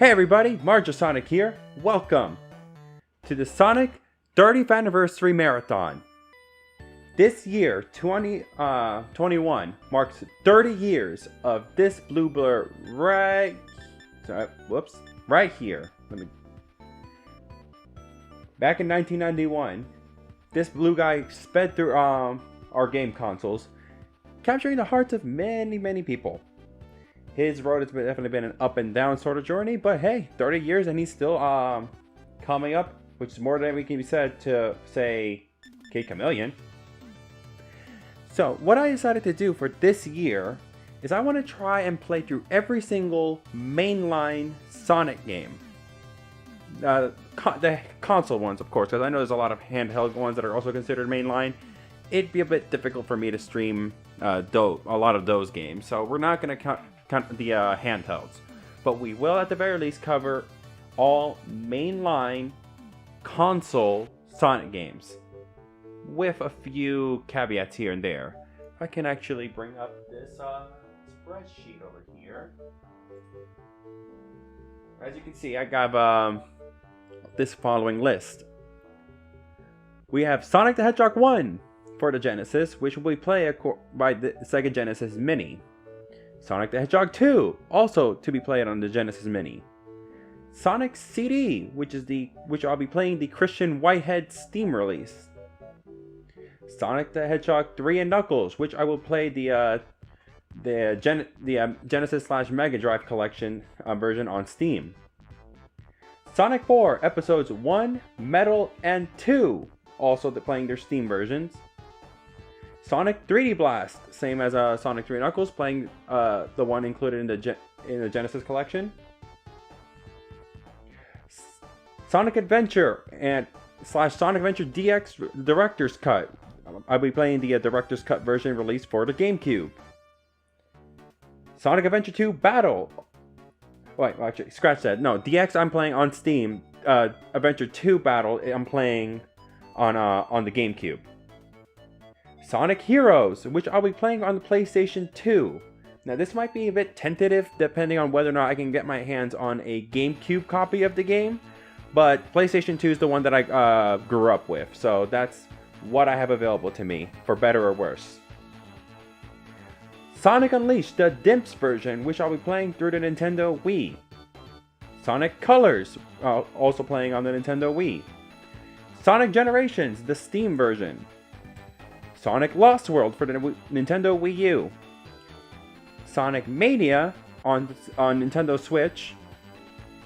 Hey everybody, Marja Sonic here. Welcome to the Sonic 30th Anniversary Marathon. This year, 2021, marks 30 years of this blue blur right here. Back in 1991, this blue guy sped through our game consoles, capturing the hearts of many people. His road has definitely been an up and down sort of journey, but hey, 30 years and he's still coming up, which is more than we can be said to say K Chameleon. So what I decided to do for this year is I want to try and play through every single mainline Sonic game. The console ones, of course, because I know there's a lot of handheld ones that are also considered mainline. It'd be a bit difficult for me to stream a lot of those games, so we're not going to count the handhelds, but we will at the very least cover all mainline console Sonic games, with a few caveats here and there. If I can actually bring up this spreadsheet over here. As you can see, I got this following list. We have Sonic the Hedgehog 1 for the Genesis, which will be played by the Sega Genesis Mini. Sonic the Hedgehog 2, also to be played on the Genesis Mini. Sonic CD, which I'll be playing the Christian Whitehead Steam release. Sonic the Hedgehog 3 and Knuckles, which I will play the Genesis/Mega Drive collection version on Steam. Sonic 4 episodes 1, Metal, and 2, also playing their Steam versions. Sonic 3D Blast, same as Sonic 3 Knuckles, playing the one included in the Genesis collection. Sonic Adventure and Sonic Adventure DX Director's Cut. I'll be playing the Director's Cut version released for the GameCube. Sonic Adventure 2 Battle. Wait, actually, scratch that. No, DX I'm playing on Steam. Adventure 2 Battle I'm playing on the GameCube. Sonic Heroes, which I'll be playing on the PlayStation 2. Now this might be a bit tentative depending on whether or not I can get my hands on a GameCube copy of the game, but PlayStation 2 is the one that I grew up with, so that's what I have available to me, for better or worse. Sonic Unleashed, the DIMPS version, which I'll be playing through the Nintendo Wii. Sonic Colors, also playing on the Nintendo Wii. Sonic Generations, the Steam version. Sonic Lost World for the Nintendo Wii U. Sonic Mania on Nintendo Switch.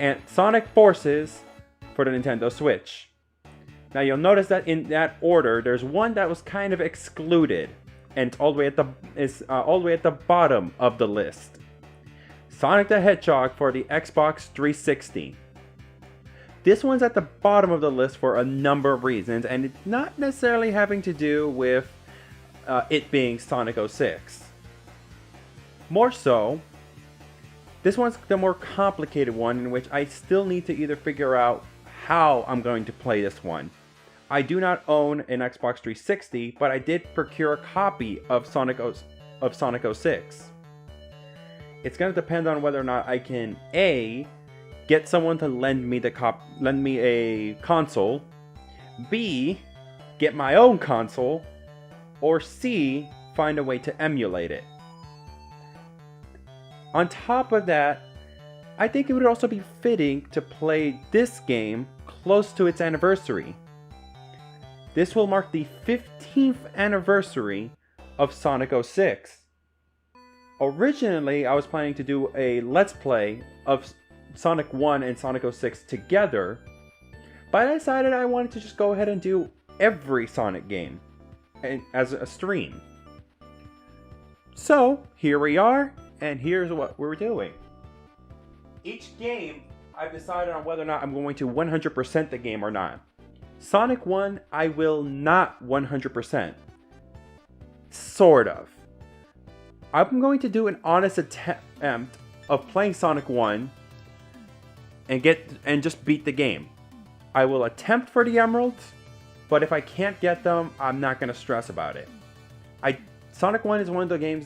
And Sonic Forces for the Nintendo Switch. Now you'll notice that in that order, there's one that was kind of excluded, and it's all the way at the bottom of the list. Sonic the Hedgehog for the Xbox 360. This one's at the bottom of the list for a number of reasons, and it's not necessarily having to do with it being Sonic 06. More so, this one's the more complicated one, in which I still need to either figure out how I'm going to play this one. I do not own an Xbox 360, but I did procure a copy of Sonic 06. It's going to depend on whether or not I can A, get someone to lend me a console, B, get my own console, or C, find a way to emulate it. On top of that, I think it would also be fitting to play this game close to its anniversary. This will mark the 15th anniversary of Sonic 06. Originally, I was planning to do a Let's Play of Sonic 1 and Sonic 06 together, but I decided I wanted to just go ahead and do every Sonic game as a stream. So, here we are, and here's what we're doing. Each game, I've decided on whether or not I'm going to 100% the game or not. Sonic 1, I will not 100%. Sort of. I'm going to do an honest attempt of playing Sonic 1 and just beat the game. I will attempt for the emeralds, but if I can't get them, I'm not going to stress about it. Sonic 1 is one of the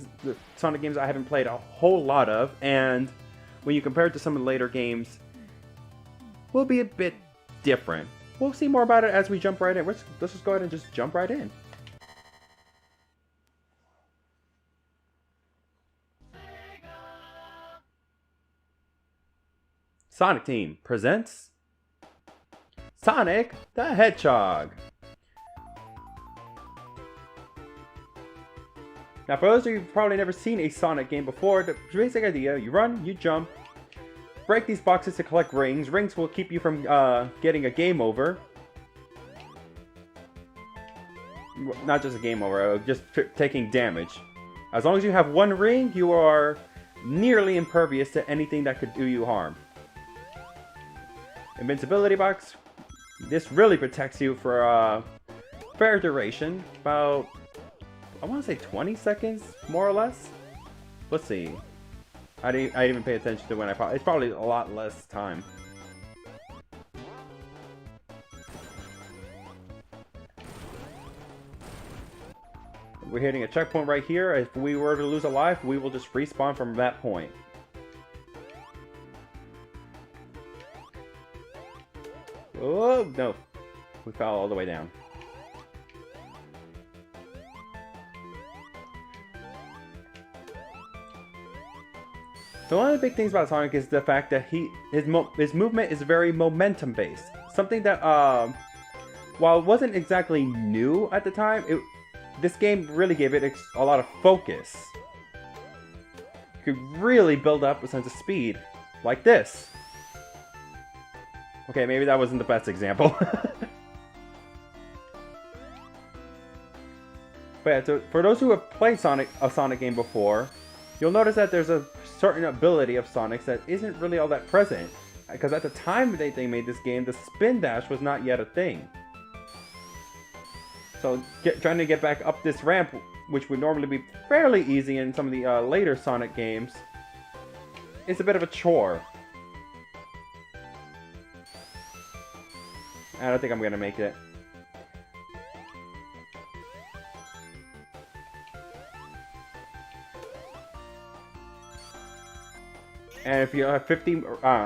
Sonic games I haven't played a whole lot of, and when you compare it to some of the later games, will be a bit different. We'll see more about it as we jump right in. Let's just go ahead and just jump right in. Sonic Team presents Sonic the Hedgehog. Now, for those of you who've probably never seen a Sonic game before, the basic idea, you run, you jump, break these boxes to collect rings. Rings will keep you from getting a game over. Not just a game over, just taking damage. As long as you have one ring, you are nearly impervious to anything that could do you harm. Invincibility box. This really protects you for a fair duration. About, I want to say 20 seconds, more or less. Let's see. I didn't even pay attention to when I popped. It's probably a lot less time. We're hitting a checkpoint right here. If we were to lose a life, we will just respawn from that point. Oh, no. We fell all the way down. So one of the big things about Sonic is the fact that his movement is very momentum based. Something that, while it wasn't exactly new at the time, this game really gave it a lot of focus. You could really build up a sense of speed, like this. Okay, maybe that wasn't the best example. But yeah, so for those who have played a Sonic game before, you'll notice that there's a certain ability of Sonic's that isn't really all that present. Because at the time they made this game, the spin dash was not yet a thing. So trying to get back up this ramp, which would normally be fairly easy in some of the later Sonic games, is a bit of a chore. I don't think I'm going to make it. And if you have 50,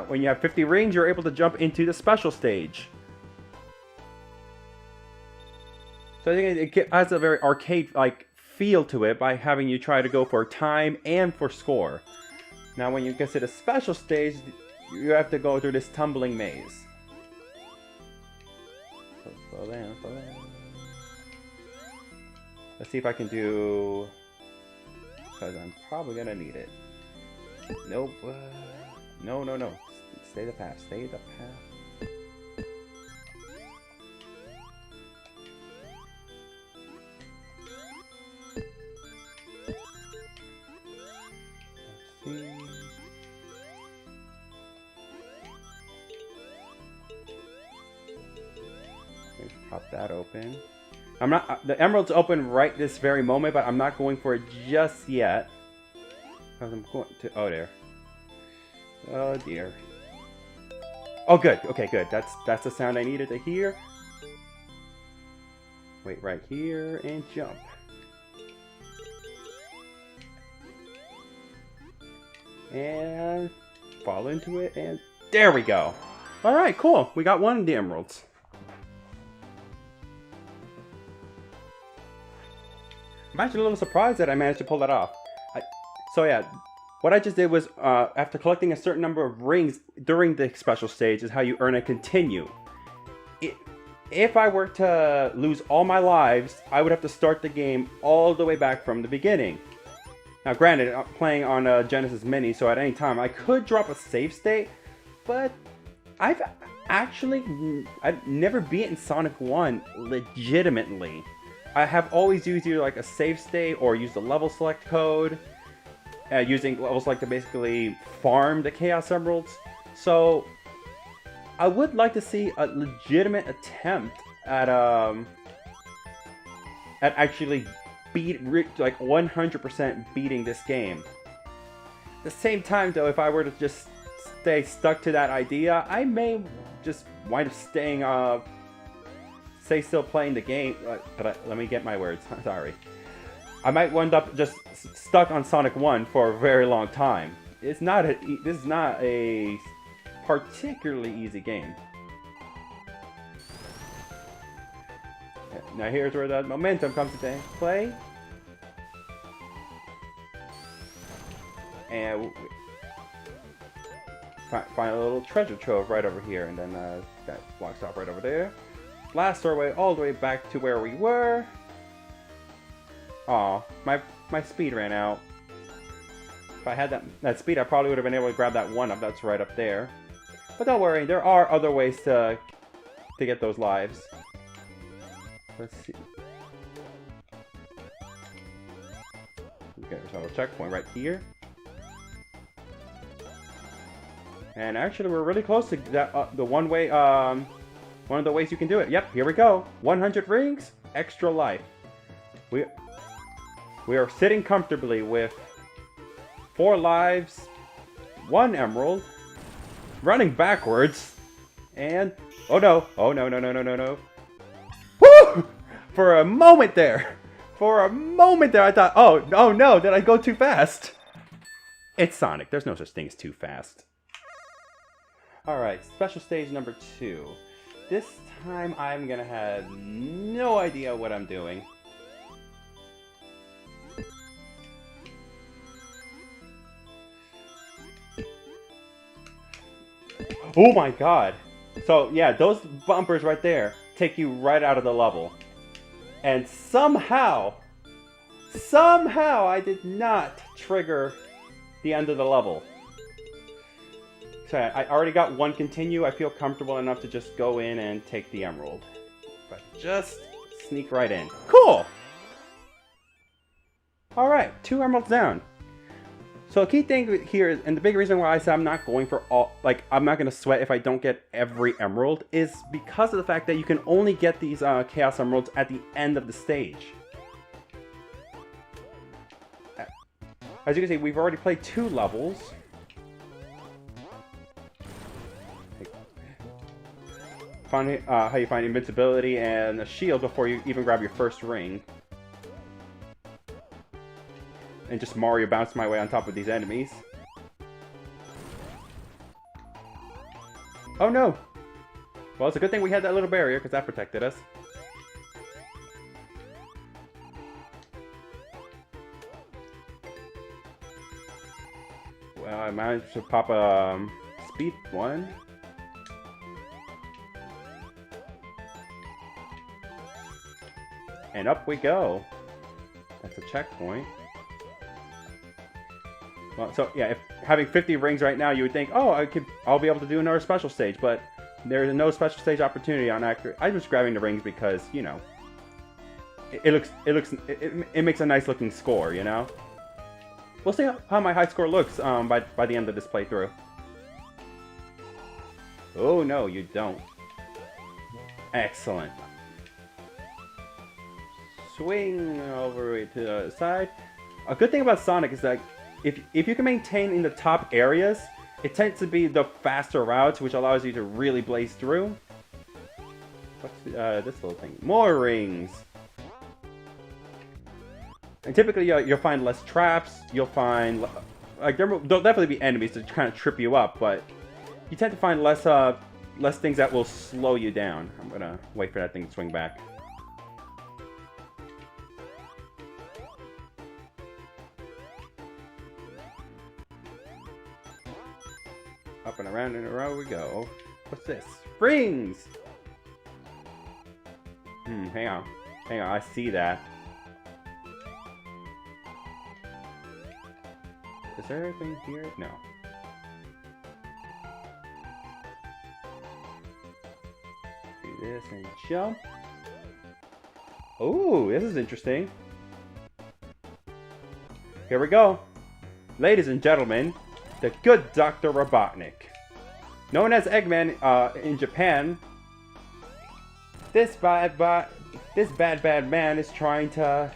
when you have 50 rings, you're able to jump into the special stage. So I think it has a very arcade-like feel to it by having you try to go for time and for score. Now, when you get to the special stage, you have to go through this tumbling maze. Slow down, slow down. Let's see if I can do... because I'm probably gonna need it. Nope. No. Stay the path. Stay the path. Let's see. Let's pop that open. I'm not. The emerald's open right this very moment, but I'm not going for it just yet. Because I'm going to. Oh, there. Oh dear. Oh, good. Okay, good. That's the sound I needed to hear. Wait right here and jump. And fall into it, and there we go. All right, cool. We got one of the emeralds. I'm actually a little surprised that I managed to pull that off. So yeah, what I just did was, after collecting a certain number of rings during the special stage is how you earn a continue. If I were to lose all my lives, I would have to start the game all the way back from the beginning. Now granted, I'm playing on a Genesis Mini, so at any time I could drop a save state, but I've never beaten Sonic 1 legitimately. I have always used either like a save state or used a level select code. Using levels like to basically farm the Chaos Emeralds. So I would like to see a legitimate attempt at actually like 100% beating this game. At the same time though, if I were to just stay stuck to that idea, I may just wind up stay still playing the game. Let me get my words. Sorry. I might wind up just stuck on Sonic 1 for a very long time. This is not a particularly easy game. Now here's where the momentum comes into play. And find a little treasure trove right over here, and then that blocks off right over there. Blast our way all the way back to where we were. Aw, my speed ran out. If I had that speed, I probably would have been able to grab that one up that's right up there. But don't worry, there are other ways to get those lives. Let's see. Okay, there's a checkpoint right here. And actually, we're really close to that. The one of the ways you can do it. Yep, here we go. 100 rings, extra life. We are sitting comfortably with 4 lives, 1 emerald, running backwards, and oh no, no. Woo! For a moment there, I thought, oh no, did I go too fast? It's Sonic. There's no such thing as too fast. Alright, special stage number 2. This time I'm gonna have no idea what I'm doing. Oh my god! So yeah, those bumpers right there take you right out of the level. And somehow I did not trigger the end of the level. So I already got 1 continue. I feel comfortable enough to just go in and take the emerald. But just sneak right in. Cool! Alright, 2 emeralds down. So a key thing here is, and the big reason why I said I'm not going for all, like, I'm not going to sweat if I don't get every emerald, is because of the fact that you can only get these Chaos Emeralds at the end of the stage. As you can see, we've already played 2 levels. Find how you find invincibility and a shield before you even grab your first ring. And just Mario bounce my way on top of these enemies. Oh no! Well, it's a good thing we had that little barrier, because that protected us. Well, I managed to pop a speed one. And up we go. That's a checkpoint. Well, so yeah, if having 50 rings right now, you would think, oh, I'll be able to do another special stage, but there's no special stage opportunity on accurate. I'm just grabbing the rings because, you know, it makes a nice looking score, you know. We'll see how my high score looks by the end of this playthrough. Oh no, you don't. Excellent. Swing over to the side. A good thing about Sonic is that if you can maintain in the top areas, it tends to be the faster routes, which allows you to really blaze through. What's this little thing? More rings! And typically you'll find less traps, you'll find... like there'll definitely be enemies to kind of trip you up, but you tend to find less things that will slow you down. I'm gonna wait for that thing to swing back. Up and around we go. What's this? Rings! Hang on, I see that. Is there anything here? No. Do this and jump. Oh, this is interesting. Here we go. Ladies and gentlemen, the good Dr. Robotnik. Known as Eggman in Japan, this bad man is trying to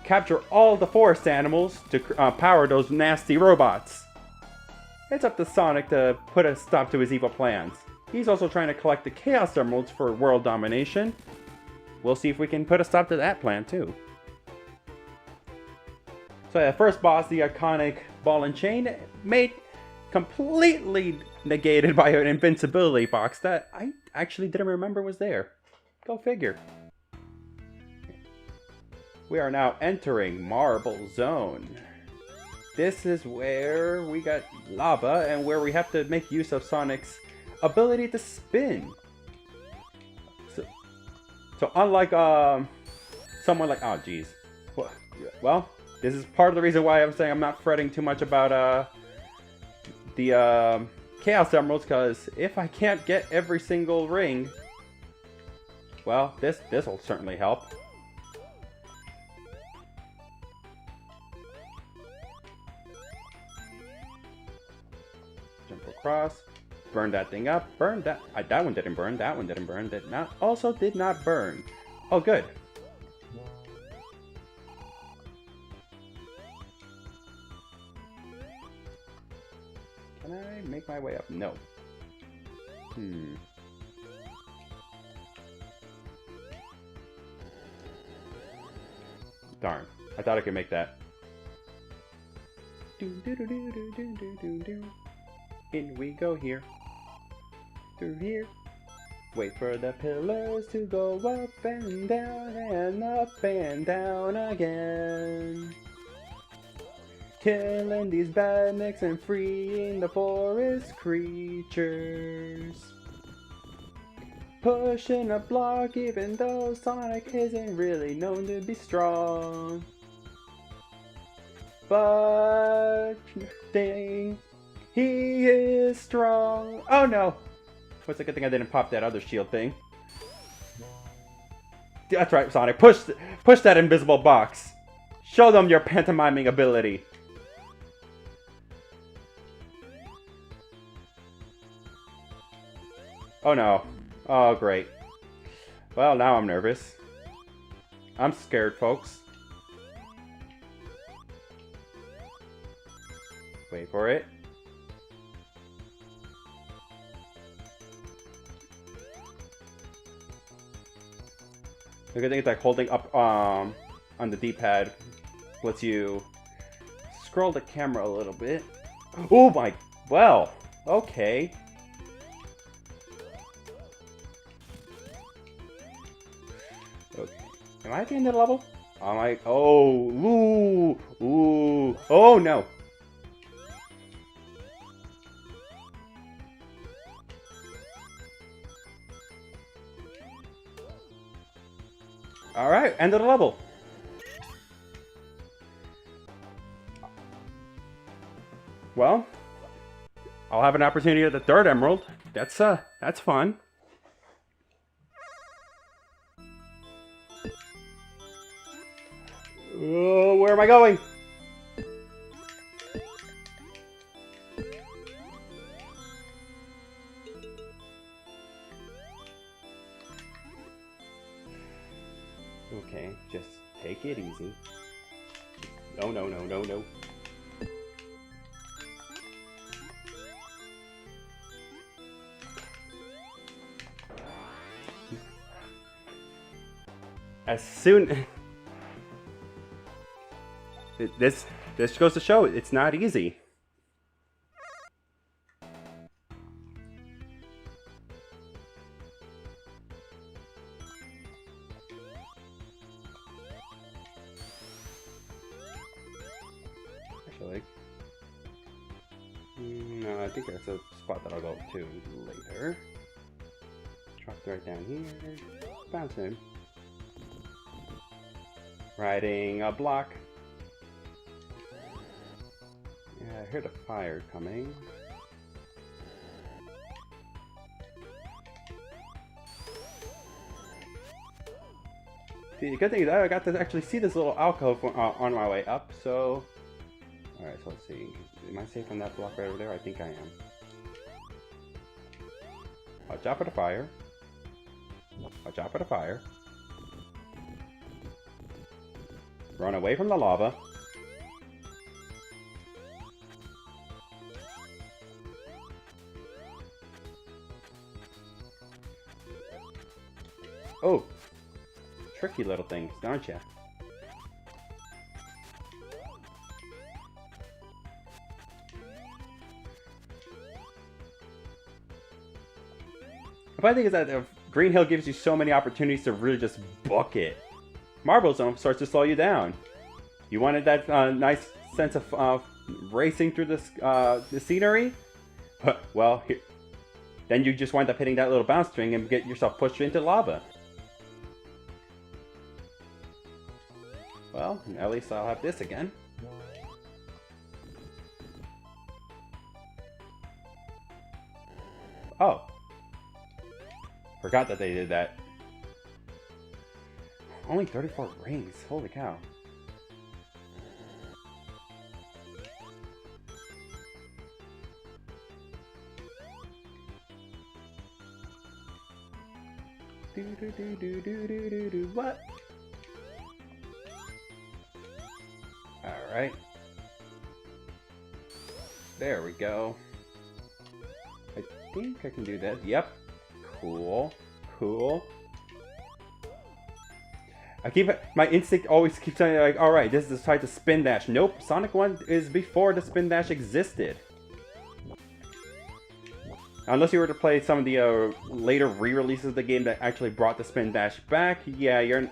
capture all the forest animals to power those nasty robots. It's up to Sonic to put a stop to his evil plans. He's also trying to collect the Chaos Emeralds for world domination. We'll see if we can put a stop to that plan too. So yeah, first boss, the iconic ball and chain, made completely negated by an invincibility box that I actually didn't remember was there. Go figure. We are now entering Marble Zone. This is where we got lava and where we have to make use of Sonic's ability to spin. So unlike someone like, oh geez. Well, this is part of the reason why I'm saying I'm not fretting too much about the Chaos Emeralds, because if I can't get every single ring, well, this will certainly help. Jump across, burn that thing up, burn that. That one didn't burn. That one didn't burn. That not also did not burn. Oh, good. Can I make my way up? No. Darn. I thought I could make that. In we go here. Through here. Wait for the pillars to go up and down again. Killing these badniks and freeing the forest creatures. Pushing a block even though Sonic isn't really known to be strong. But dang, he is strong. Oh no! What's a good thing I didn't pop that other shield thing. That's right, Sonic. Push that invisible box. Show them your pantomiming ability. Oh no. Oh great. Well, now I'm nervous. I'm scared, folks. Wait for it. The good thing is like holding up on the D-pad lets you scroll the camera a little bit. Oh my, well, okay. Okay. Am I at the end of the level? Am I? Oh, ooh, oh no. Alright, end of the level. Well, I'll have an opportunity at the third emerald. That's fun. Oh, where am I going? Okay, just take it easy. No, no, no, no, no. As soon... This goes to show it's not easy. Actually, no, I think that's a spot that I'll go to later. Drop right down here. Bounce in. Riding a block. Yeah, I heard a fire coming. The good thing is I got to actually see this little alcove on my way up, so... Alright, so let's see. Am I safe on that block right over there? I think I am. Watch out for the fire. Watch out for the fire. Run away from the lava. Oh, tricky little things, aren't ya? funny thing is that Green Hill gives you so many opportunities to really just book it. Marble Zone starts to slow you down. You wanted that nice sense of racing through this the scenery? Well, then you just wind up hitting that little bounce string and get yourself pushed into lava. Well, at least I'll have this again. Oh. Forgot that they did that. Only 34 rings. Holy cow. What? Alright. There we go. I think I can do that. Yep. Cool. Cool. My instinct always keeps telling me, like, alright, this is the type of spin dash. Nope, Sonic 1 is before the spin dash existed. Unless you were to play some of the later re-releases of the game that actually brought the spin dash back, yeah, you're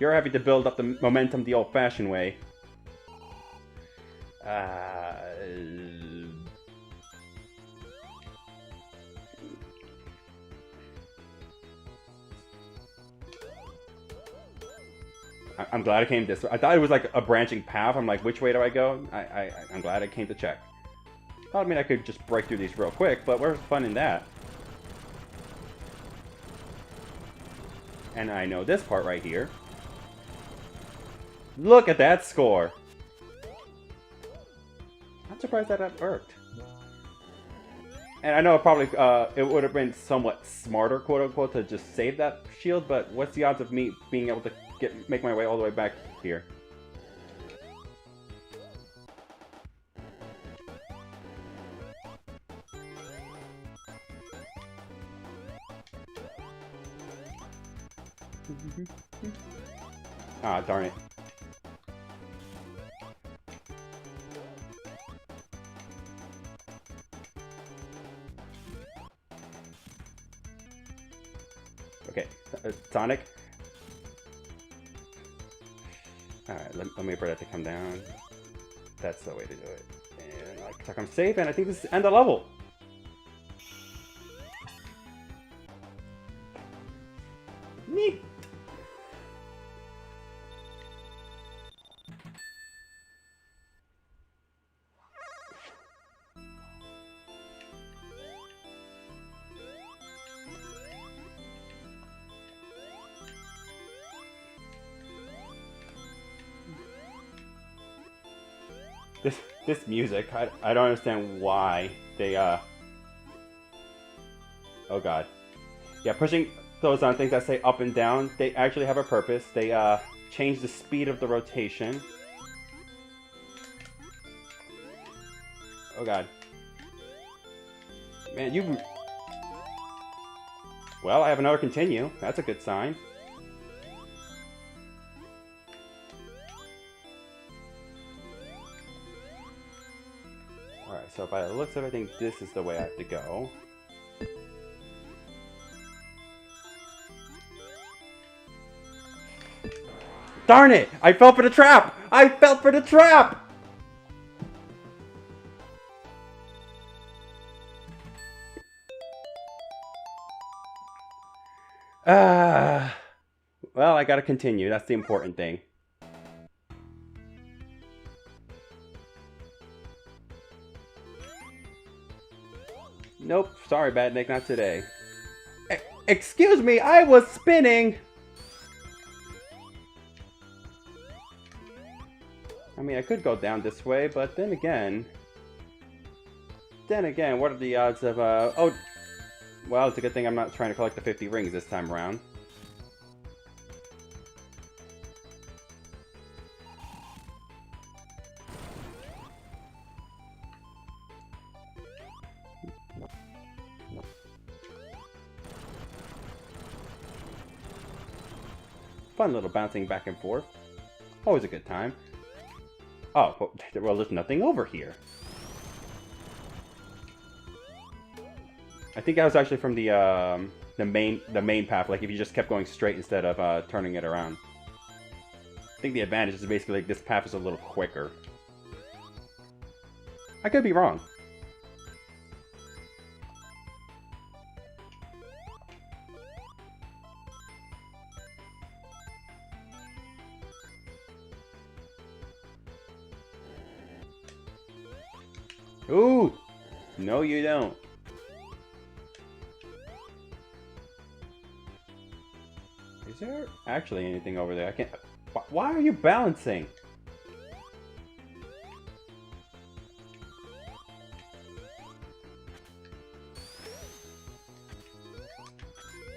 having to build up the momentum the old-fashioned way. I'm glad I came this way. I thought it was like a branching path. I'm like, which way do I go? I'm glad I came to check. I mean, I could just break through these real quick, but where's the fun in that? And I know this part right here. Look at that score! I'm surprised that worked. And I know probably it would have been somewhat smarter, quote-unquote, to just save that shield, but what's the odds of me being able to make my way all the way back here? Ah, darn it. Okay, Sonic. Alright, let me wait for that to come down. That's the way to do it. And looks like I'm safe, and I think this is the end of the level. Neat. This music, I don't understand why they, oh god. Yeah, pushing those on things that say up and down, they actually have a purpose. They, change the speed of the rotation. Oh god. Man, you... Well, I have another continue. That's a good sign. Alright, so by the looks of it, I think this is the way I have to go. Darn it! I fell for the trap! I fell for the trap! Well, I gotta continue. That's the important thing. Nope, sorry, Badnik, not today. Excuse me, I was spinning! I mean, I could go down this way, but then again, what are the odds of, oh, well, it's a good thing I'm not trying to collect the 50 rings this time around. Fun little bouncing back and forth. Always a good time. Oh, well, there's nothing over here. I think that was actually from the main path. Like if you just kept going straight instead of turning it around. I think the advantage is basically like this path is a little quicker. I could be wrong. Ooh! No, you don't. Is there actually anything over there? I can't... Why are you balancing?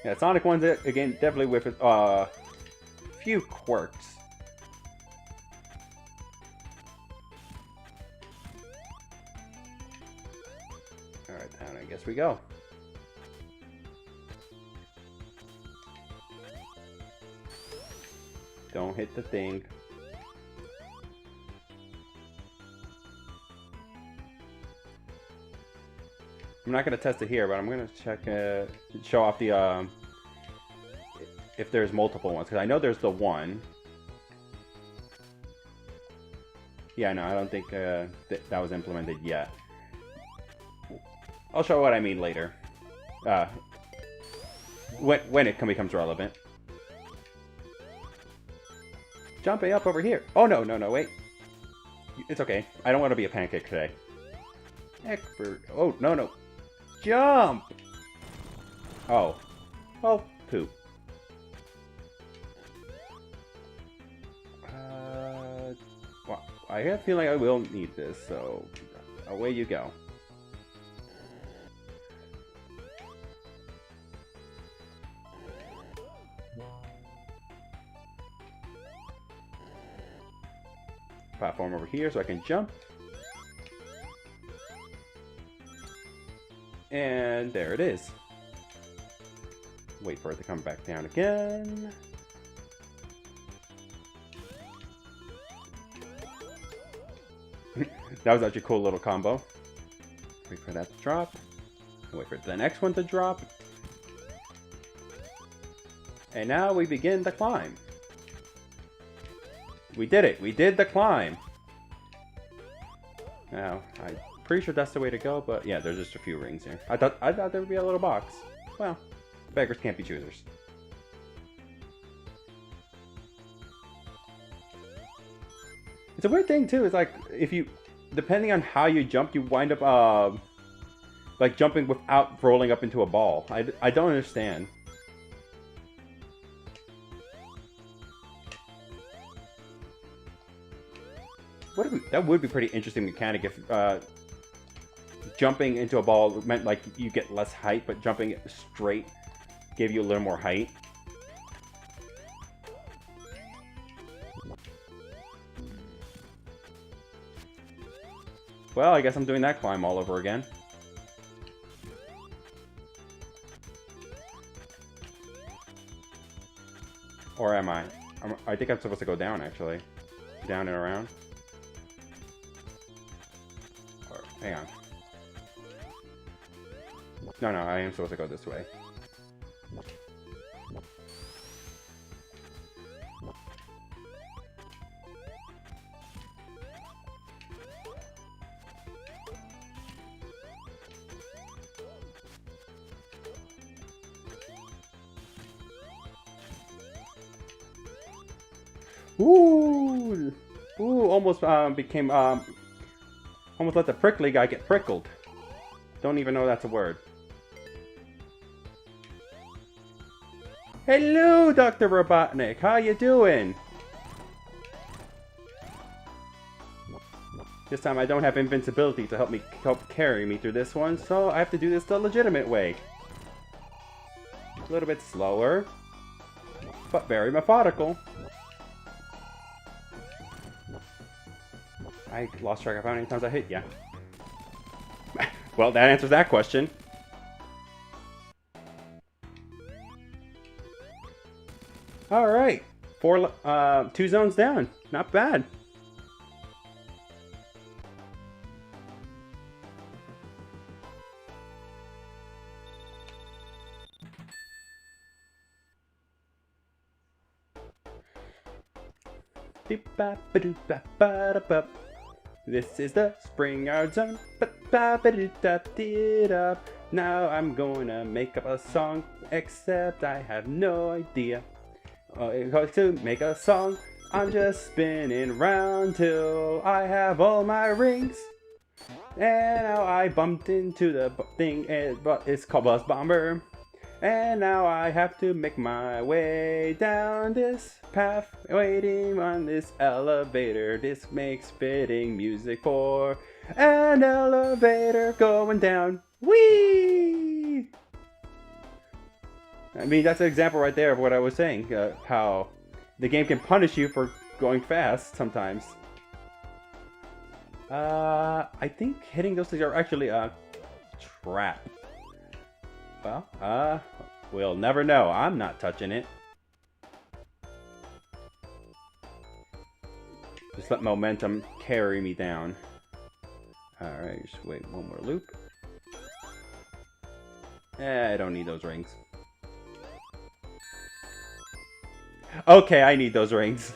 Yeah, Sonic 1's again definitely with a few quirks. Alright, down I guess we go. Don't hit the thing. I'm not gonna test it here, but I'm gonna check show off the if there's multiple ones, because I know there's the one. Yeah, no, I don't think that was implemented yet. I'll show what I mean later. When it becomes relevant. Jumping up over here. Oh no, no, no, wait. It's okay. I don't want to be a pancake today. Expert. Oh no, no. Jump! Oh. Well, poop. Well, I have a feeling I will need this, so away you go. Platform over here so I can jump. And there it is. Wait for it to come back down again. That was actually a cool little combo. Wait for that to drop. Wait for the next one to drop. And now we begin the climb. We did it! We did the climb! Now, I'm pretty sure that's the way to go, but yeah, there's just a few rings here. I thought there would be a little box. Well, beggars can't be choosers. It's a weird thing too, it's like, if you, depending on how you jump, you wind up, like jumping without rolling up into a ball. I don't understand. That would be pretty interesting mechanic if jumping into a ball meant like you get less height, but jumping it straight gave you a little more height. Well, I guess I'm doing that climb all over again. Or am I? I think I'm supposed to go down, actually. Down and around. Or, hang on. No, I am supposed to go this way. Ooh! Ooh, almost became, almost let the prickly guy get prickled. Don't even know that's a word. Hello, Dr. Robotnik! How you doing? This time I don't have invincibility to help carry me through this one, so I have to do this the legitimate way. A little bit slower, but very methodical. I lost track of how many times I hit ya. Well, that answers that question. Alright. 2 zones down. Not bad. This is the Spring Art Zone. Now I'm gonna make up a song, except I have no idea. To make a song, I'm just spinning round till I have all my rings. And now I bumped into the thing, but it's called Buzz Bomber. And now I have to make my way down this path, waiting on this elevator. This makes fitting music for an elevator going down. Whee! I mean, that's an example right there of what I was saying, how the game can punish you for going fast sometimes. I think hitting those things are actually a trap. Well, we'll never know. I'm not touching it. Just let momentum carry me down. Alright, just wait one more loop. I don't need those rings. Okay, I need those rings.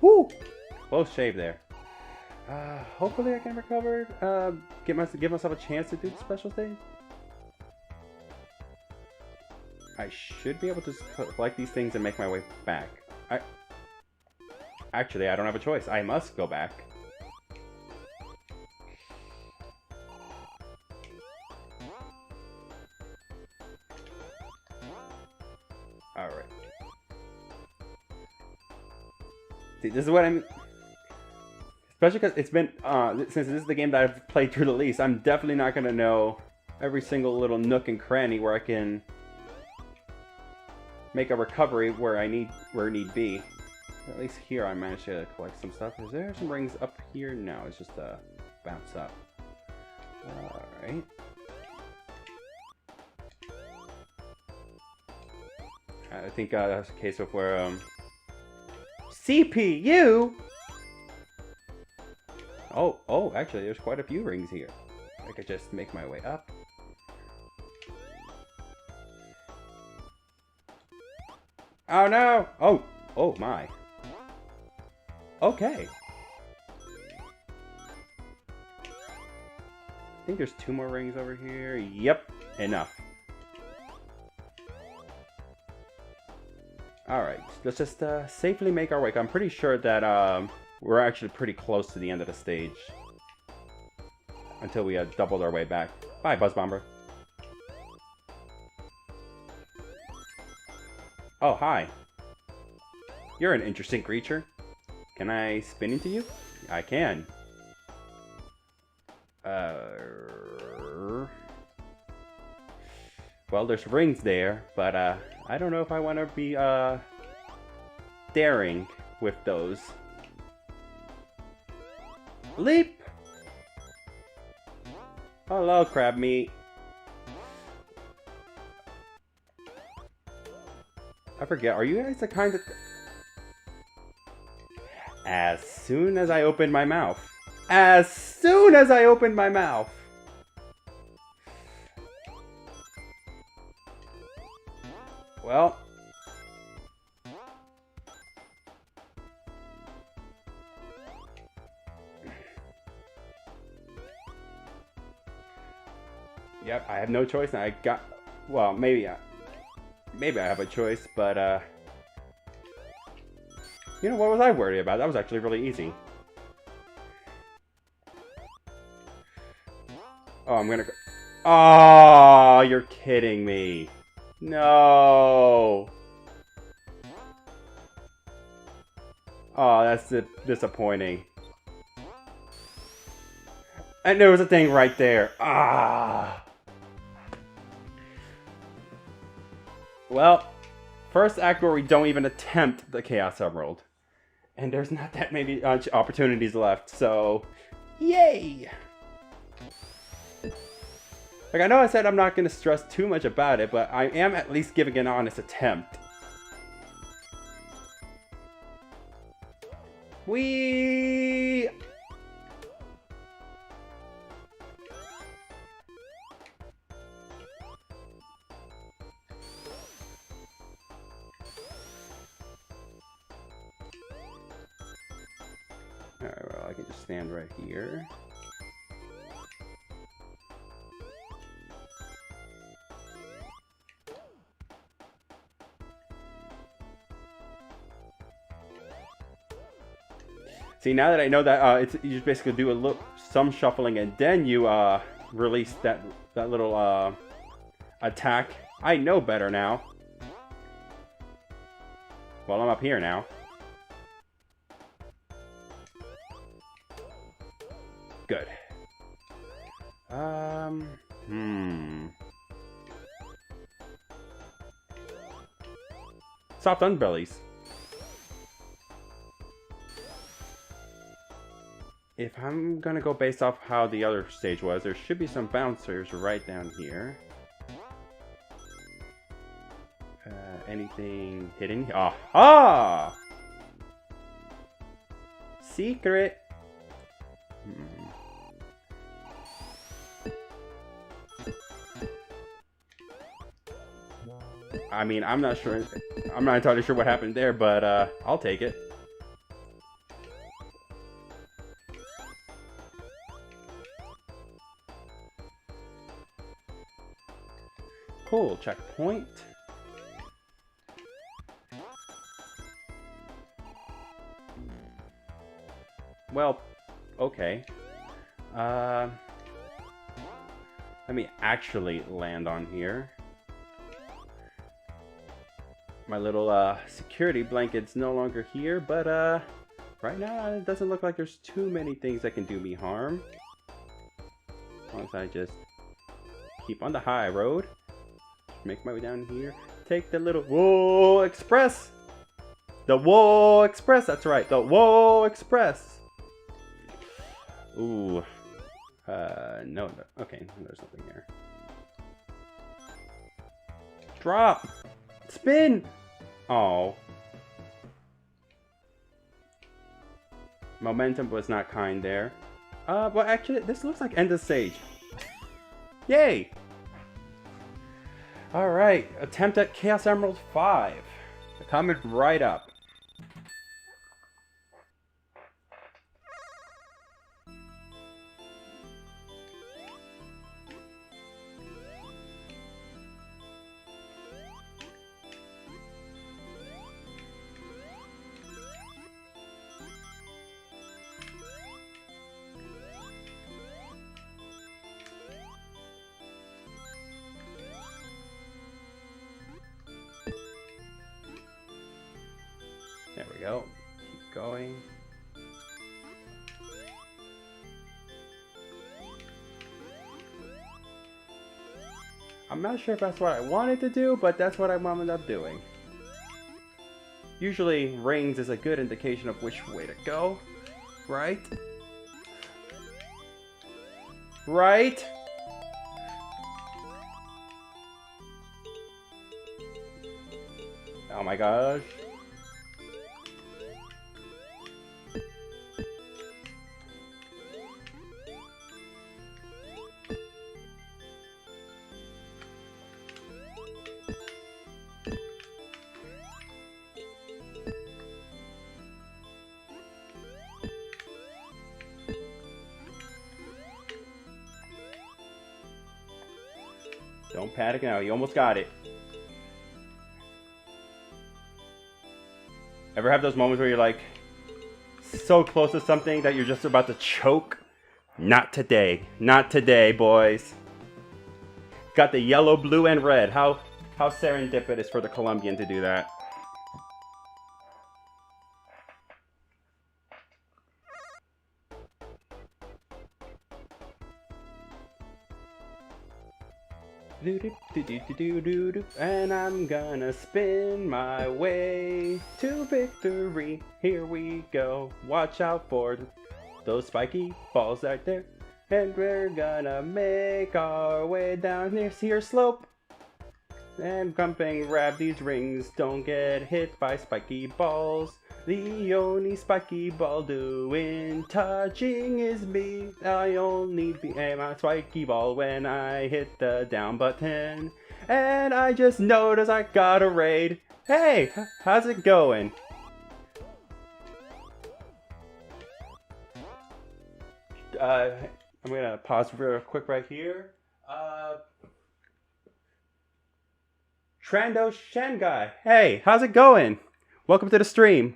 Woo! Close shave there. Hopefully I can recover. Give myself a chance to do the special stage. I should be able to collect these things and make my way back. Actually, I don't have a choice. I must go back. Alright. See, this is what I'm... Especially because it's been, since this is the game that I've played through the least, I'm definitely not going to know every single little nook and cranny where I can make a recovery where need be. At least here I managed to collect some stuff. Is there some rings up here? No, it's just a bounce up. Alright. I think that's the case of where, CPU! Oh, actually, there's quite a few rings here. I could just make my way up. Oh no! Oh my. Okay. I think there's 2 more rings over here. Yep, enough. Alright, let's just safely make our way. I'm pretty sure that we're actually pretty close to the end of the stage. Until we doubled our way back. Bye, Buzz Bomber. Oh, hi. You're an interesting creature. Can I spin into you? I can. Well, there's rings there, but I don't know if I want to be daring with those. Leap! Hello, crab meat. I forget, are you guys the kind of... As soon as I opened my mouth. As soon as I opened my mouth. Well. Yep, I have no choice, and I got... Well, maybe I have a choice, but, you know, what was I worried about? That was actually really easy. Oh, I'm gonna go... Oh, you're kidding me. No. Oh, that's disappointing. And there was a thing right there. Ah. Well, first act where we don't even attempt the Chaos Emerald. And there's not that many opportunities left, so... Yay! Like, I know I said I'm not going to stress too much about it, but I am at least giving an honest attempt. Whee! Alright, well, I can just stand right here. See, now that I know that you just basically do some shuffling and then you release that little attack. I know better now. Well, I'm up here now. Good. Soft underbellies. If I'm gonna go based off how the other stage was, there should be some bouncers right down here. Anything hidden? Aha! Secret! I mean, I'm not sure. I'm not entirely sure what happened there, but I'll take it. Cool, checkpoint. Well, okay. Let me actually land on here. My little security blanket's no longer here, but right now it doesn't look like there's too many things that can do me harm. As long as I just keep on the high road. Make my way down here. Take the little Whoa Express! The Whoa Express, that's right, the Whoa Express! Ooh. No, okay, there's nothing there. Drop! Spin! Oh. Momentum was not kind there. But actually, this looks like end of stage. Yay! Alright, attempt at Chaos Emerald 5. Coming right up. There we go. Keep going. I'm not sure if that's what I wanted to do, but that's what I wound up doing. Usually, rings is a good indication of which way to go, right? Right? Oh my gosh. Don't panic now, you almost got it. Ever have those moments where you're like so close to something that you're just about to choke? Not today. Not today, boys. Got the yellow, blue, and red. How serendipitous for the Colombian to do that. And I'm gonna spin my way to victory. Here we go. Watch out for those spiky balls right there. And we're gonna make our way down this here slope. And jumping, grab these rings. Don't get hit by spiky balls. The only spiky ball doing touching is me. I only aim my spiky ball when I hit the down button. And I just noticed I got a raid. Hey, how's it going? I'm gonna pause real quick right here. Trando Shanghai. Hey, how's it going? Welcome to the stream.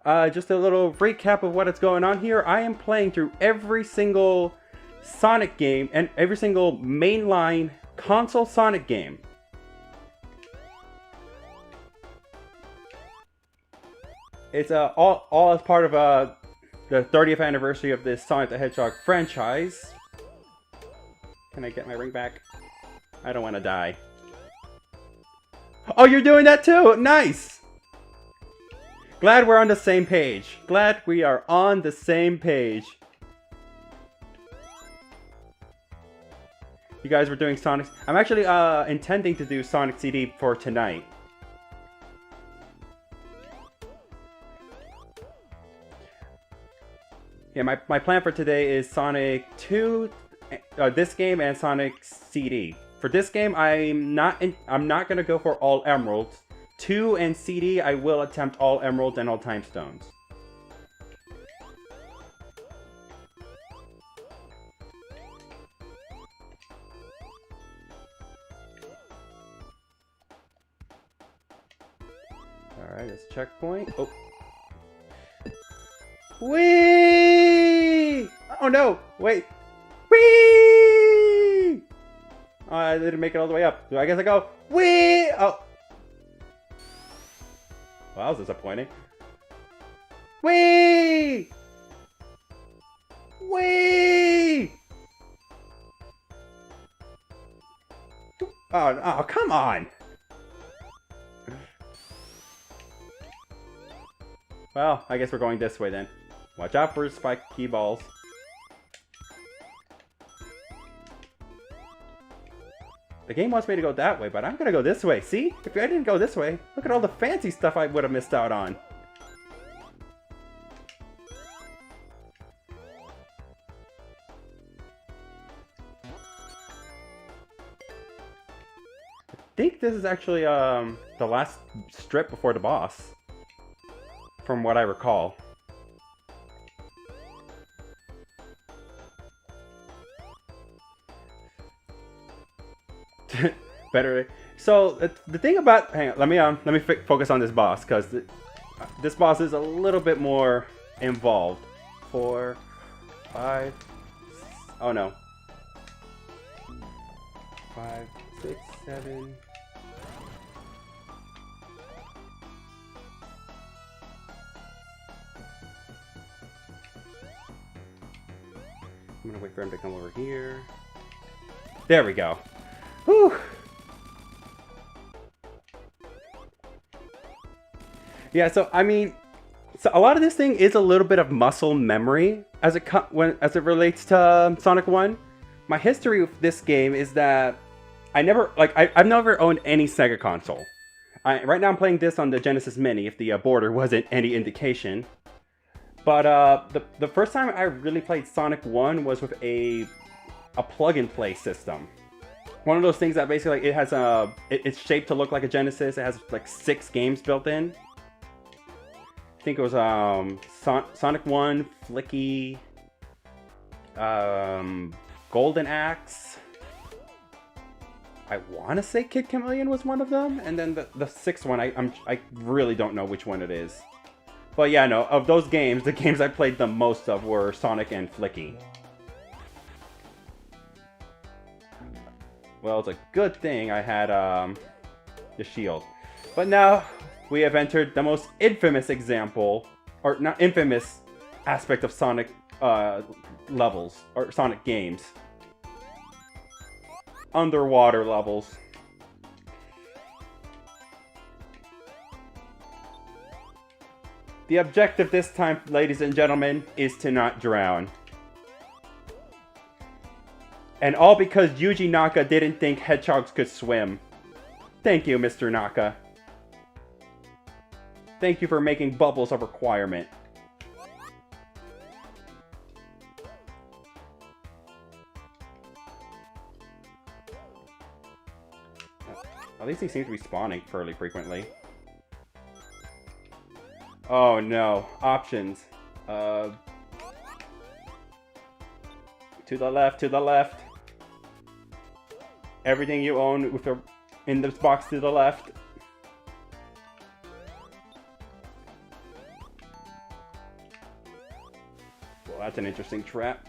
Just a little recap of what is going on here. I am playing through every single Sonic game and every single mainline console Sonic game. It's all as part of the 30th anniversary of this Sonic the Hedgehog franchise. Can I get my ring back? I don't want to die. Oh, you're doing that too! Nice! Glad we're on the same page. Glad we are on the same page. You guys were doing Sonic... I'm actually intending to do Sonic CD for tonight. Yeah, my plan for today is Sonic 2, this game, and Sonic CD. For this game, I'm not gonna go for all emeralds. 2 and CD, I will attempt all emeralds and all time stones. Alright, it's checkpoint. Oh. Whee! Oh no! Wait! Whee! Oh, I didn't make it all the way up. So I guess I go whee! Oh. Well, that was disappointing. Whee! Whee! Oh, come on! Well, I guess we're going this way then. Watch out for spiky balls. The game wants me to go that way, but I'm gonna go this way. See? If I didn't go this way, look at all the fancy stuff I would have missed out on. I think this is actually the last strip before the boss, from what I recall. Better. So the thing about, hang on, let me focus on this boss, because this boss is a little bit more involved. 4, 5. Oh no. 5, 6, 7. I'm gonna wait for him to come over here. There we go. Whew. Yeah, so I mean, a lot of this thing is a little bit of muscle memory as it relates to Sonic 1. My history with this game is that I've never owned any Sega console. Right now I'm playing this on the Genesis Mini, if the border wasn't any indication. But the first time I really played Sonic 1 was with a plug-and-play system. One of those things that basically it has it's shaped to look like a Genesis. It has like 6 games built in. I think it was Sonic 1, Flicky, Golden Axe. I want to say Kid Chameleon was one of them, and then the 6th one I really don't know which one it is. But yeah, no, of those games, the games I played the most of were Sonic and Flicky. Well, it's a good thing I had the shield. But now we have entered the most infamous example, or not infamous aspect of Sonic levels, or Sonic games. Underwater levels. The objective this time, ladies and gentlemen, is to not drown. And all because Yuji Naka didn't think hedgehogs could swim. Thank you, Mr. Naka. Thank you for making bubbles a requirement. At least he seems to be spawning fairly frequently. Oh no, options. To the left, to the left. Everything you own with your, in this box to the left. Well, that's an interesting trap.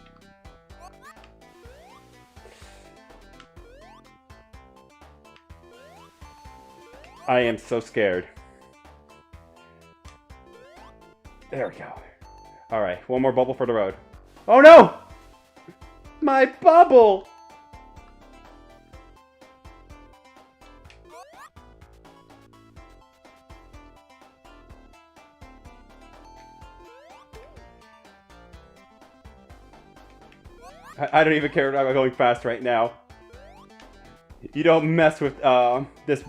I am so scared. There we go. Alright, one more bubble for the road. Oh no! My bubble! I don't even care if I'm going fast right now. You don't mess with this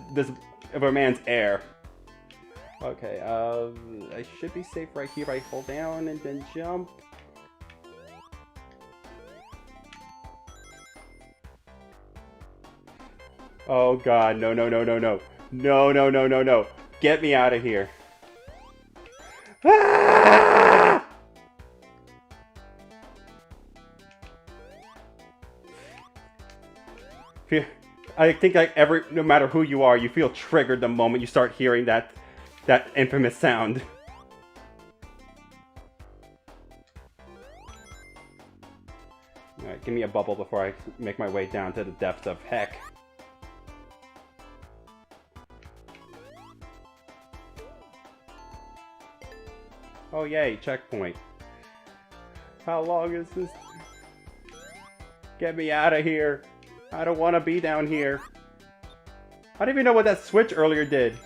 of a man's air. Okay, I should be safe right here. I hold down and then jump. Oh god, no, no, no, no, no. No, no, no, no, no. Get me out of here. Ah! I think like no matter who you are, you feel triggered the moment you start hearing that infamous sound. Alright, give me a bubble before I make my way down to the depths of heck. Oh yay, checkpoint. How long is this? Get me out of here. I don't want to be down here. I don't even know what that switch earlier did.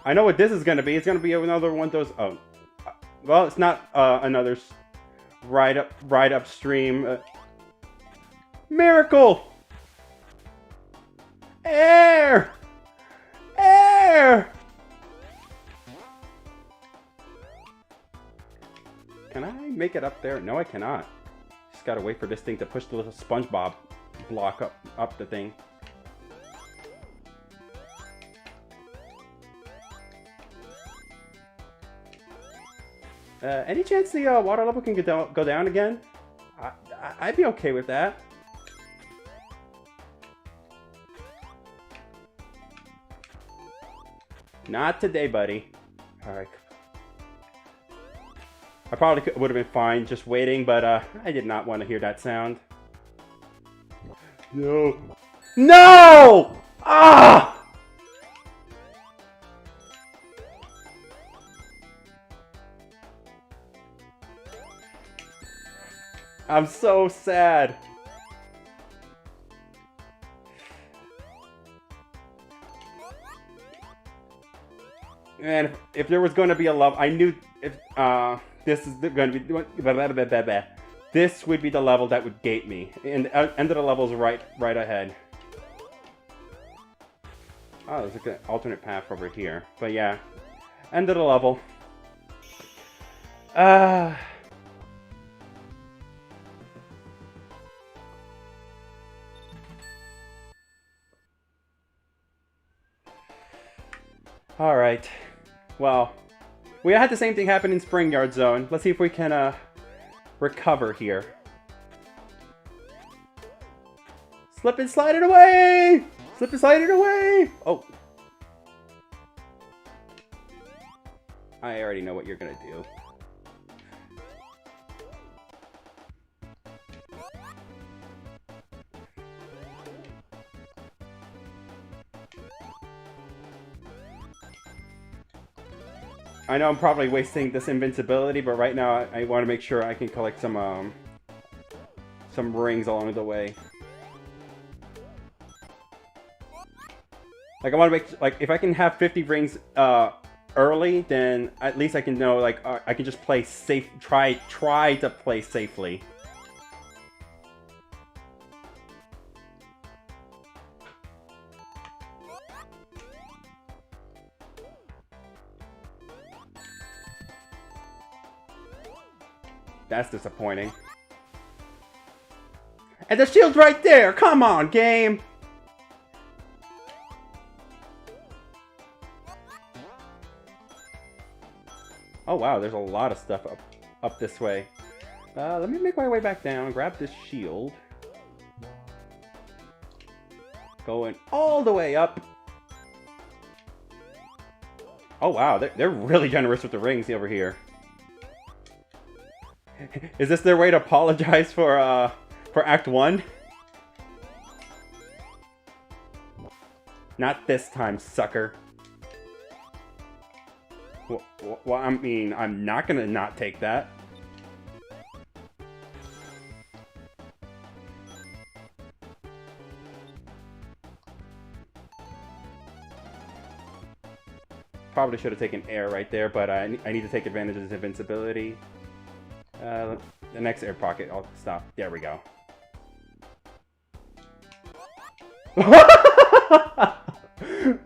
I know what this is going to be. It's going to be another one of those... Oh. Well, it's not another right upstream. Miracle! Air! Air! Can I make it up there? No, I cannot. Just gotta wait for this thing to push the little SpongeBob block up the thing. Any chance the water level can go down again? I'd be okay with that. Not today, buddy. Alright. I probably would have been fine just waiting, but I did not want to hear that sound. No. No! Ah! I'm so sad. And if there was going to be a level, I knew if this is going to be this would be the level that would gate me, and end of the level's right ahead. Oh, there's like an alternate path over here, but yeah, end of the level. Alright, well, we had the same thing happen in Spring Yard Zone. Let's see if we can recover here. Slip and slide it away! Slip and slide it away! Oh. I already know what you're gonna do. I know I'm probably wasting this invincibility, but right now I want to make sure I can collect some rings along the way. Like I want to make, like, if I can have 50 rings early, then at least I can know, like, I can just play safe, try to play safely. That's disappointing. And the shield's right there! Come on, game! Oh wow, there's a lot of stuff up this way. Let me make my way back down, grab this shield. Going all the way up. Oh wow, they're really generous with the rings over here. Is this their way to apologize for Act 1? Not this time, sucker. Well, I mean, I'm not gonna not take that. Probably should have taken air right there, but I need to take advantage of his invincibility. The next air pocket, I'll stop. There we go.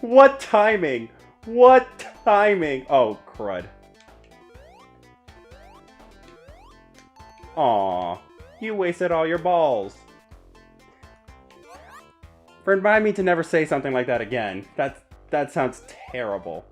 What timing? What timing? Oh, crud. Aw, you wasted all your balls. Remind me to never say something like that again. That sounds terrible.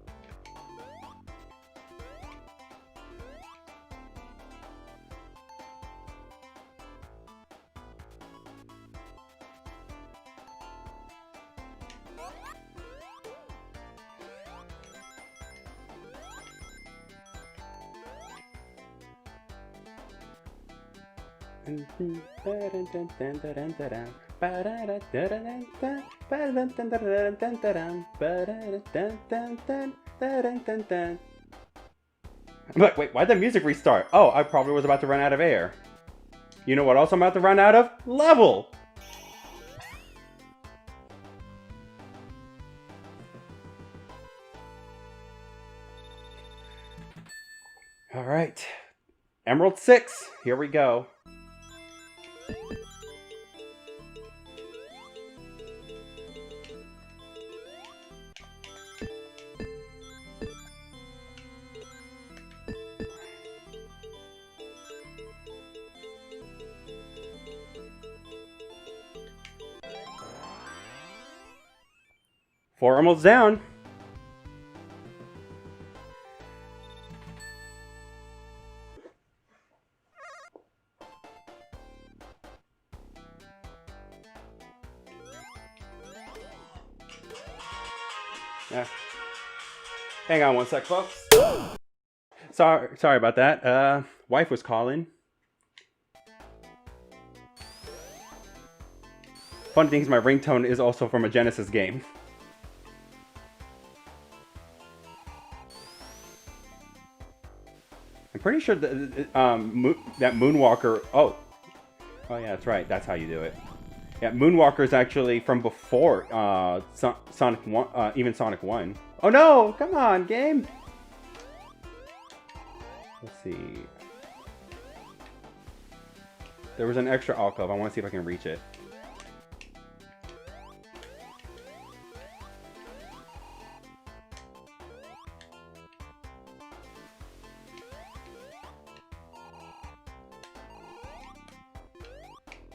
Wait, why'd the music restart? Oh, I probably was about to run out of air. You know what else I'm about to run out of? Level! Alright. Emerald 6, here we go. Four emeralds down. Yeah. Hang on one sec, folks. Sorry about that. Wife was calling. Fun thing is my ringtone is also from a Genesis game. I'm pretty sure that Moonwalker... Oh yeah, that's right. That's how you do it. Yeah, Moonwalker is actually from before Sonic 1, even Sonic 1. Oh no! Come on, game! Let's see. There was an extra alcove. I want to see if I can reach it.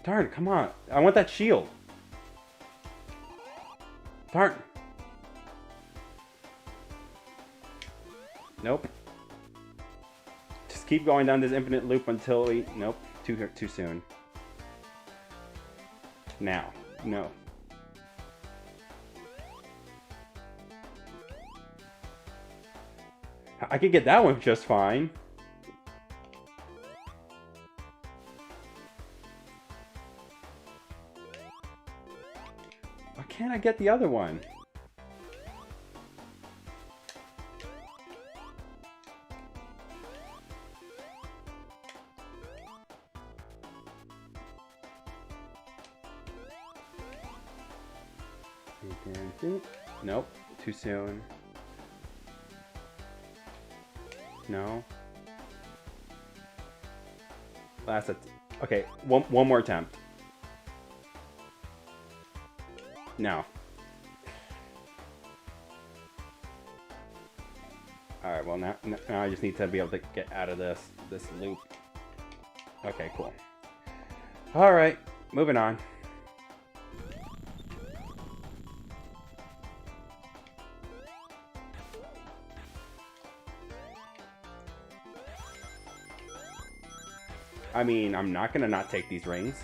Darn, come on. I want that shield. Darn. Nope. Just keep going down this infinite loop until we... Nope. Too soon. Now. No. I could get that one just fine. Why can't I get the other one? Nope, too soon. No. Last okay, one more attempt. No. Alright, well now I just need to be able to get out of this loop. Okay, cool. Alright, moving on. I mean, I'm not gonna not take these rings.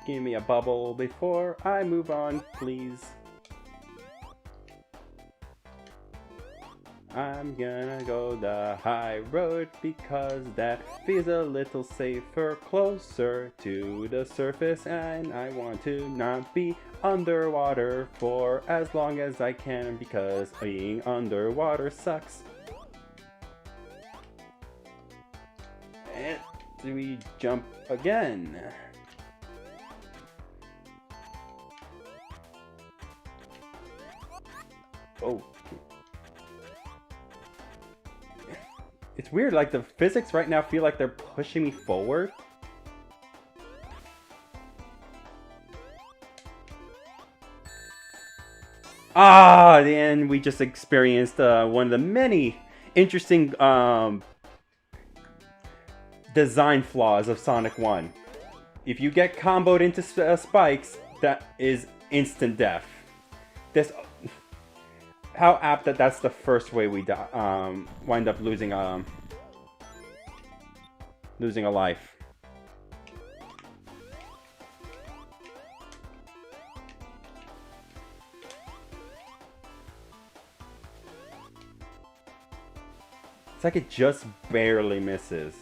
Give me a bubble before I move on, please. I'm gonna go the high road because that feels a little safer, closer to the surface, and I want to not be underwater for as long as I can because being underwater sucks. And we jump again. Oh. It's weird, like the physics right now feel like they're pushing me forward. And we just experienced one of the many interesting design flaws of Sonic 1. If you get comboed into spikes, that is instant death. How apt that that's the first way we wind up losing a life. It's like it just barely misses.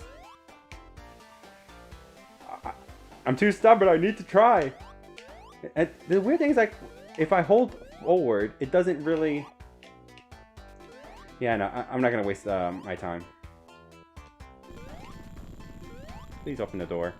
I'm too stubborn, I need to try. And the weird thing is, like, if I hold forward, it doesn't really... Yeah, no, I'm not gonna waste my time. Please open the door.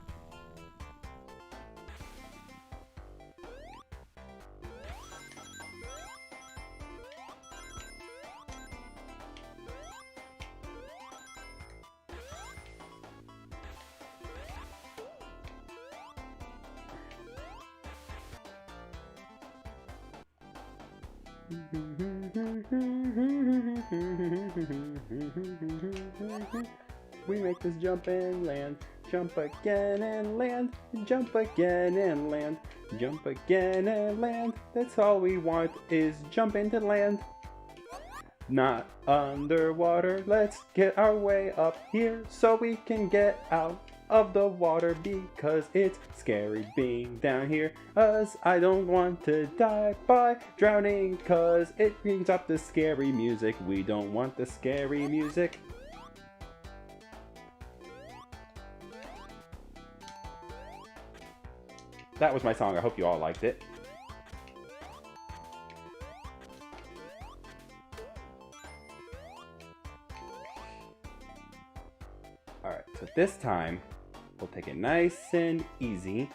We make this jump and land, jump again and land, jump again and land, jump again and land. That's all we want is jump into land. Not underwater, let's get our way up here so we can get out of the water because it's scary being down here. As I don't want to die by drowning cause it brings up the scary music. We don't want the scary music. That was my song. I hope you all liked it. Alright, so this time we'll take it nice and easy.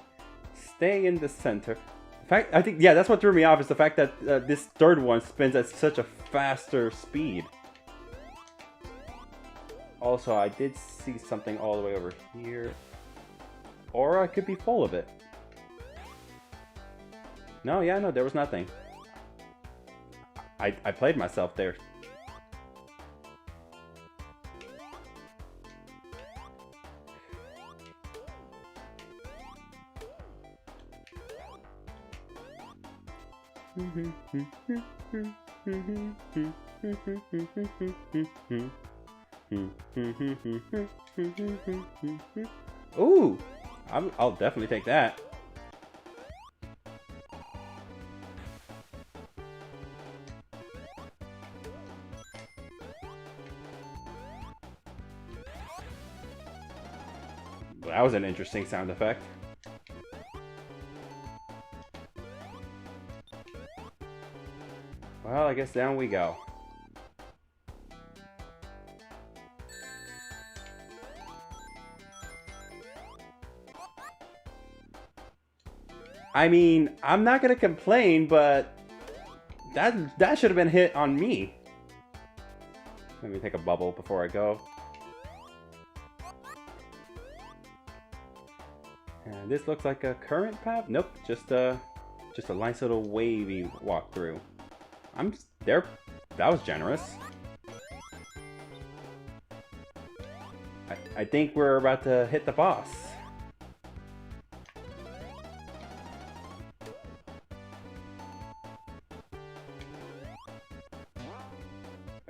Stay in the center. In fact, I think, yeah, that's what threw me off is the fact that this third one spins at such a faster speed. Also, I did see something all the way over here. Or I could be full of it. No, yeah, no, there was nothing. I played myself there. Ooh! I'll definitely take that. That was an interesting sound effect. Well, I guess down we go. I mean, I'm not gonna complain, but that should have been hit on me. Let me take a bubble before I go. And this looks like a current path. Nope, just a nice little wavy walkthrough. I'm there. That was generous. I think we're about to hit the boss.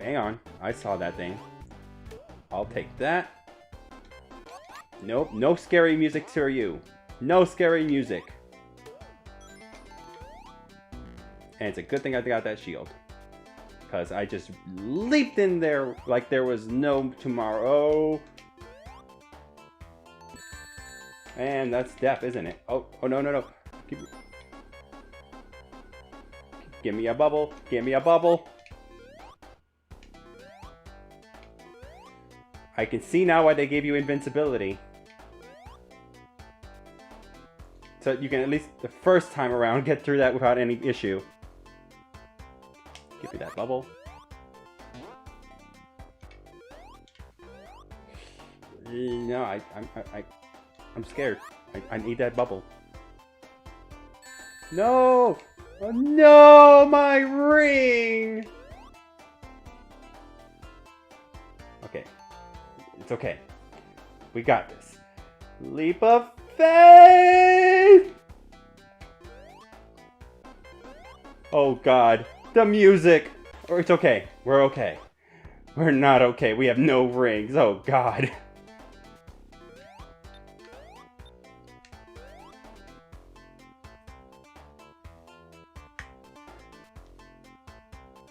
Hang on. I saw that thing. I'll take that. Nope. No scary music to you. No scary music. And it's a good thing I got that shield. Because I just leaped in there like there was no tomorrow. And that's death, isn't it? Oh, no, no, no. Give me a bubble. Give me a bubble. I can see now why they gave you invincibility. So you can at least the first time around get through that without any issue. Give me that bubble. No, I'm scared. I need that bubble. No! Oh, no, my ring! Okay. It's okay. We got this. Leap of faith! Oh God, the music! Or it's okay. We're okay. We're not okay. We have no rings. Oh God.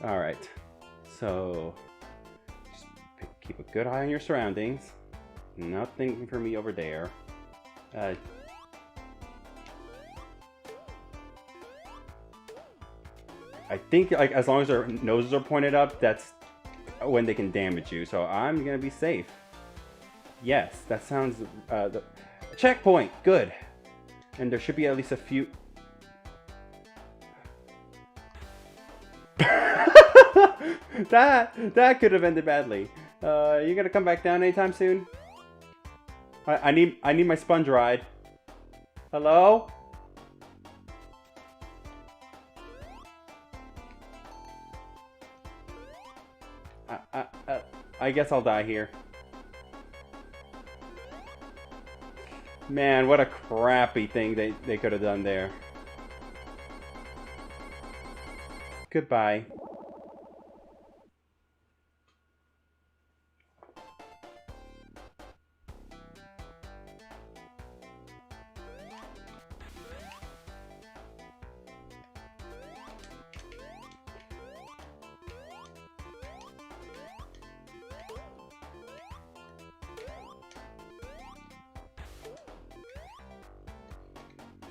Alright, so just keep a good eye on your surroundings. Nothing for me over there. I think like as long as their noses are pointed up, that's when they can damage you. So I'm gonna be safe. Yes, that sounds the checkpoint. Good, and there should be at least a few. That could have ended badly. You gonna come back down anytime soon? I need my sponge ride. Hello? I guess I'll die here. Man, what a crappy thing they could have done there. Goodbye.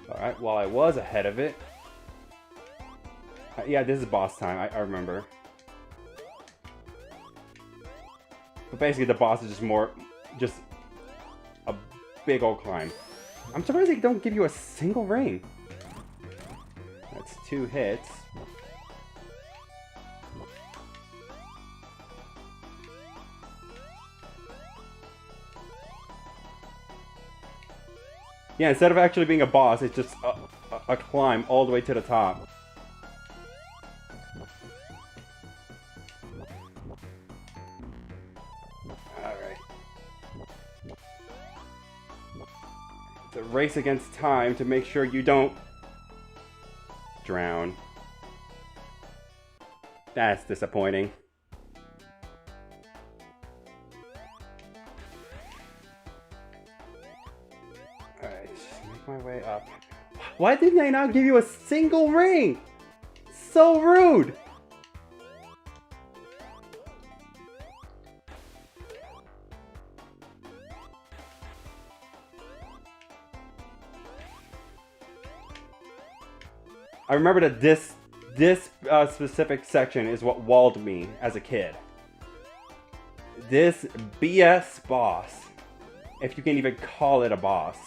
Alright, well I was ahead of it. Yeah, this is boss time, I remember. But basically the boss is just a big old climb. I'm surprised they don't give you a single ring. That's 2 hits. Yeah, instead of actually being a boss, it's just a climb all the way to the top. Alright. It's a race against time to make sure you don't drown. That's disappointing. Alright, just make my way up. Why didn't I not give you a single ring? So rude! I remember that this specific section is what walled me as a kid. This BS boss, if you can even call it a boss.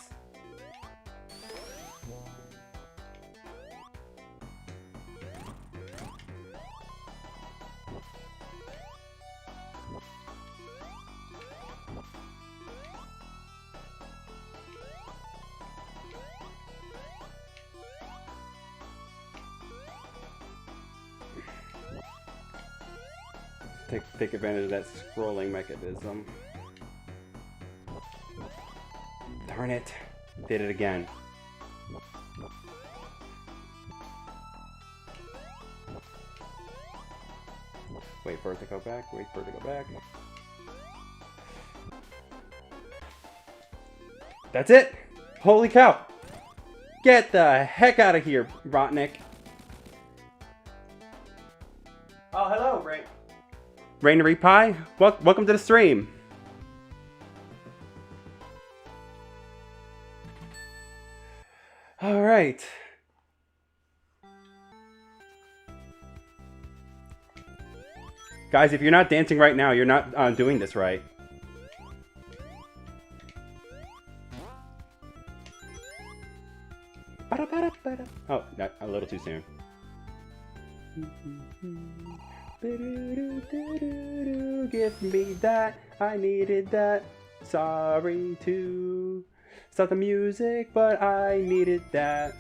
Take advantage of that scrolling mechanism. Darn it. Did it again. Wait for it to go back, wait for it to go back. That's it! Holy cow! Get the heck out of here, Rotnik. Oh, hello, Rainery Pie. Welcome to the stream. All right. Guys, if you're not dancing right now, you're not doing this right. Oh, a little too soon. Give me that, I needed that. Sorry to stop the music, but I needed that.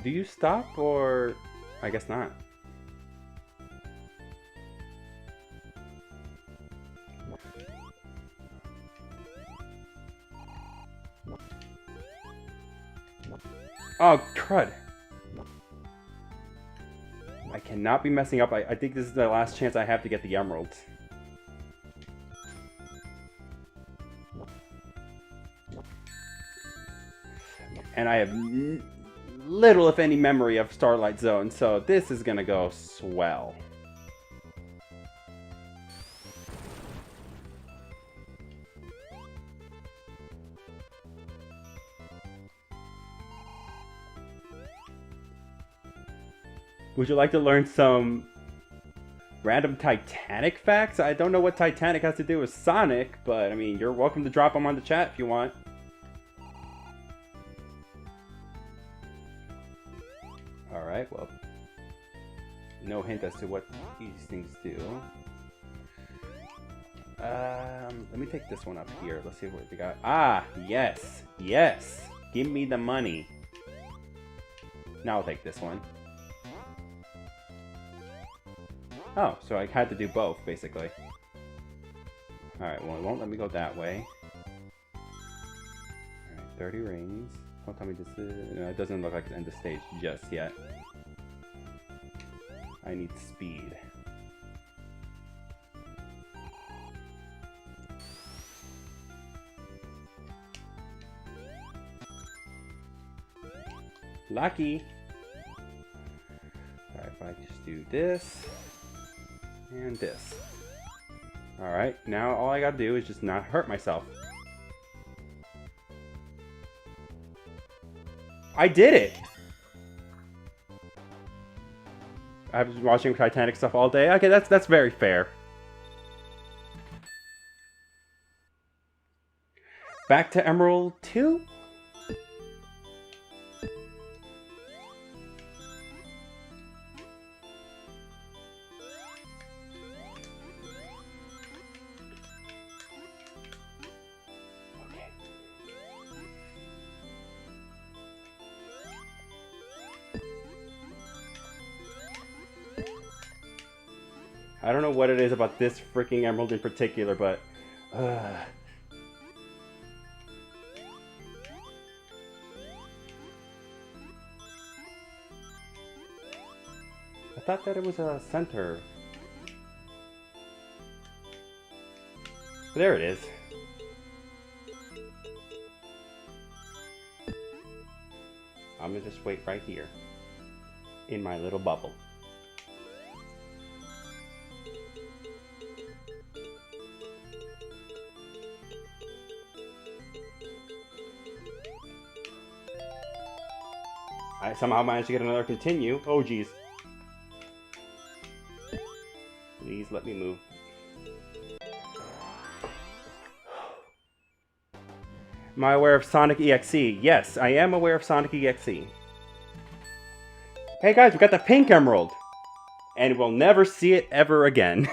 Do you stop, or I guess not? Oh, crud. I cannot be messing up. I think this is the last chance I have to get the emeralds. And I have little, if any, memory of Starlight Zone, so this is gonna go swell. Would you like to learn some random Titanic facts? I don't know what Titanic has to do with Sonic, but I mean, you're welcome to drop them on the chat if you want. Alright, well, no hint as to what these things do. Let me take this one up here. Let's see what we got. Ah, yes, yes. Give me the money. Now I'll take this one. Oh, so I had to do both, basically. Alright, well, it won't let me go that way. Alright, 30 rings. Don't tell me this is... No, it doesn't look like it's end of stage just yet. I need speed. Lucky! Alright, if I just do this... and this. Alright, now all I gotta do is just not hurt myself. I did it! I've been watching Titanic stuff all day. Okay, that's very fair. Back to Emerald 2? I don't know what it is about this freaking emerald in particular, but... I thought that it was a center. There it is. I'm gonna just wait right here. In my little bubble. I somehow managed to get another continue. Oh, geez. Please let me move. Am I aware of Sonic EXE? Yes, I am aware of Sonic EXE. Hey guys, we got the pink emerald! And we'll never see it ever again.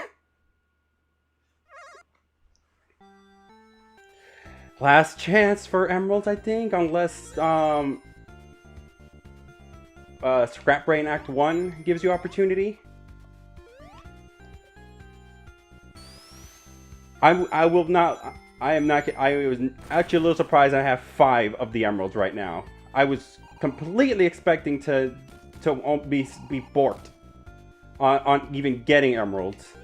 Last chance for emeralds, I think, unless, Scrap Brain Act 1 gives you opportunity. I will not. I am not. I was actually a little surprised I have 5 of the emeralds right now. I was completely expecting to be borked on even getting emeralds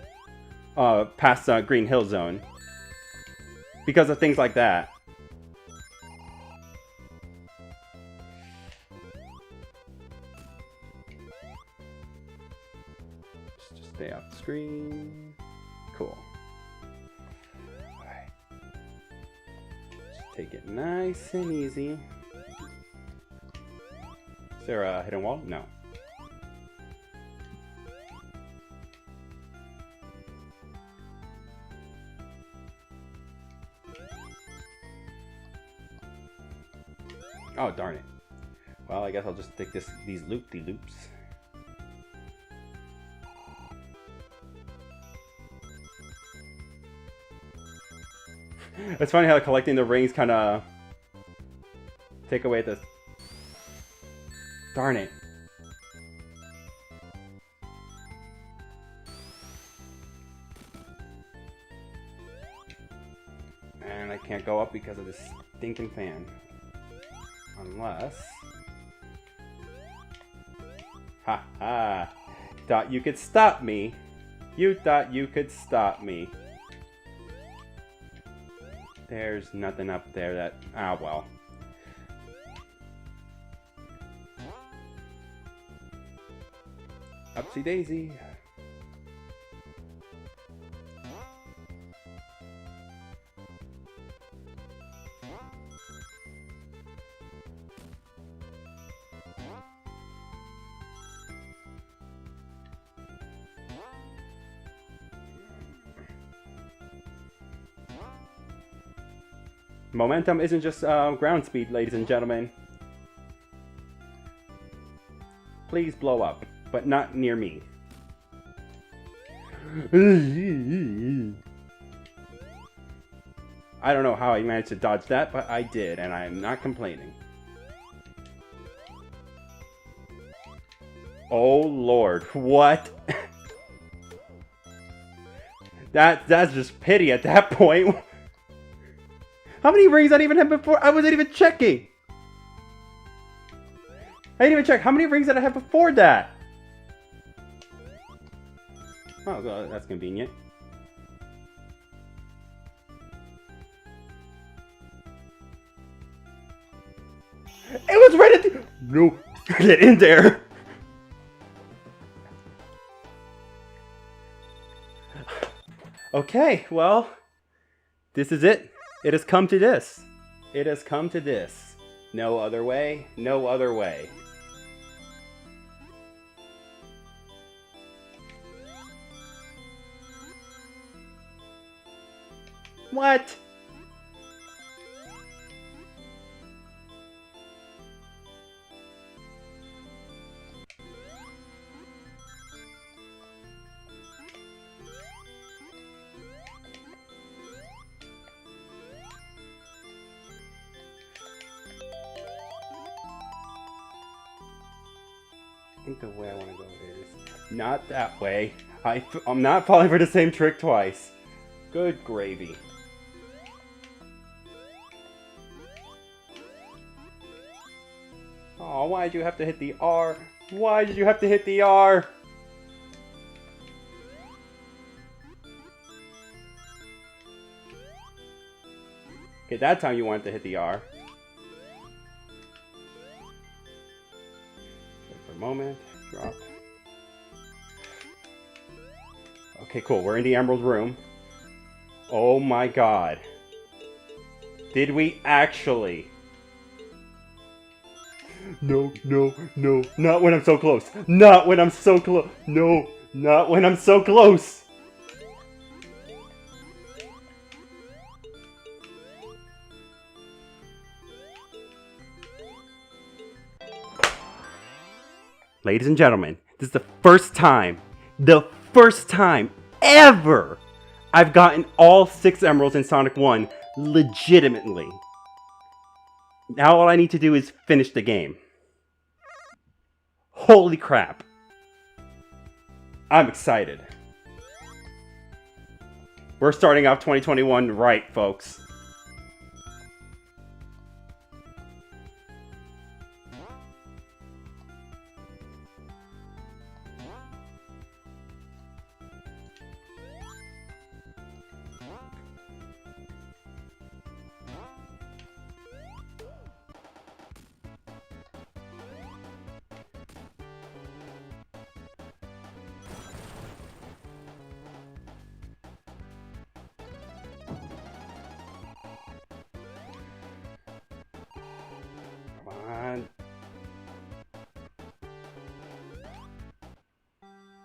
past Green Hill Zone because of things like that. Just stay off the screen. Cool. Alright. Just take it nice and easy. Is there a hidden wall? No. Oh, darn it. Well, I guess I'll just take these loop-de-loops. It's funny how collecting the rings kind of take away the... Darn it. And I can't go up because of this stinking fan. Unless... Ha ha! Thought you could stop me. You thought you could stop me. There's nothing up there that... Ah, well. Upsy daisy. Momentum isn't just ground speed, ladies and gentlemen. Please blow up, but not near me. I don't know how I managed to dodge that, but I did, and I am not complaining. Oh Lord, what? That's just pity at that point. How many rings I didn't even have before? I wasn't even checking. I didn't even check. How many rings did I have before that? Oh, well, that's convenient. It was right at the... No. Get in there. Okay, well, this is it. It has come to this. It has come to this. No other way. No other way. What? I think the way I want to go is not that way. I'm not falling for the same trick twice. Good gravy. Oh, why did you have to hit the R? Why did you have to hit the R? Okay, that time you wanted to hit the R. Moment, drop. Okay, cool. We're in the Emerald Room. Oh my god. Did we actually? No, no, no. Not when I'm so close. Not when I'm so close. No, not when I'm so close. Ladies and gentlemen, this is the first time ever I've gotten all 6 emeralds in Sonic 1 legitimately. Now all I need to do is finish the game. Holy crap. I'm excited. We're starting off 2021 right, folks.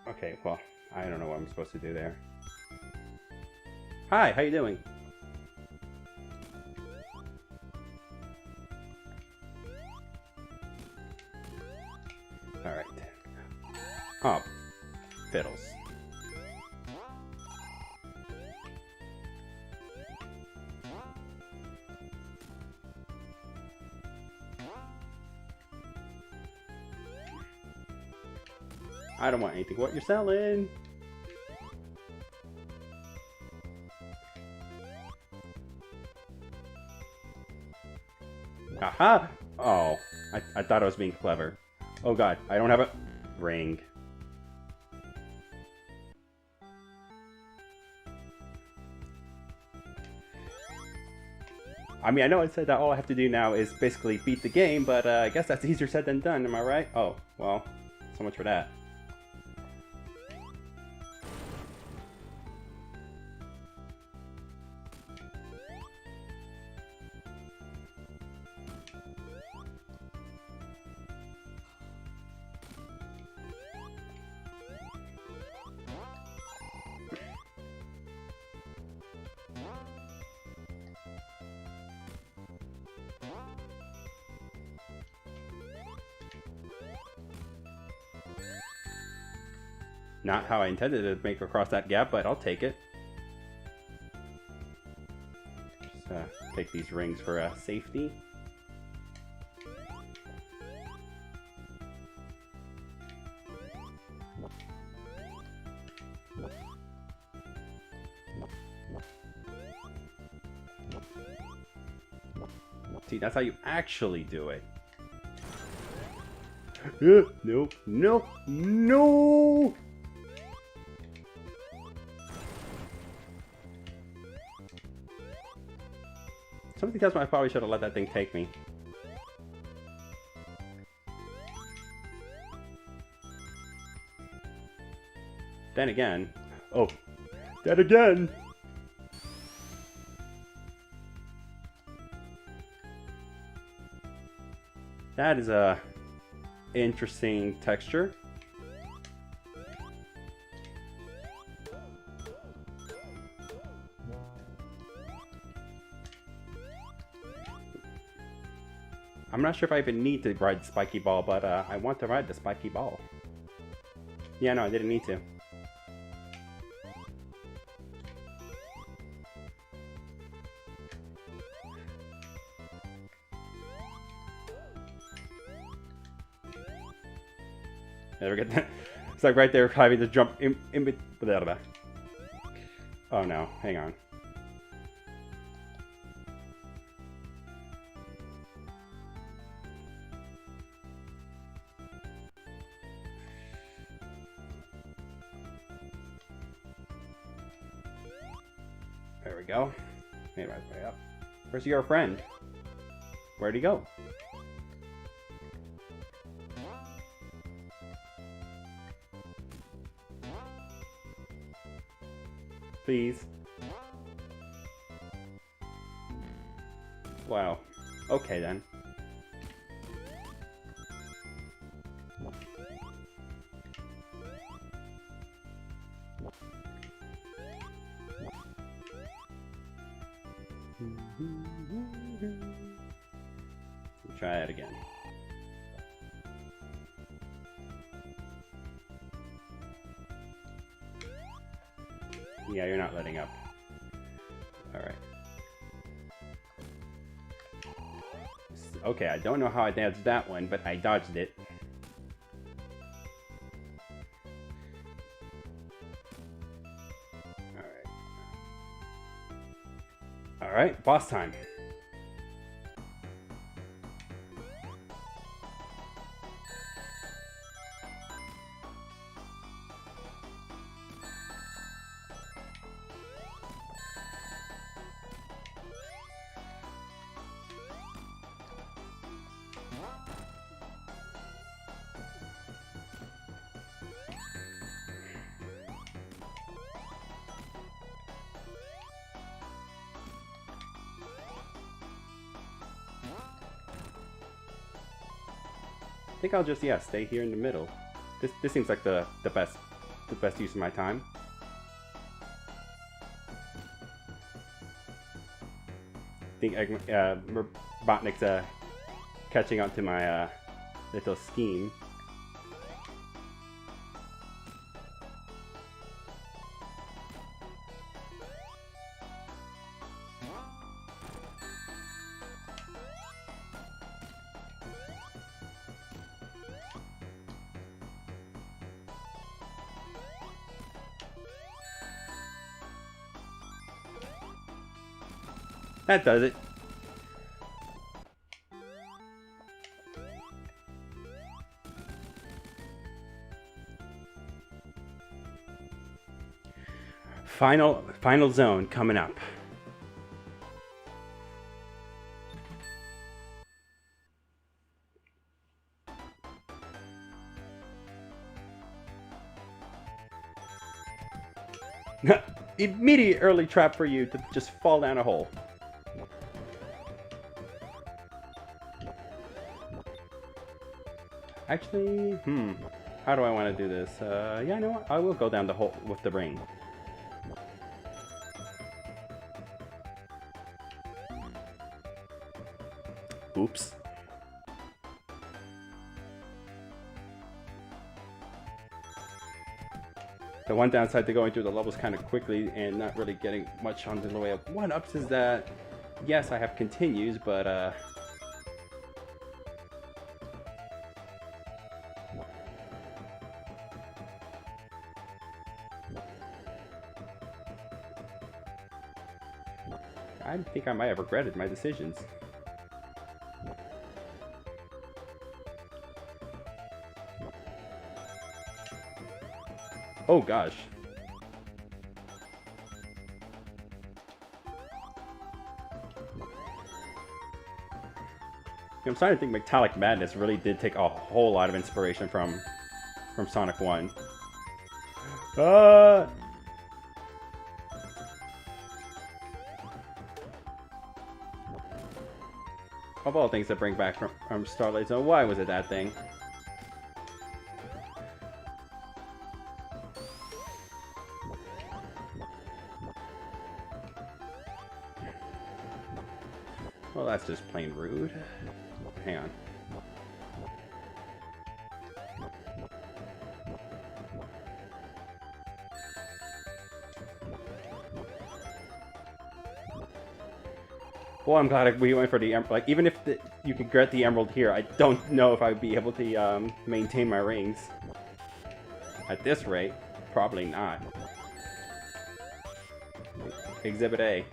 Okay, well, I don't know what I'm supposed to do there. Hi, how you doing? Alright. Oh, fiddles. I don't want anything. What you're selling? Aha! Oh, I thought I was being clever. Oh god, I don't have a ring. I mean, I know I said that all I have to do now is basically beat the game, but I guess that's easier said than done, am I right? Oh, well, so much for that. Not how I intended to make across that gap, but I'll take it. Just take these rings for safety. See, that's how you actually do it. No, no, no! Something tells me I probably should have let that thing take me. Then again... Oh! Then again! That is a interesting texture. I'm not sure if I even need to ride the spiky ball, but I want to ride the spiky ball. Yeah, no, I didn't need to. There we go. It's like right there having to jump in blah, blah. Oh no, hang on. There we go. Made my way up. Where's your friend? Where'd he go? Please. Wow. Okay then. Try it again. Yeah, you're not letting up. Alright. Okay, I don't know how I dodged that one, but I dodged it. Alright. Alright, boss time. I think I'll just stay here in the middle. This seems like the best use of my time. I think Robotnik's catching on to my little scheme. That does it. Final zone coming up. Immediate early trap for you to just fall down a hole. Actually, how do I want to do this? Yeah, you know what? I will go down the hole with the ring. Oops. The one downside to going through the levels kind of quickly and not really getting much on the way of one-ups is that, yes, I have continues, but I think I might have regretted my decisions. Oh gosh. I'm starting to think Metallic Madness really did take a whole lot of inspiration from Sonic 1. Of all things to bring back from Starlight Zone, why was it that thing? Well, that's just plain rude. Hang on. Well, I'm glad we went for the emerald. Like, even if you could get the emerald here, I don't know if I'd be able to maintain my rings. At this rate, probably not. Exhibit A.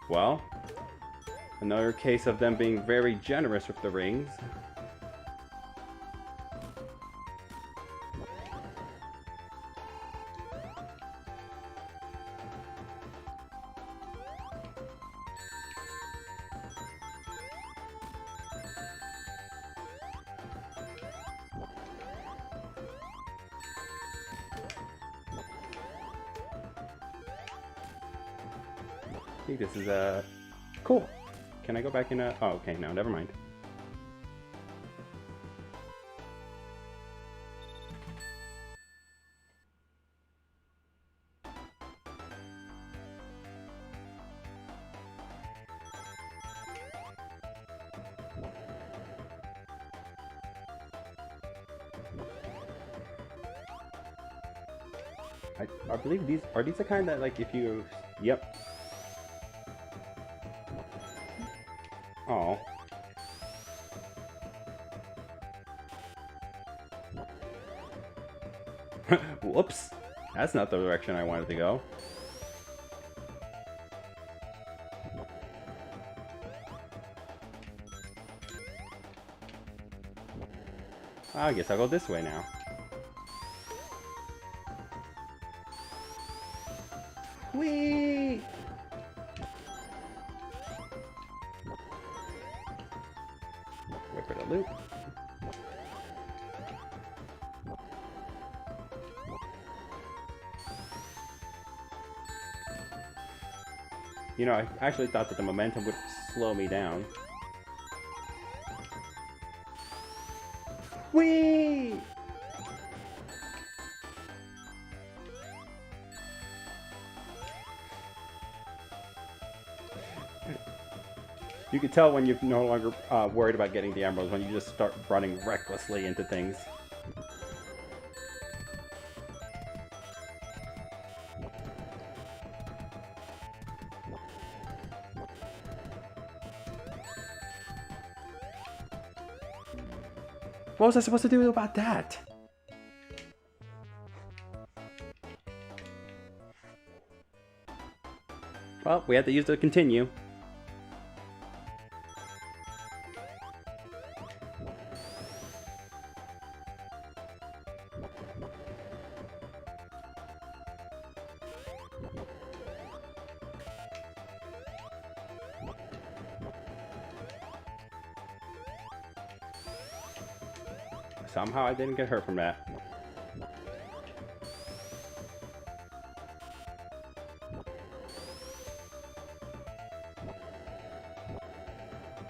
Well, another case of them being very generous with the rings. I think this is cool. Can I go back in oh, okay, no, never mind. I believe these are the kind that, like, if you... Yep. Oh. Whoops. That's not the direction I wanted to go. I guess I'll go this way now. Whee! Wait for the loop. You know, I actually thought that the momentum would slow me down. Whee! You can tell when you're no longer worried about getting the emeralds, when you just start running recklessly into things. What was I supposed to do about that? Well, we have to use the continue. Somehow I didn't get hurt from that.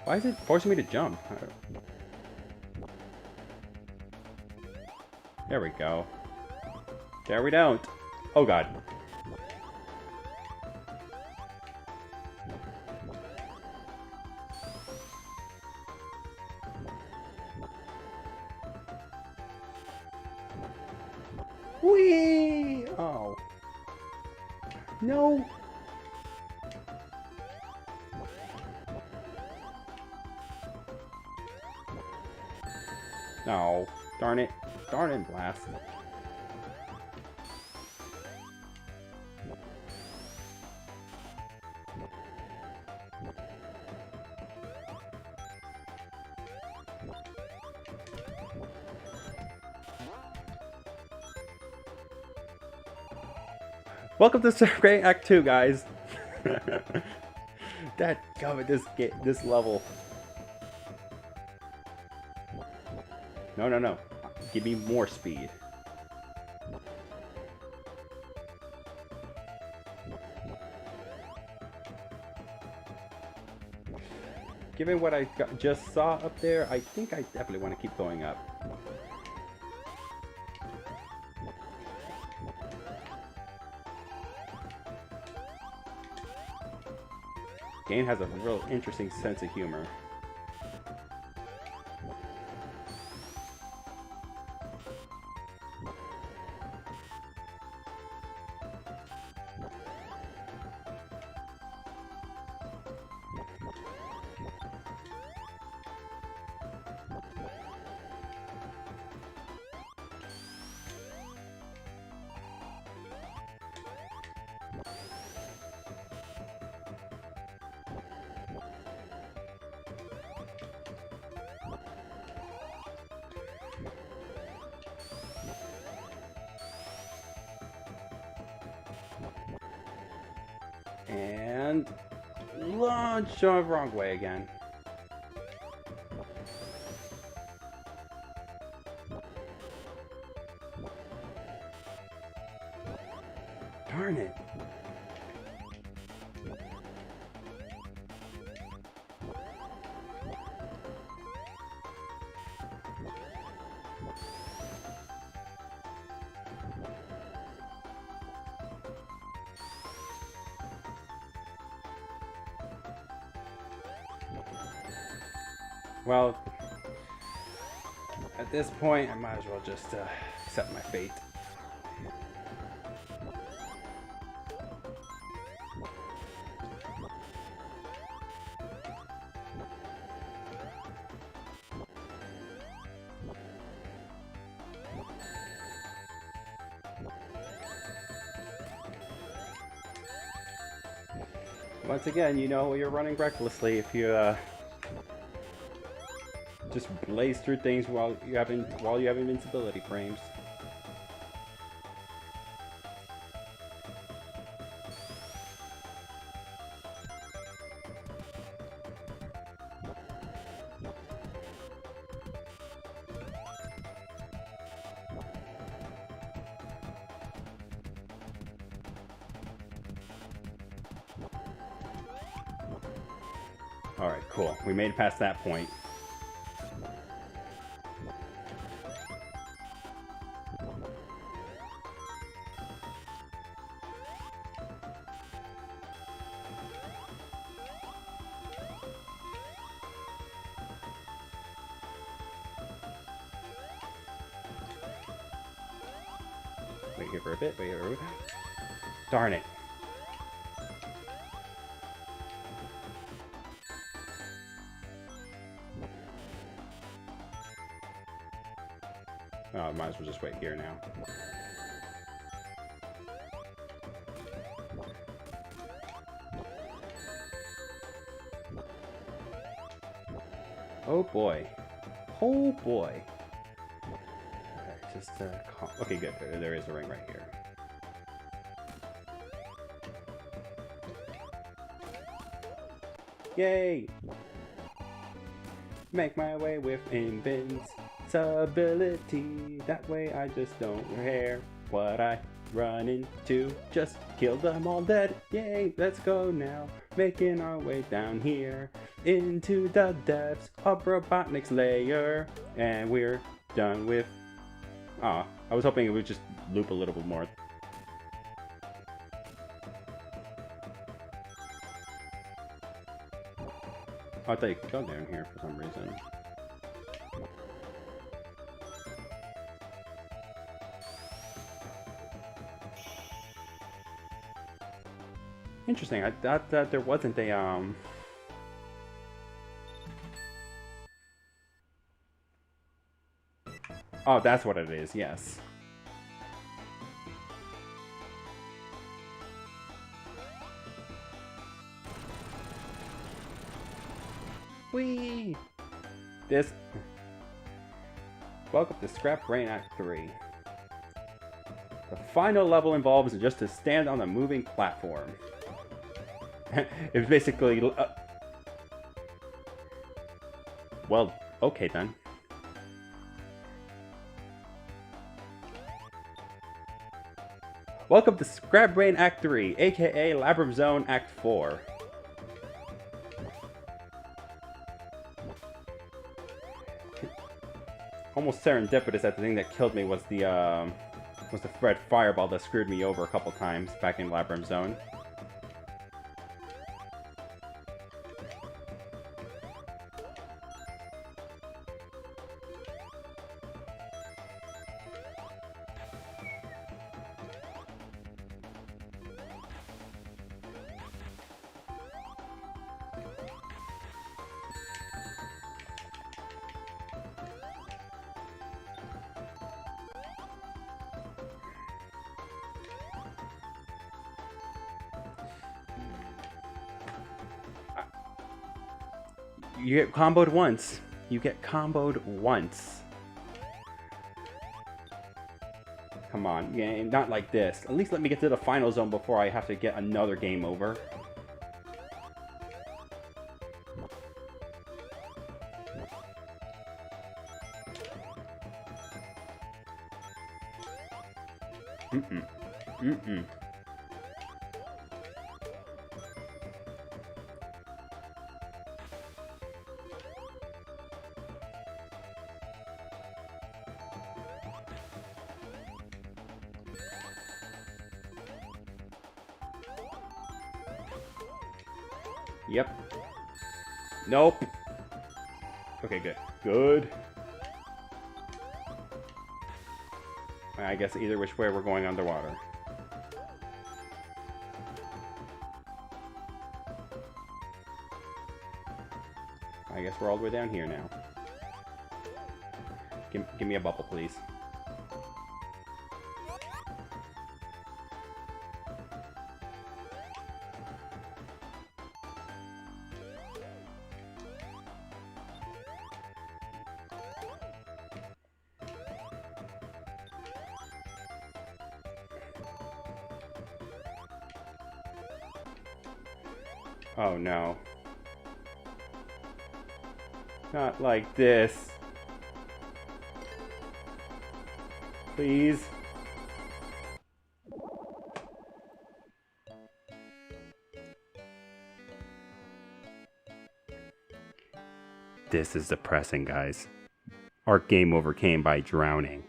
Why is it forcing me to jump? There we go. There we don't. Oh god. Whee! Oh. No. No. Darn it. Darn it, blast. Welcome to Great Act 2, guys. That gummit, this level. No, no, no. Give me more speed. Given what I just saw up there, I think I definitely want to keep going up. Game has a real interesting sense of humor. And launch the wrong way again. Darn it. Well, at this point, I might as well just accept my fate. Once again, you know you're running recklessly if you just blaze through things while you have invincibility frames. Alright, cool. We made it past that point. Wait here for a bit, wait here for a bit. Darn it. Oh, might as well just wait here now. Oh boy. Oh boy. Okay, just okay, good. There is a ring right here. Yay! Make my way with invincibility. That way I just don't care what I run into. Just kill them all dead. Yay! Let's go now. Making our way down here into the depths of Robotnik's lair. And we're done with... I was hoping it would just loop a little bit more. I thought you could go down here for some reason. Interesting, I thought that there wasn't a, Oh, that's what it is, yes. Whee! Welcome to Scrap Brain Act 3. The final level involves just to stand on a moving platform. It's basically... well, okay then. Welcome to Scrap Brain Act 3, aka Labyrinth Zone Act 4. Almost serendipitous that the thing that killed me was the red fireball that screwed me over a couple times back in Labyrinth Zone. You get comboed once. You get comboed once. Come on, game, not like this. At least let me get to the final zone before I have to get another game over. Mm-mm. Yep. Nope. Okay, good. Good. I guess either which way we're going underwater. I guess we're all the way down here now. Give me a bubble, please. Oh no. Not like this. Please. This is depressing, guys. Our game overcame by drowning.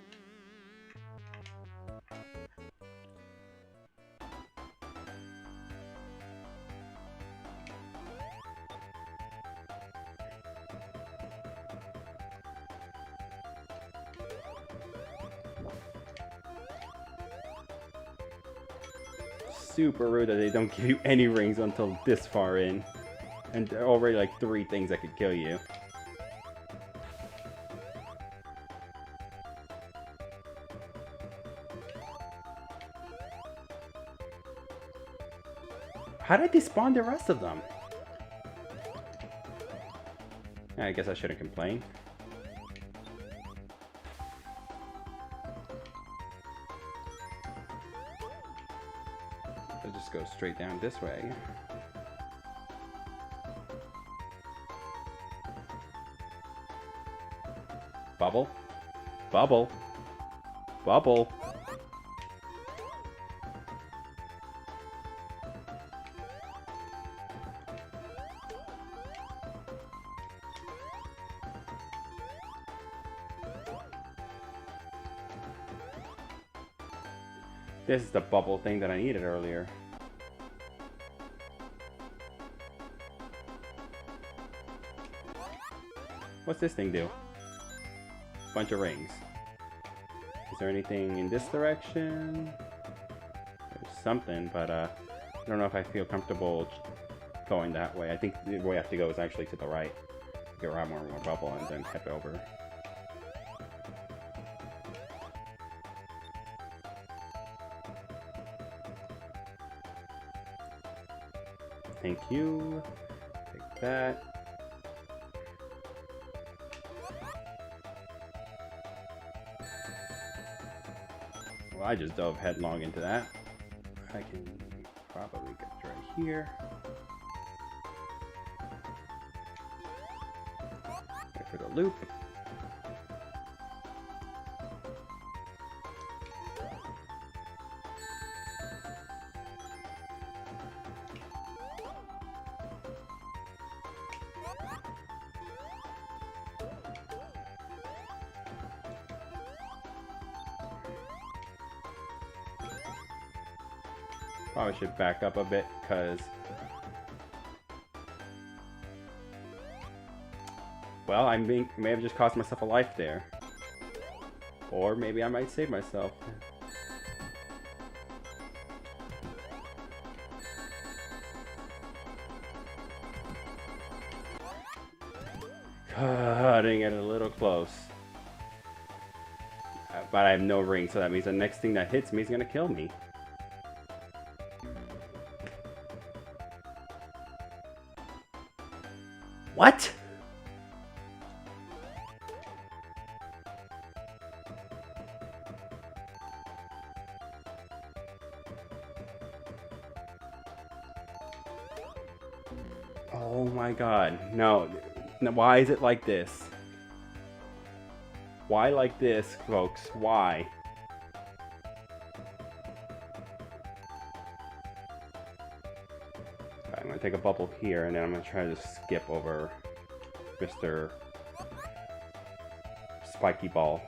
Super rude that they don't give you any rings until this far in. And there are already like 3 things that could kill you. How did they spawn the rest of them? I guess I shouldn't complain. Let's just go straight down this way. Bubble. Bubble. Bubble. This is the bubble thing that I needed earlier. What's this thing do? Bunch of rings. Is there anything in this direction? There's something, but I don't know if I feel comfortable going that way. I think the way I have to go is actually to the right. Get around more bubble and then head over. Thank you. Take that. Well, I just dove headlong into that. I can probably get right here. Wait for the loop. Probably should back up a bit, because... well, may have just cost myself a life there. Or maybe I might save myself. Cutting it a little close. But I have no ring, so that means the next thing that hits me is going to kill me. What? Oh my god. No. Why is it like this? Why like this, folks? Why? I'm gonna take a bubble here, and then I'm gonna try to skip over Mr. Spiky Ball.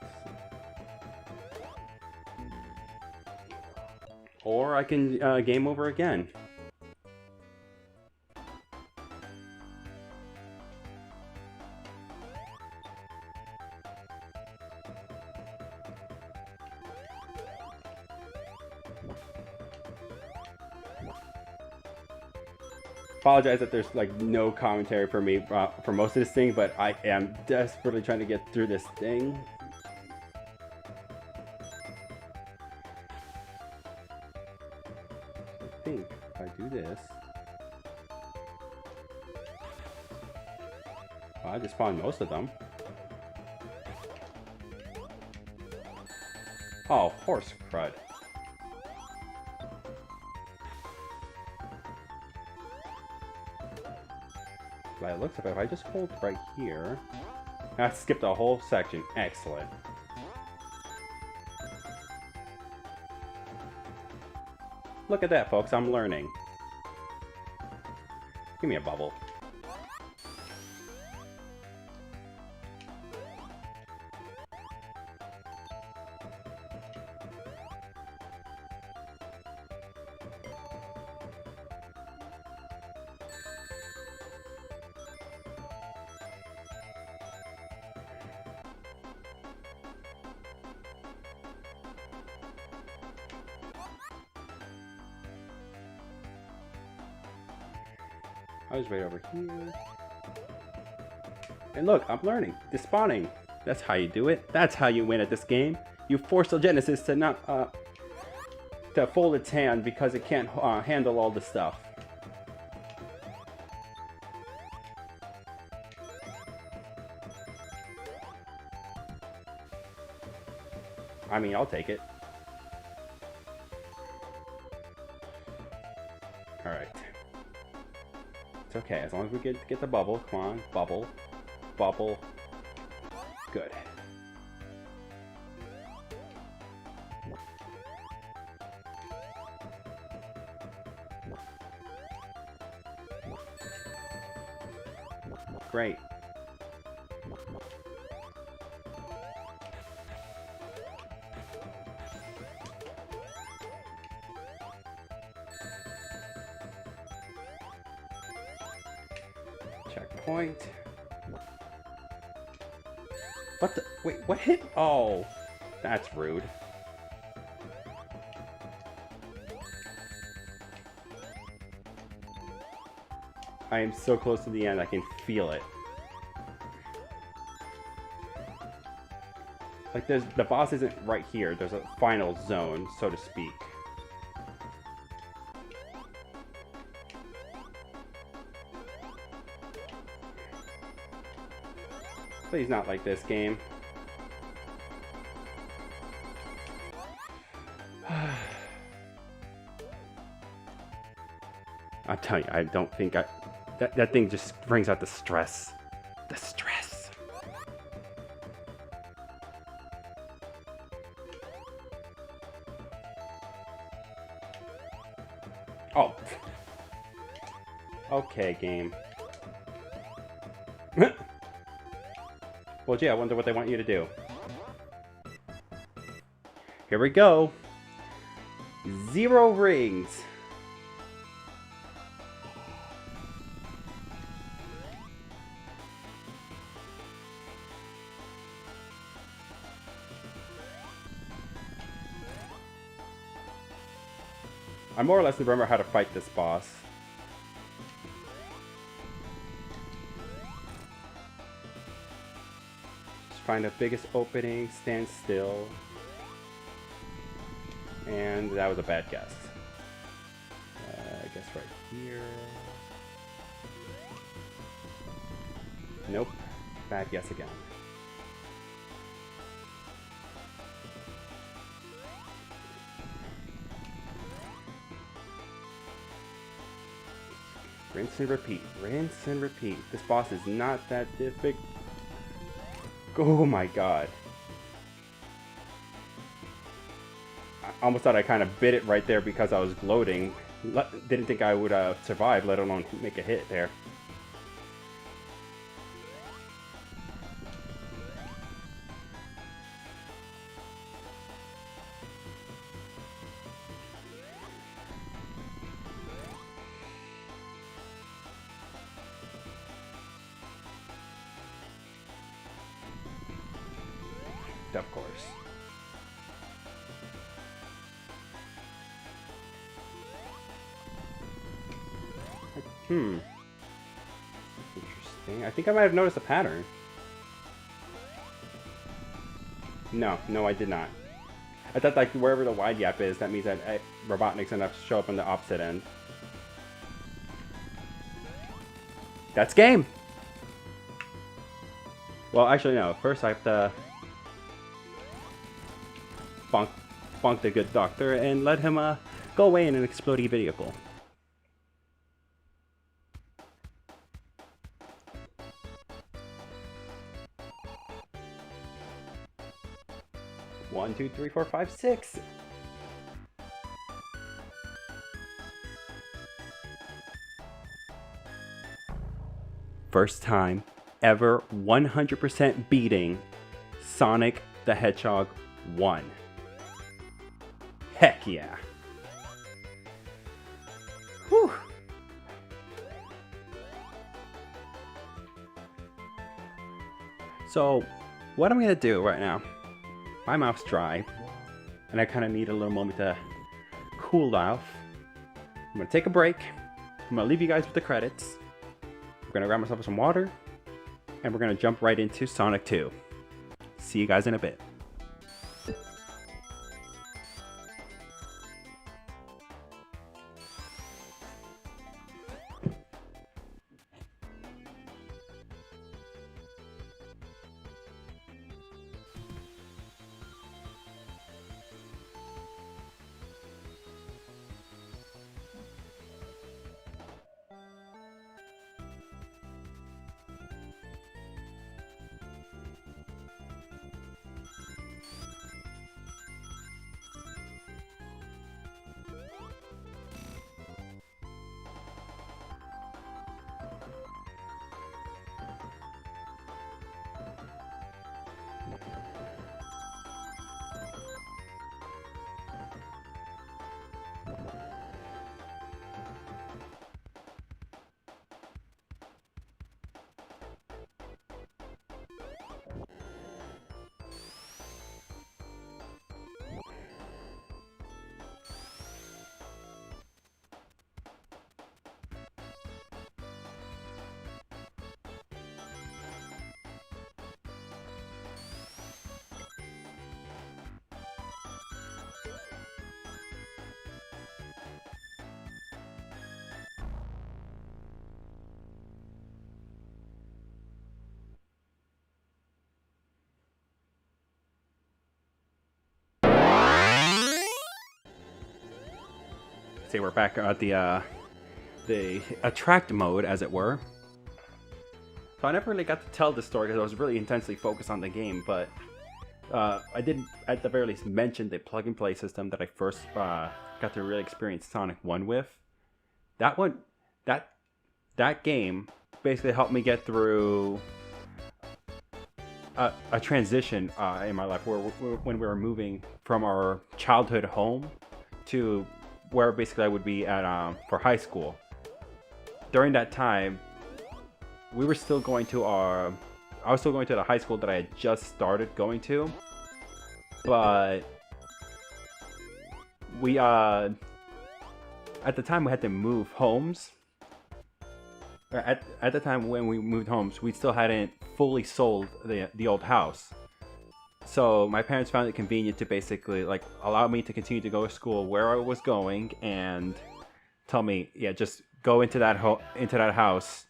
Or I can game over again. Apologize that there's like no commentary for me for most of this thing, but I am desperately trying to get through this thing. I think if I do this, well, I just spawned most of them. Oh, horse crud. By the looks of it, if I just hold right here... I skipped a whole section. Excellent. Look at that, folks. I'm learning. Give me a bubble. I was right over here. And look, I'm learning. Despawning. That's how you do it. That's how you win at this game. You force the Genesis to not, to fold its hand because it can't handle all the stuff. I mean, I'll take it. Alright. It's okay, as long as we get the bubble. Come on, bubble. Bubble. Good. Great. Checkpoint. What the? Wait, what hit? Oh, that's rude. I am so close to the end, I can feel it. Like, the boss isn't right here. There's a final zone, so to speak. Please not like this game. I'm telling you, I don't think that thing just brings out the stress. The stress. Oh. Okay, game. Well, gee, I wonder what they want you to do. Here we go. 0 rings. I more or less remember how to fight this boss. Find the biggest opening, stand still. And that was a bad guess. I guess right here. Nope. Bad guess again. Rinse and repeat. Rinse and repeat. This boss is not that difficult. Oh my god. I almost thought I kind of bit it right there because I was gloating. Didn't think I would survive, let alone make a hit there. Of course. Interesting. I think I might have noticed a pattern. No, I did not. I thought like wherever the wide gap is, that means that Robotnik's gonna have to show up on the opposite end. That's game! Well, actually no. First I have to bonk the good doctor and let him go away in an exploding vehicle. 1, 2, 3, 4, 5, 6. First time ever 100% beating Sonic the Hedgehog 1. Heck yeah. Whew. So, what I'm gonna do right now, my mouth's dry, and I kind of need a little moment to cool off. I'm gonna take a break. I'm gonna leave you guys with the credits. I'm gonna grab myself some water, and we're gonna jump right into Sonic 2. See you guys in a bit. See, we're back at the attract mode, as it were. So I never really got to tell this story because I was really intensely focused on the game, but I did at the very least mention the plug-and-play system that I first got to really experience Sonic 1 with. That game basically helped me get through a transition in my life when we were moving from our childhood home to where basically I would be at for high school. During that time, we were still going to I was still going to the high school that I had just started going to, but we at the time we had to move homes. At the time when we moved homes, we still hadn't fully sold the old house. So my parents found it convenient to basically like allow me to continue to go to school where I was going and tell me, yeah, just go into that house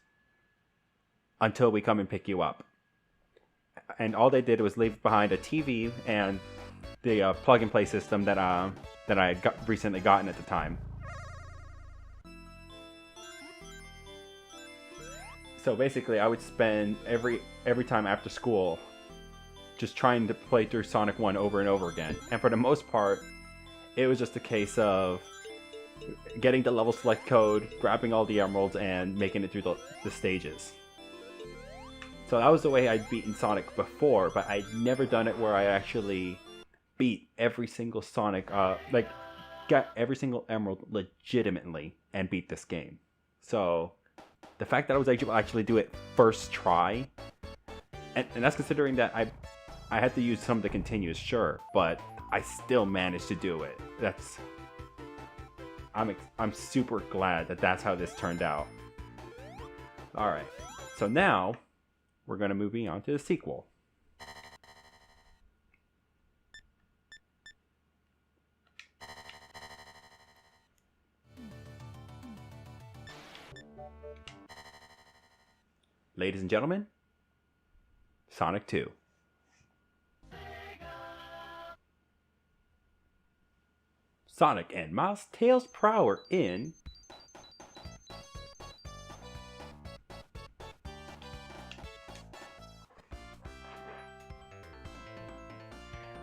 until we come and pick you up. And all they did was leave behind a TV and the plug and play system that I had recently gotten at the time. So basically, I would spend every time after school just trying to play through Sonic 1 over and over again. And for the most part, it was just a case of getting the level select code, grabbing all the emeralds, and making it through the stages. So that was the way I'd beaten Sonic before, but I'd never done it where I actually beat every single Sonic, like got every single emerald legitimately and beat this game. So the fact that I was able to actually do it first try, and that's considering that I had to use some of the continues, sure, but I still managed to do it. I'm super glad that that's how this turned out. All right, so now we're gonna move on to the sequel. Ladies and gentlemen, Sonic 2. Sonic and Miles Tails Prower in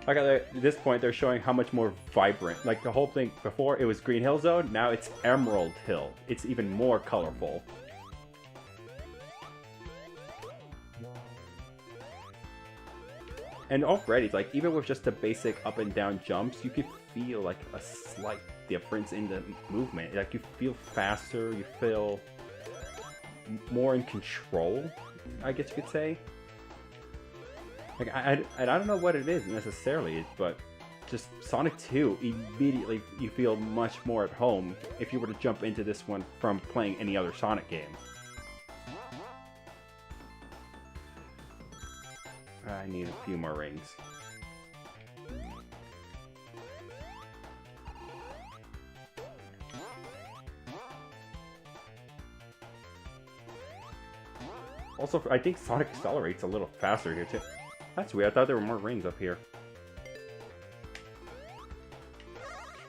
Like at this point, they're showing how much more vibrant. Like the whole thing before, it was Green Hill Zone. Now it's Emerald Hill. It's even more colorful. And already, like even with just the basic up and down jumps, you can feel like a slight difference in the movement. Like you feel faster. You feel more in control, I guess you could say. Like I don't know what it is necessarily, but just Sonic 2, immediately you feel much more at home if you were to jump into this one from playing any other Sonic game. I need a few more rings. Also, I think Sonic accelerates a little faster here too. That's weird, I thought there were more rings up here.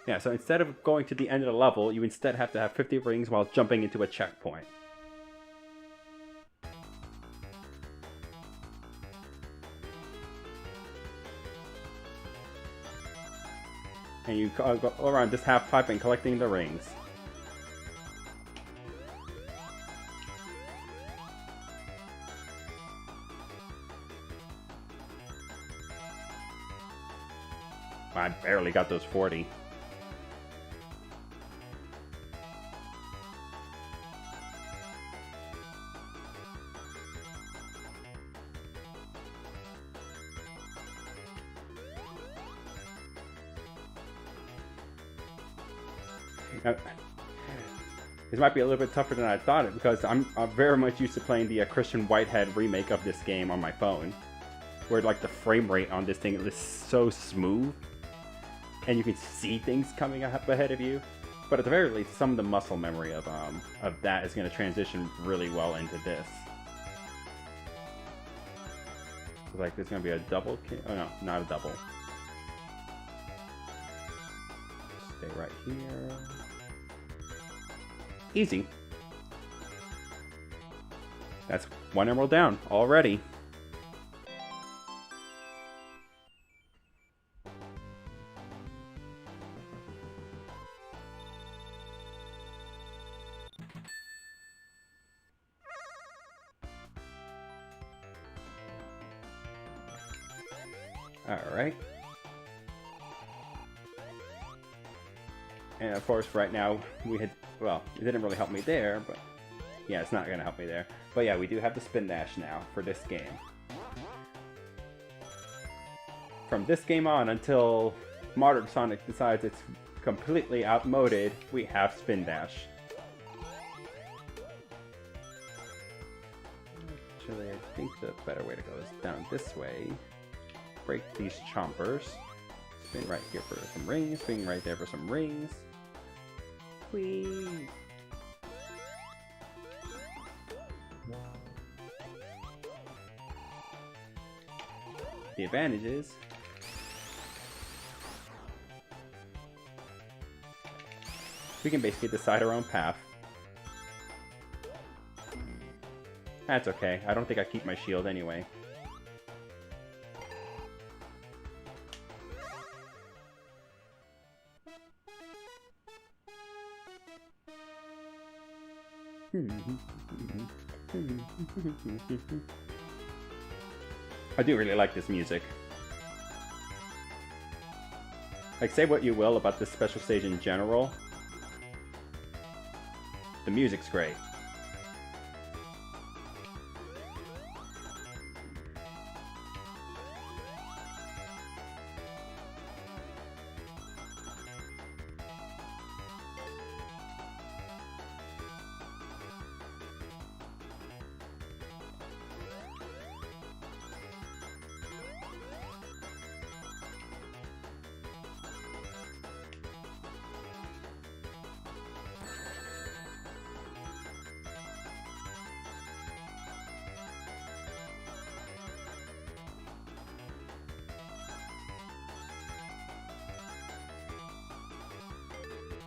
Yeah, so instead of going to the end of the level, you instead have to have 50 rings while jumping into a checkpoint. And you go around this half pipe and collecting the rings. I barely got those 40. Now, this might be a little bit tougher than I thought it because I'm very much used to playing the Christian Whitehead remake of this game on my phone, where like the frame rate on this thing is so smooth, and you can see things coming up ahead of you. But at the very least, some of the muscle memory of that is going to transition really well into this. So like, there's going to be a double. Oh no, not a double. Stay right here. Easy. That's one emerald down already. Alright. And of course, right now, we had, well, it didn't really help me there, but yeah, it's not going to help me there. But yeah, we do have the spin dash now for this game. From this game on until Modern Sonic decides it's completely outmoded, we have spin dash. Actually, I think the better way to go is down this way. Break these chompers. Spin right here for some rings. Spin right there for some rings. Whee! The advantage is we can basically decide our own path. That's okay. I don't think I keep my shield anyway. I do really like this music. Like, say what you will about this special stage in general, the music's great.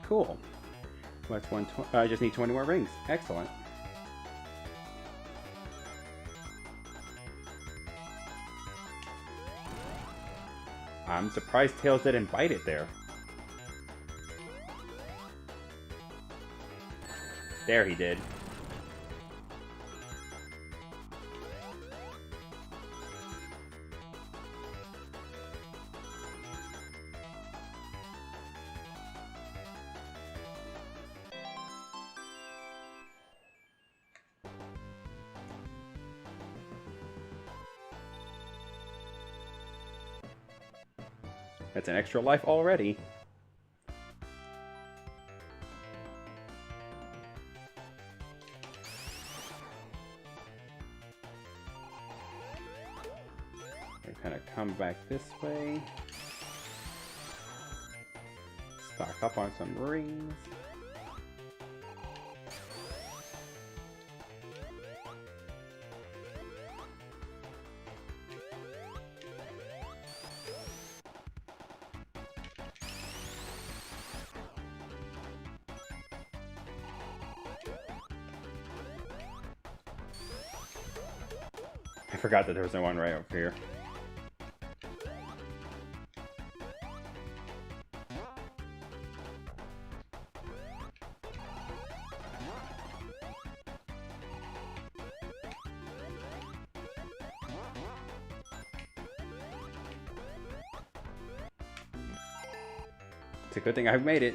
Cool. That's I just need 20 more rings. Excellent. I'm surprised Tails didn't bite it there. There he did. That's an extra life already. We're gonna come back this way. Stock up on some rings. I forgot that there was no one right over here. It's a good thing I've made it.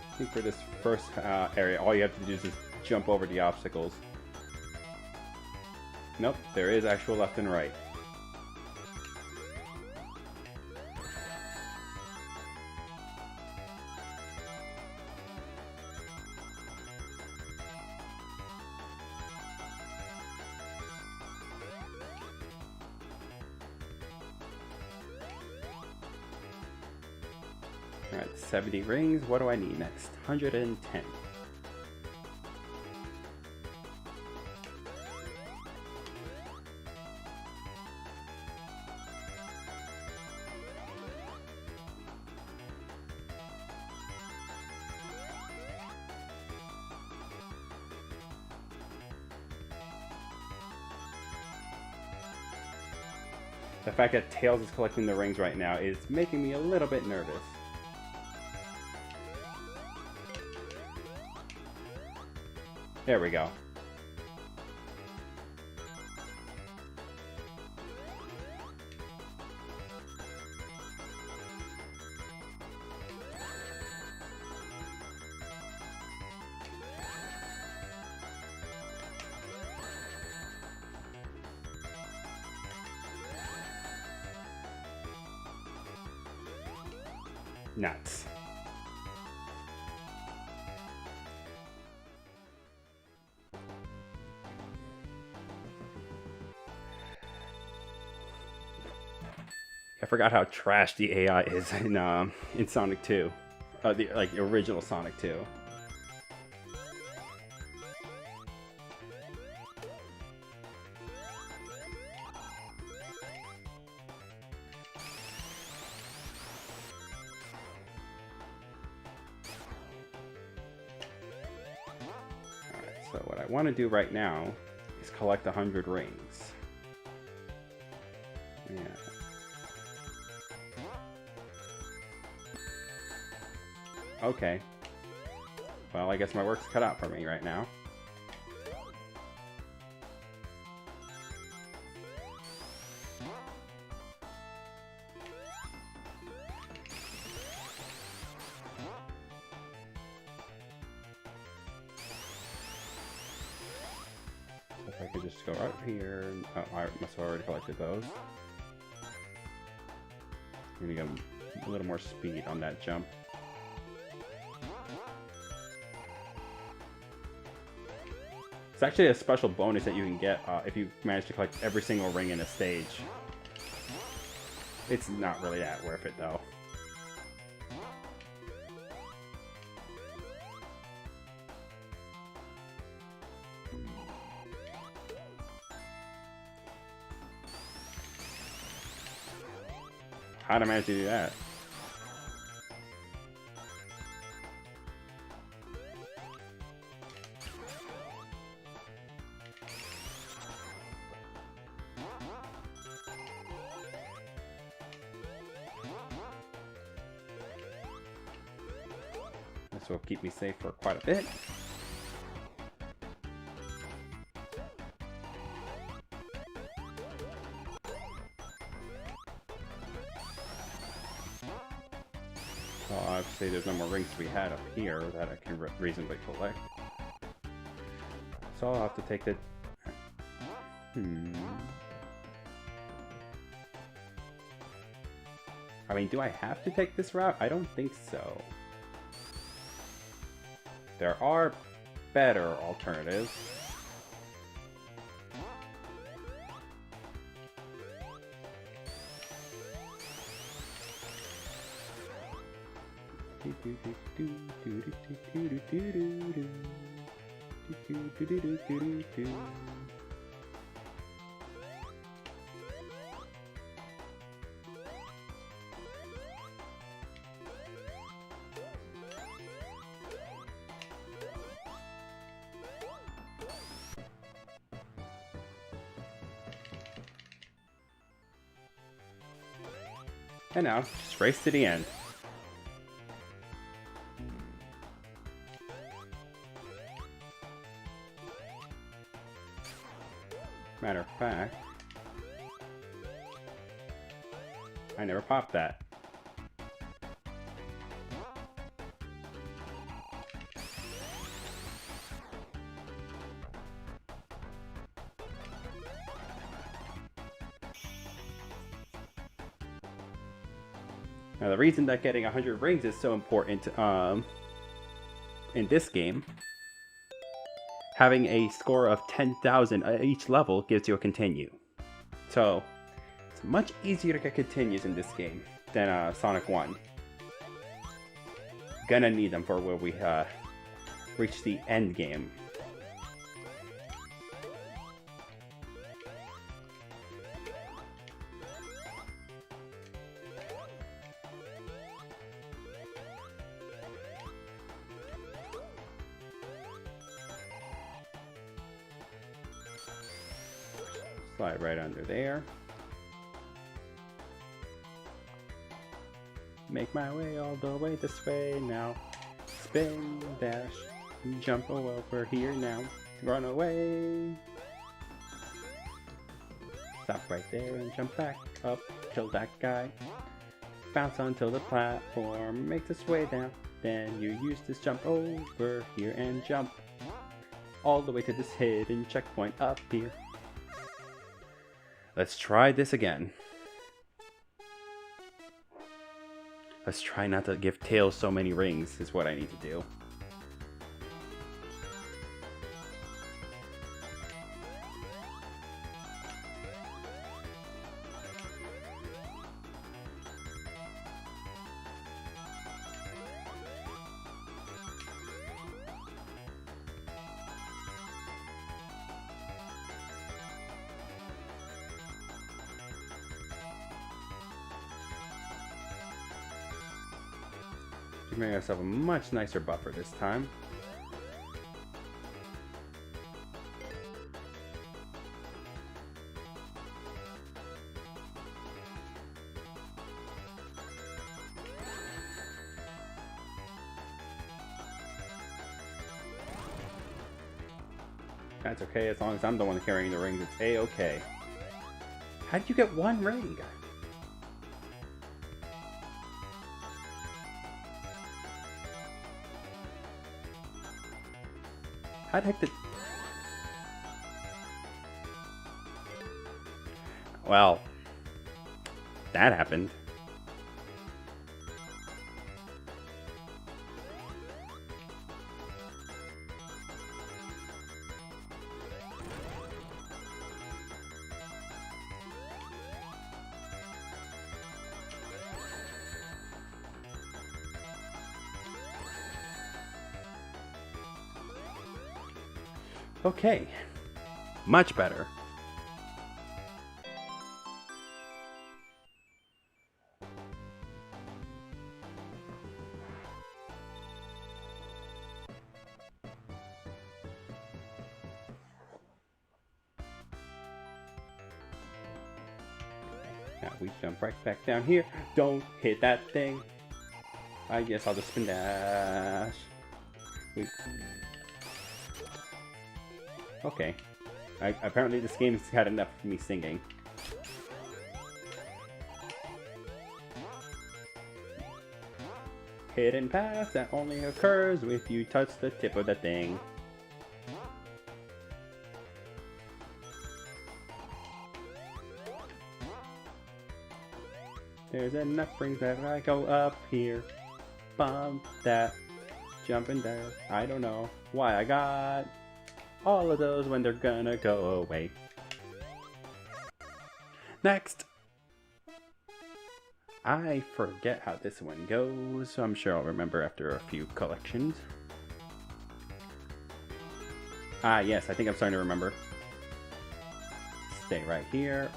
I think for this first area, all you have to do is just jump over the obstacles. Nope, there is actual left and right. Alright, 70 rings. What do I need next? 110. The fact that Tails is collecting the rings right now is making me a little bit nervous. There we go. Nuts. I forgot how trash the AI is in Sonic 2, the original Sonic 2. Alright, so what I want to do right now is collect 100 rings. Yeah. Okay. Well, I guess my work's cut out for me right now. If I could just go out here. Oh, I must have already collected those. I'm gonna get a little more speed on that jump. It's actually a special bonus that you can get if you manage to collect every single ring in a stage. It's not really that worth it though. How'd I manage to do that? This will keep me safe for quite a bit. So obviously there's no more rings to be had up here that I can reasonably collect. So I'll have to take the... I mean, do I have to take this route? I don't think so. There are better alternatives. And now, just race to the end. Matter of fact, I never popped that. Now the reason that getting 100 rings is so important in this game, having a score of 10,000 at each level gives you a continue. So it's much easier to get continues in this game than Sonic 1. Gonna need them for where we reach the end game. Slide right under there. Make my way all the way this way now. Spin, dash, jump over here now. Run away. Stop right there and jump back up. Kill that guy. Bounce onto the platform. Make this way down. Then you use this jump over here and jump all the way to this hidden checkpoint up here. Let's try this again. Let's try not to give Tails so many rings is what I need to do. Give myself a much nicer buffer this time. That's okay, as long as I'm the one carrying the rings, it's A-okay. How did you get one ring? How the heck did... Well, that happened. Okay, much better. Now we jump right back down here. Don't hit that thing. I guess I'll just spin dash. Okay. Apparently this game's had enough of me singing. Hidden path that only occurs if you touch the tip of the thing. There's enough rings that I go up here. Bump that. Jumping there. I don't know why I got all of those when they're gonna go away. Next! I forget how this one goes, so I'm sure I'll remember after a few collections. Ah, yes, I think I'm starting to remember. Stay right here.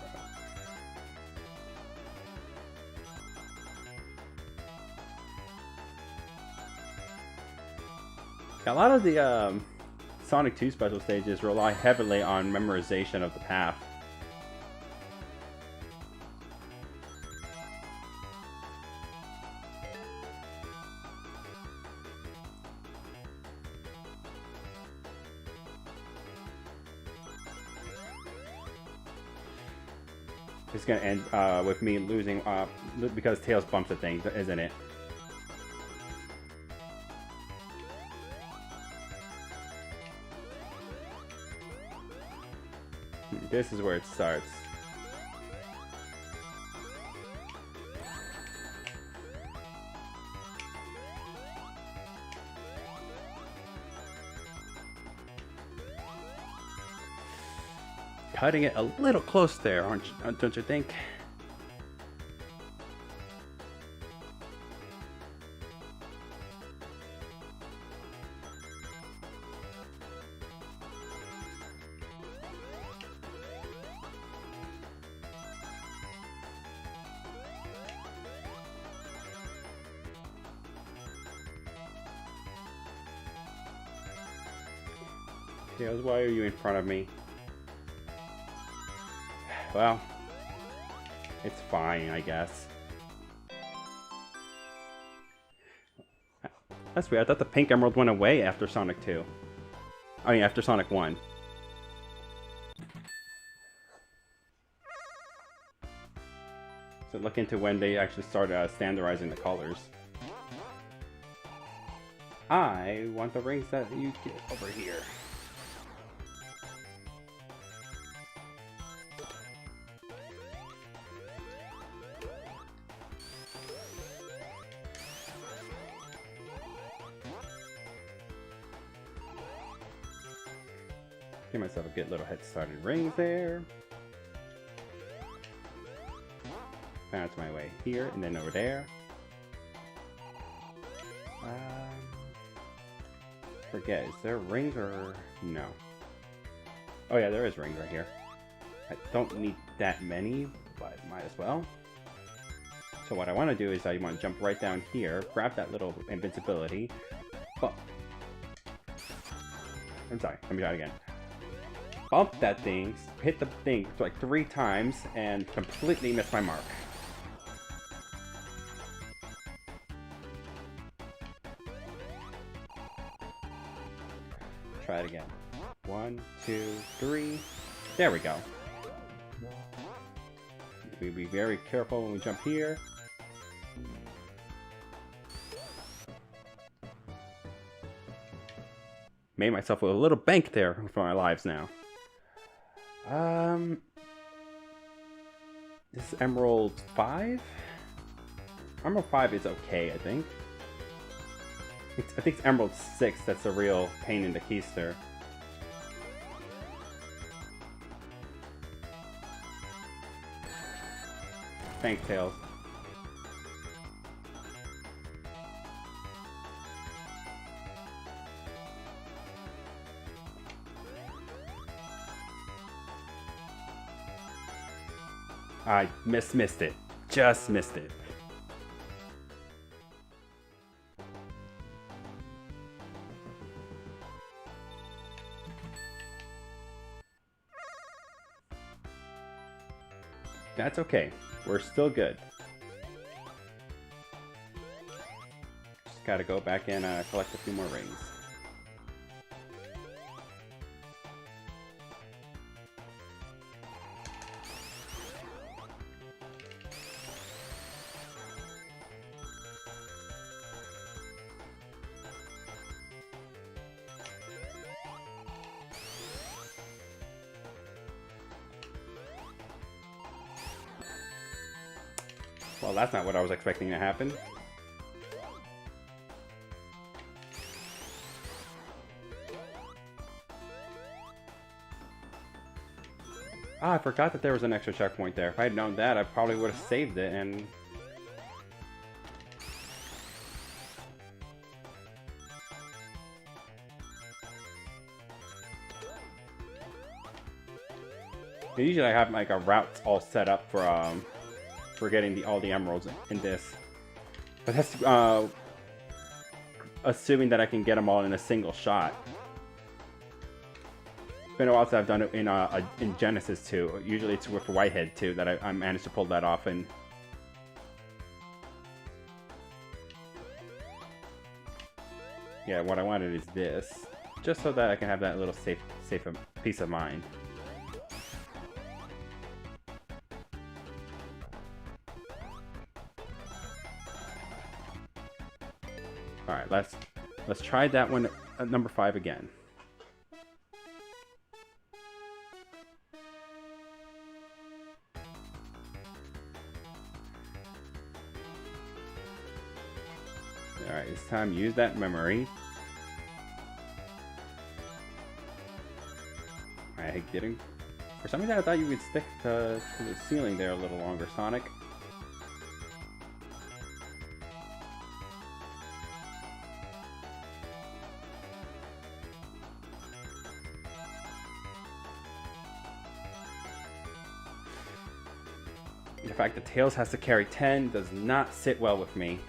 A lot of the Sonic 2 special stages rely heavily on memorization of the path. It's gonna end with me losing because Tails bumps at things, isn't it? This is where it starts. Cutting it a little close there, don't you think? Tails, why are you in front of me? Well, it's fine, I guess. That's weird. I thought the pink emerald went away after Sonic 2. I mean, after Sonic 1. So look into when they actually started standardizing the colors. I want the rings that you get over here. Give myself a good little head start in rings there. Bounce my way here and then over there. Forget, is there rings or no? Oh yeah, there is rings right here. I don't need that many, but might as well. So what I want to do is I want to jump right down here, grab that little invincibility. Oh. I'm sorry, let me try it again. Bump that thing, hit the thing like 3 times, and completely miss my mark. Try it again. 1, 2, 3. There we go. We be very careful when we jump here. Made myself a little bank there for my lives now. This is Emerald 5? Emerald 5 is okay, I think. I think it's Emerald 6 that's the real pain in the keister. Thanks, Tails. I missed it. Just missed it. That's okay. We're still good. Just gotta go back and collect a few more rings. Well, that's not what I was expecting to happen. Ah, I forgot that there was an extra checkpoint there. If I had known that, I probably would have saved it and... Usually I have like a route all set up for getting all the emeralds in this. But that's assuming that I can get them all in a single shot. It's been a while since I've done it in Genesis 2. Usually it's with Whitehead 2 that I managed to pull that off. And yeah, what I wanted is this, just so that I can have that little safe peace of mind. All right, let's try that one at number 5 again. All right, this time use that memory. I didn't. For some reason, I thought you would stick to the ceiling there a little longer, Sonic. The fact that Tails has to carry 10 does not sit well with me.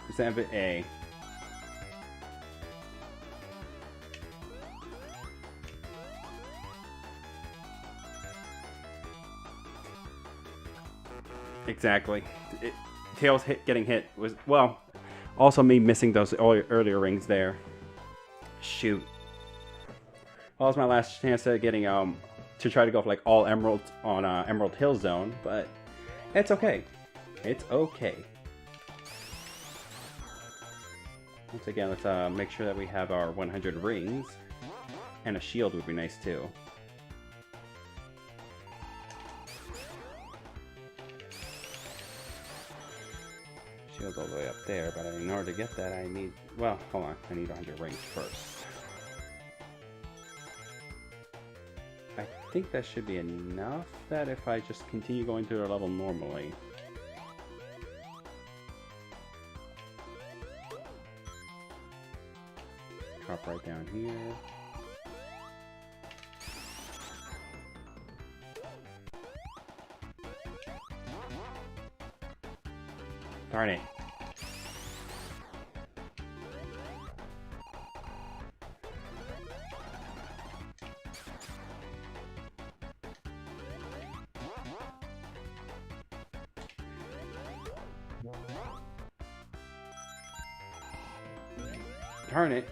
Exhibit A. Exactly. Tails getting hit was, well, also me missing those earlier rings there. Shoot. Well, that was my last chance at getting to try to go for like all emeralds on Emerald Hill Zone, but it's okay. It's okay. Once again, let's make sure that we have our 100 rings, and a shield would be nice too. Shield's all the way up there, but in order to get that, I need, well, hold on, I need 100 rings first. I think that should be enough that if I just continue going through the level normally. Drop right down here. Darn it. Darn it.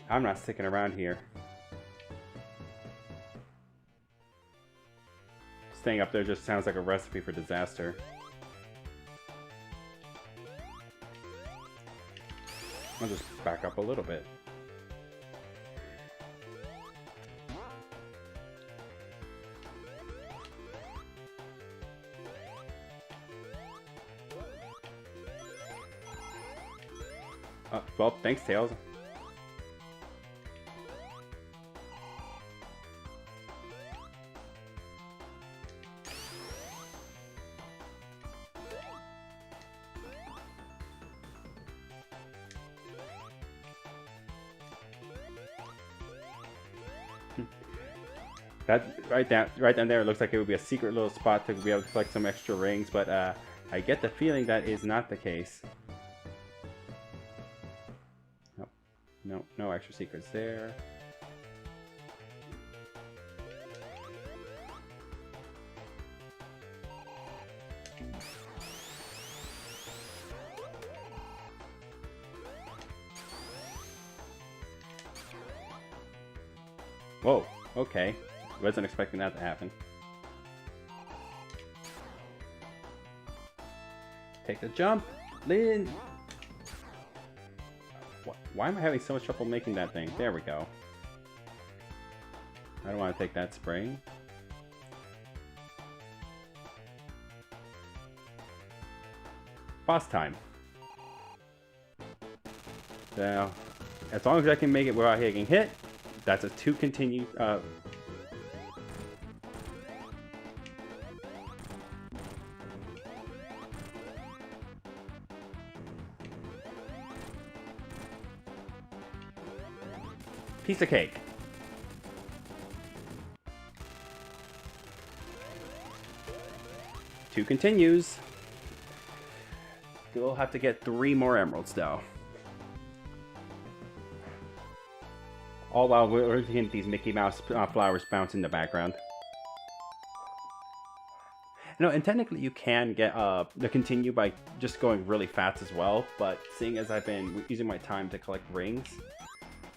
I'm not sticking around here. Staying up there just sounds like a recipe for disaster. I'll just back up a little bit. Well, thanks, Tails. That right down there looks like it would be a secret little spot to be able to collect some extra rings, but I get the feeling that is not the case. Nope. No, no extra secrets there. Whoa, okay. Wasn't expecting that to happen. Take the jump, Lynn! Why am I having so much trouble making that thing? There we go. I don't want to take that spring. Boss time. So, as long as I can make it without getting hit, that's a 2 continue. Piece of cake. Two continues. We'll have to get 3 more emeralds though. All while we're getting these Mickey Mouse flowers bounce in the background. No, and technically you can get the continue by just going really fast as well, but seeing as I've been using my time to collect rings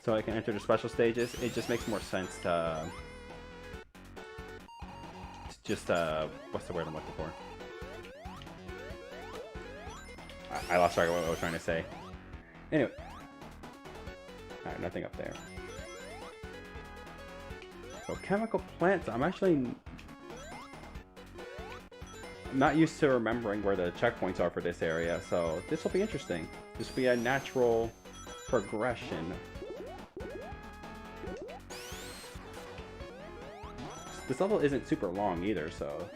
so I can enter the special stages, it just makes more sense to just what's the word I'm looking for? I lost track of what I was trying to say. Anyway. Alright, nothing up there. So chemical plants, I'm not used to remembering where the checkpoints are for this area, so this will be interesting. This will be a natural progression. This level isn't super long either, so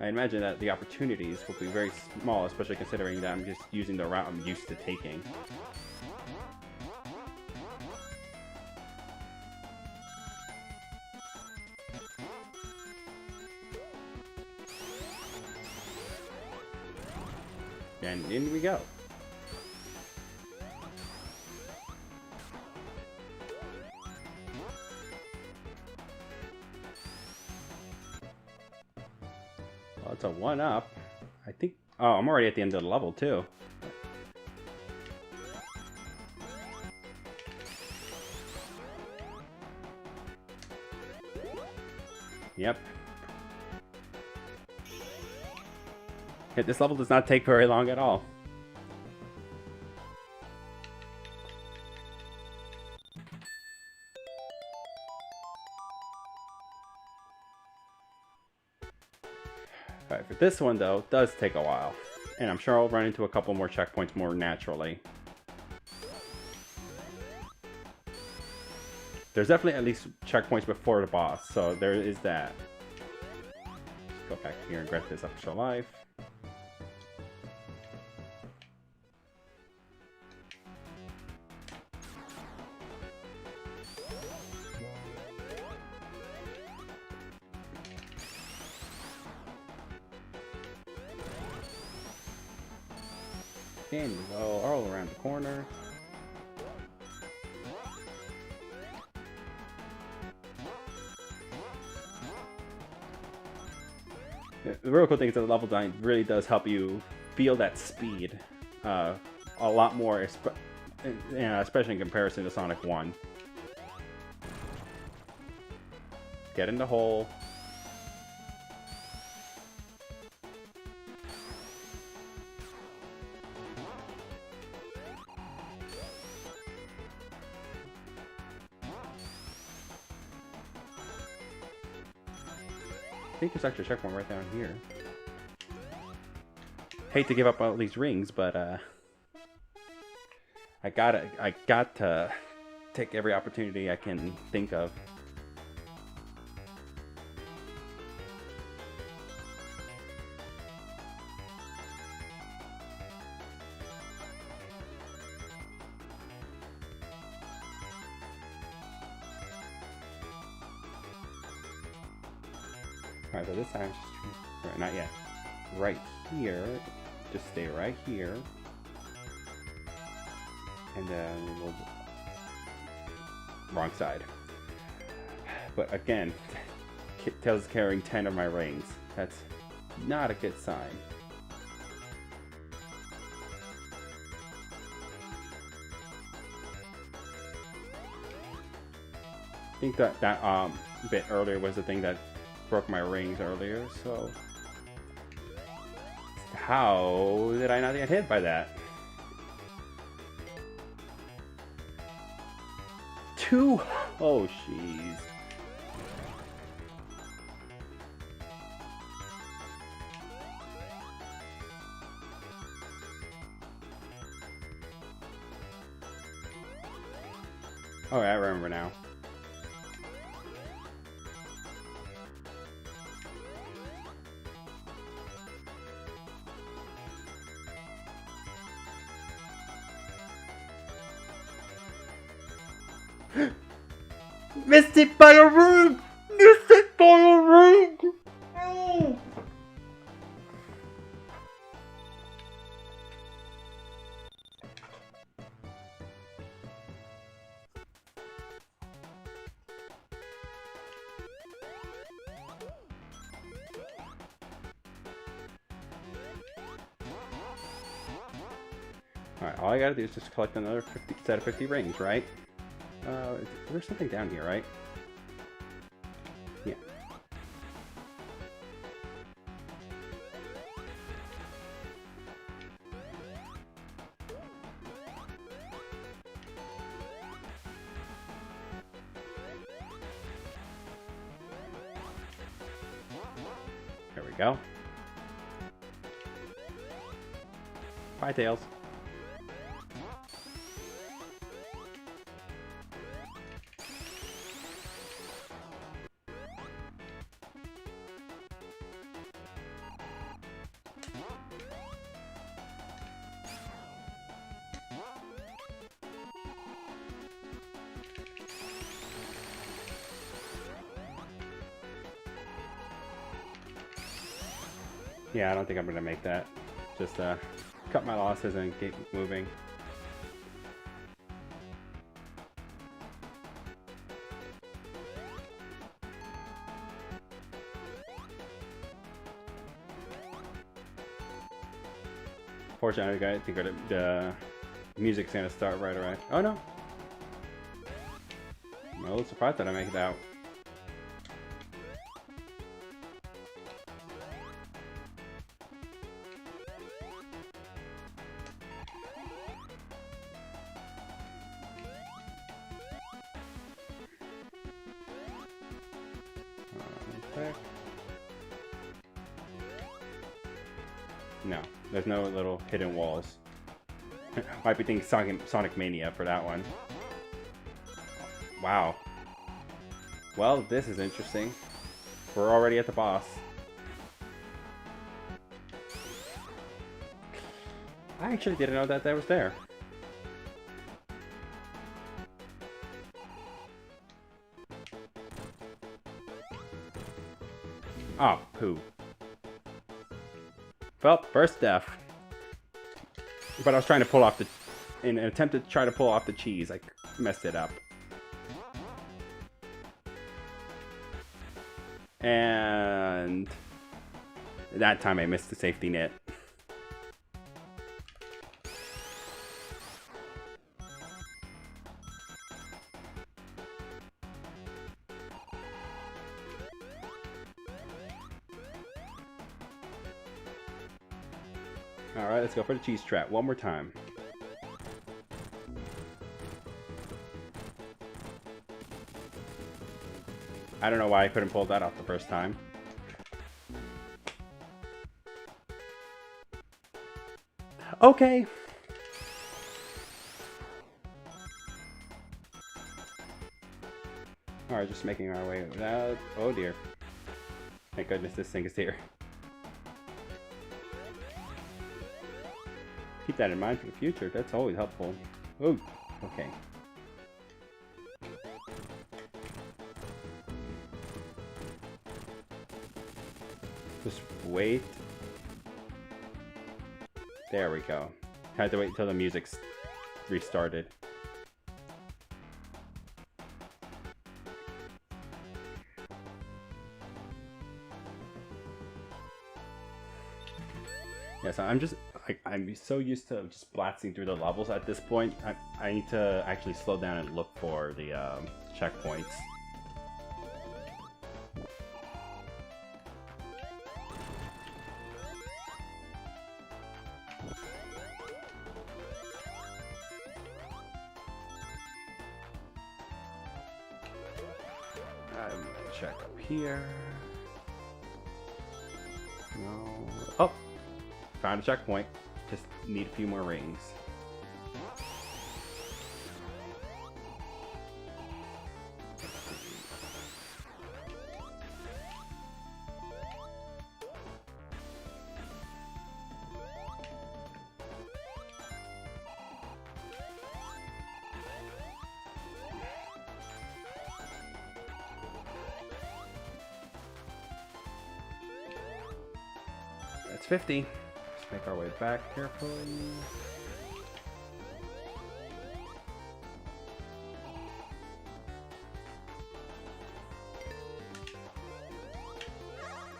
I imagine that the opportunities will be very small, especially considering that I'm just using the route I'm used to taking. And in we go. Well, it's a 1-up. I think... Oh, I'm already at the end of the level, too. Yep. This level does not take very long at all. Alright, for this one though, it does take a while. And I'm sure I'll run into a couple more checkpoints more naturally. There's definitely at least checkpoints before the boss, so there is that. Let's go back here and grab this extra life. And we go all around the corner. The real cool thing is that the level design really does help you feel that speed a lot more, especially in comparison to Sonic 1. Get in the hole. I think there's actually a checkpoint right down here. Hate to give up all these rings, but I got to take every opportunity I can think of. Alright, so this time, right, not yet. Right here, just stay right here. And then we'll... Wrong side. But again, Tails is carrying 10 of my rings. That's not a good sign. I think that bit earlier was the thing that broke my rings earlier, so... How did I not get hit by that? 2? Oh, jeez. Oh, I remember now. Missed it by a ring! Missed it by a ring! Oh. Alright, all I gotta do is just collect another set of 50 rings, right? There's something down here, right? Yeah. There we go. Bye, Tails. Yeah, I don't think I'm gonna make that. Just cut my losses and keep moving. Fortunately, I think the music's gonna start right away. Oh no! I'm a little surprised that I make it out. No, there's no little hidden walls. Might be thinking Sonic Mania for that one. Wow. Well, this is interesting. We're already at the boss. I actually didn't know that was there. Oh, poo. Well, first death. But I was trying to pull off the... In an attempt to try to pull off the cheese, I messed it up. And... that time I missed the safety net. Alright, let's go for the cheese trap one more time. I don't know why I couldn't pull that off the first time. Okay. Alright, just making our way without... Oh dear. Thank goodness this thing is here. Keep that in mind for the future. That's always helpful. Oh, okay. Just wait. There we go. Had to wait until the music's restarted. Yeah, so I'm just like I'm so used to just blasting through the levels at this point. I need to actually slow down and look for the checkpoints. I'm gonna check up here. No. Oh, found a checkpoint. Just need a few more rings. That's 50. Let's make our way back carefully.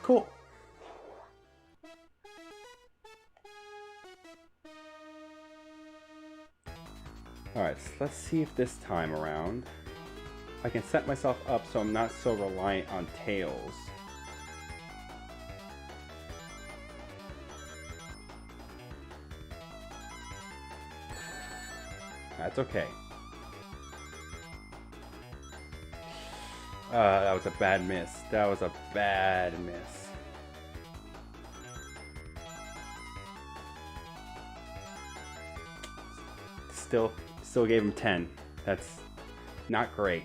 Cool. Alright, so let's see if this time around I can set myself up so I'm not so reliant on tails. That's okay. That was a bad miss. That was a bad miss. Still gave him 10. That's not great.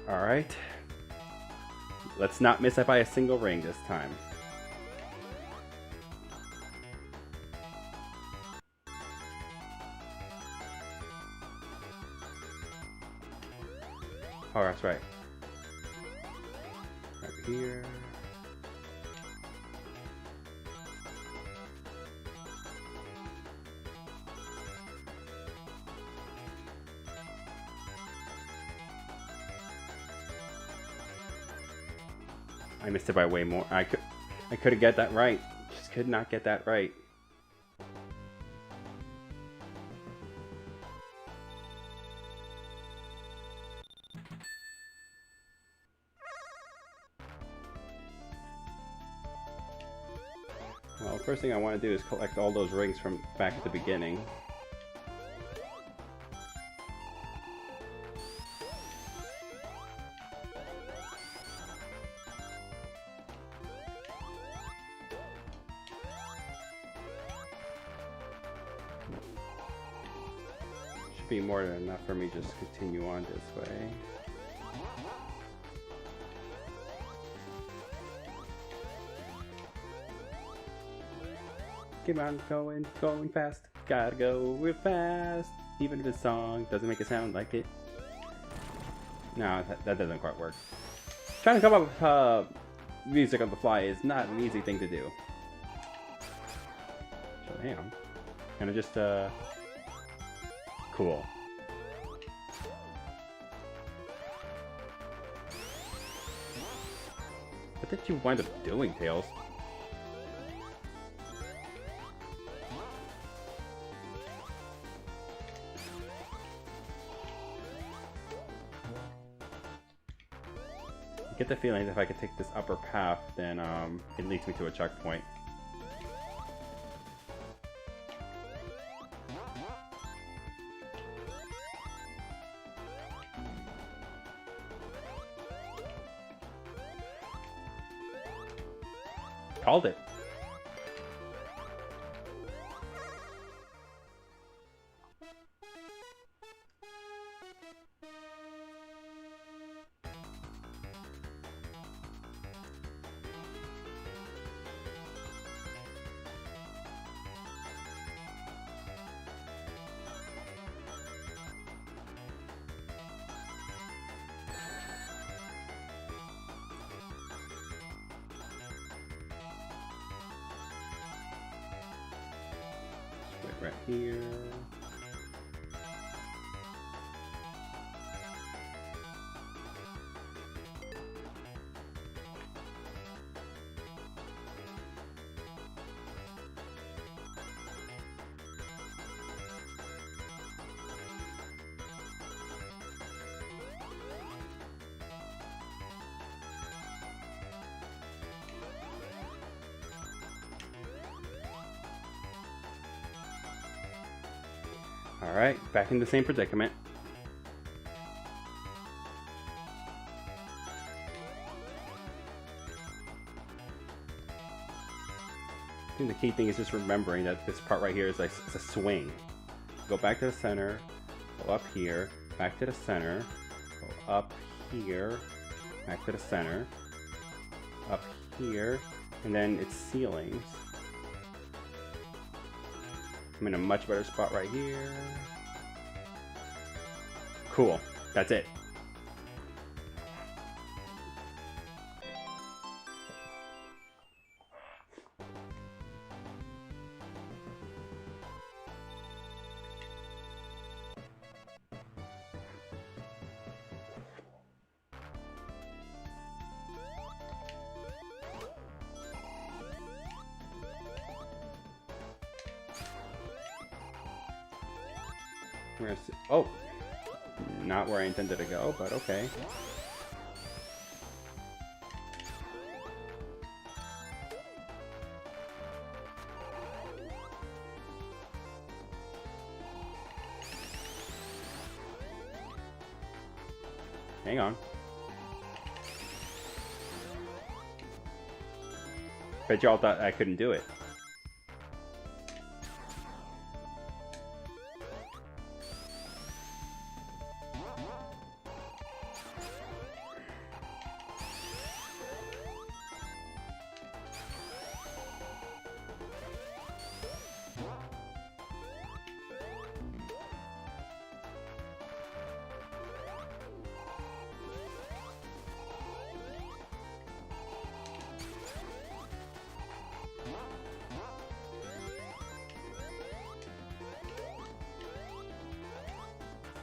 Alright. Let's not miss it by a single ring this time. Oh, that's right. Up here. I missed it by way more. I could have get that right. Just could not get that right. Well, the first thing I want to do is collect all those rings from back at the beginning. Should be more than enough for me just to continue on this way. Keep on going fast. Gotta go real fast. Even if the song doesn't make it sound like it. No, that doesn't quite work. Trying to come up with music on the fly is not an easy thing to do. So hang on. Kind of just cool. What did you wind up doing, Tails? I get the feeling that if I could take this upper path, then it leads me to a checkpoint. Called it. right here. Alright, back in the same predicament. I think the key thing is just remembering that this part right here is like it's a swing. Go back to the center, go up here, back to the center, go up here, back to the center, up here, and then it's ceilings. I'm in a much better spot right here. Cool. That's it. Oh, not where I intended to go, but okay. Hang on. Bet y'all thought I couldn't do it.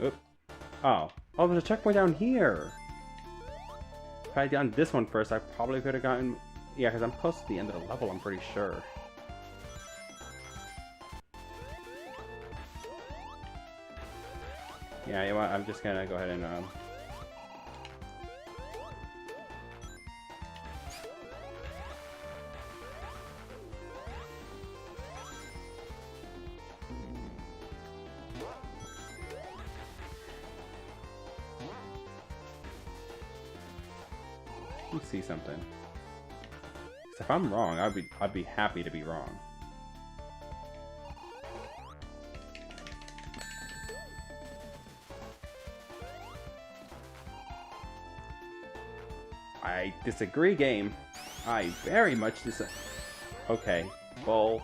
Oop. Oh, there's a checkpoint down here. If I had done this one first, I probably could have gotten... Yeah, because I'm close to the end of the level, I'm pretty sure. Yeah, you know what? I'm just gonna go ahead and... Let's see something. If I'm wrong, I'd be happy to be wrong. I disagree, game. I very much disagree. Okay, bull.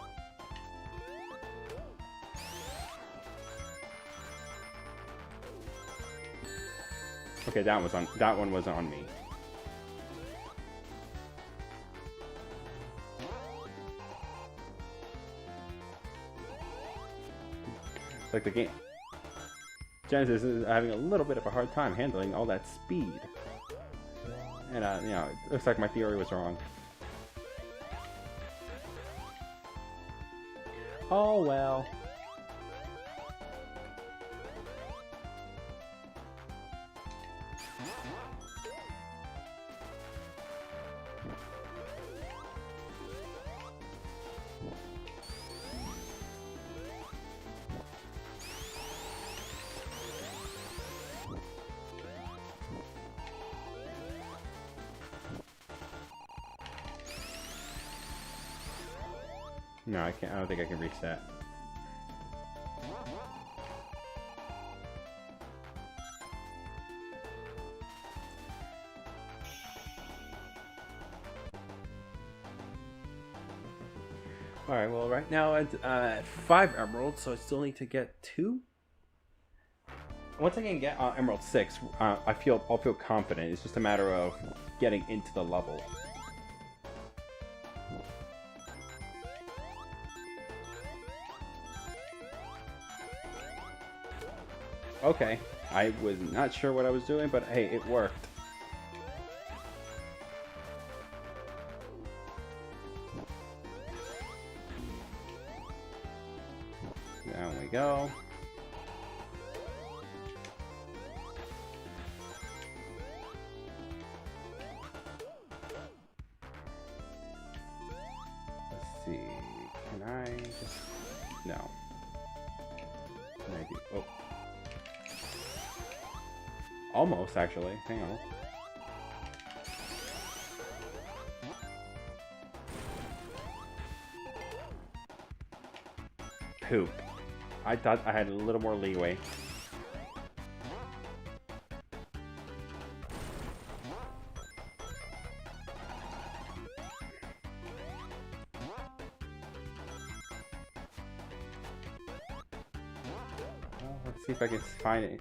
Okay, that one was on me. Like the game. Genesis is having a little bit of a hard time handling all that speed. And, you know, it looks like my theory was wrong. Oh, well. No, I can't. I don't think I can reach that. Alright, well, right now it's at 5 emeralds, so I still need to get 2. Once I can get emerald 6, I'll feel confident. It's just a matter of getting into the level. Okay. I was not sure what I was doing, but hey, it worked. Down we go. Let's see. Can I just... No. Can I do... Oh. Almost, actually. Hang on. Poop. I thought I had a little more leeway. Well, let's see if I can find it.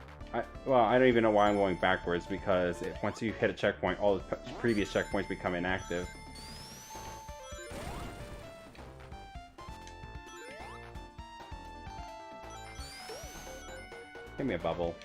Well, I don't even know why I'm going backwards, because once you hit a checkpoint, all the previous checkpoints become inactive. Give me a bubble.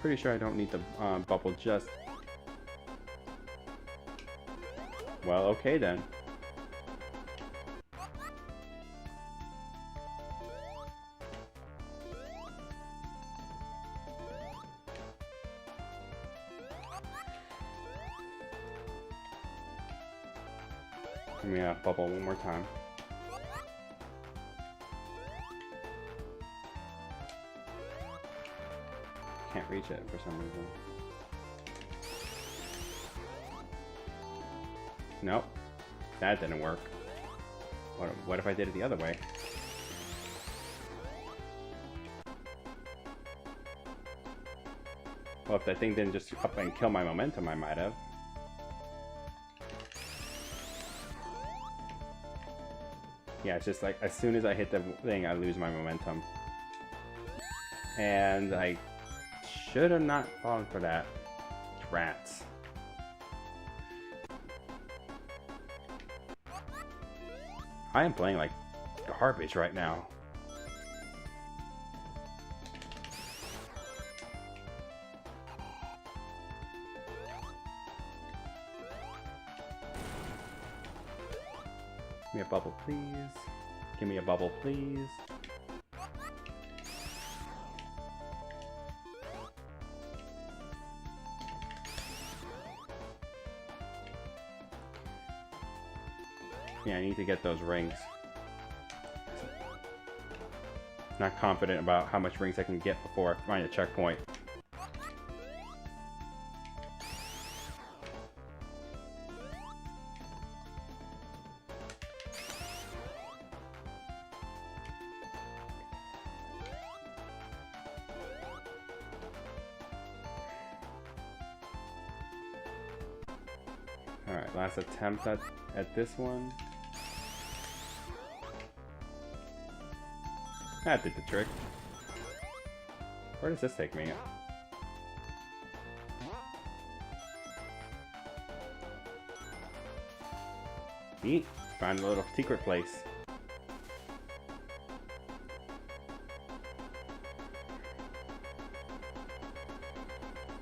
Pretty sure I don't need the bubble just... Well, okay then. Give me a bubble one more time. Can't reach it for some reason. Nope. That didn't work. What if I did it the other way? Well, if that thing didn't just up and kill my momentum, I might have. Yeah, it's just like, as soon as I hit the thing, I lose my momentum. And I should have not fallen for that. Rats. I am playing like garbage right now. Give me a bubble, please. Give me a bubble, please. Yeah, I need to get those rings. Not confident about how much rings I can get before I find a checkpoint. Alright, last attempt at this one. That did the trick. Where does this take me? Neat. Found a little secret place.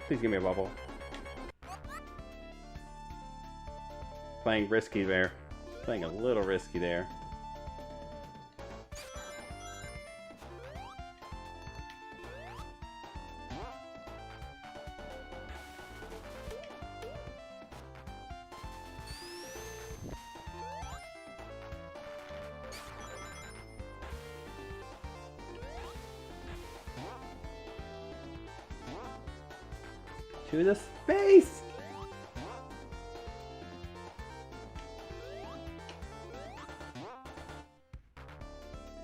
Please give me a bubble. Playing risky there. Playing a little risky there. To the space!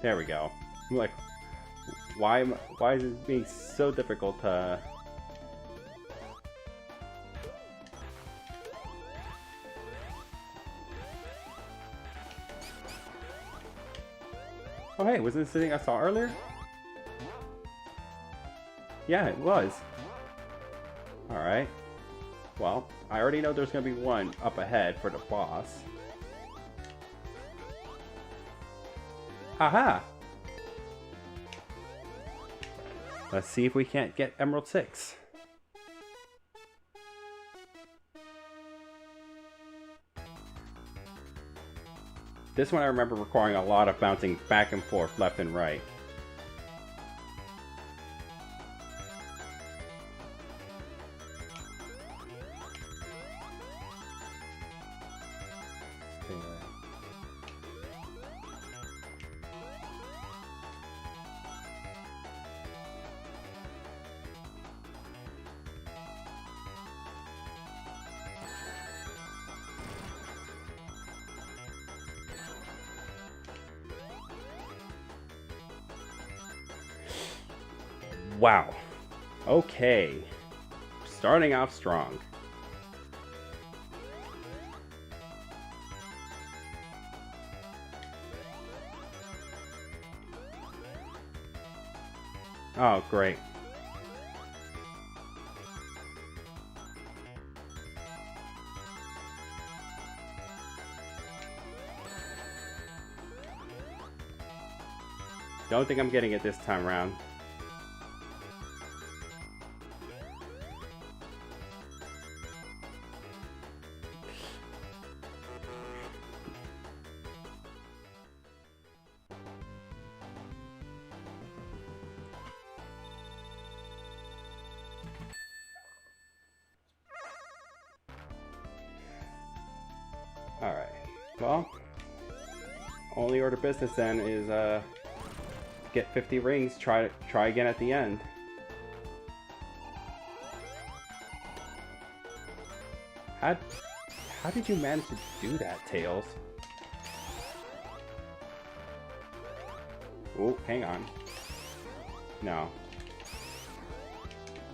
There we go. I'm like, why is it being so difficult to... Oh hey, wasn't this the thing I saw earlier? Yeah, it was. Alright. Well, I already know there's gonna be one up ahead for the boss. Haha! Let's see if we can't get Emerald 6. This one I remember requiring a lot of bouncing back and forth, left and right. Wow. Okay. Starting off strong. Oh, great. Don't think I'm getting it this time around. Alright, well, only order business then is get 50 rings, try again at the end. How did you manage to do that, Tails? Oh, hang on. No.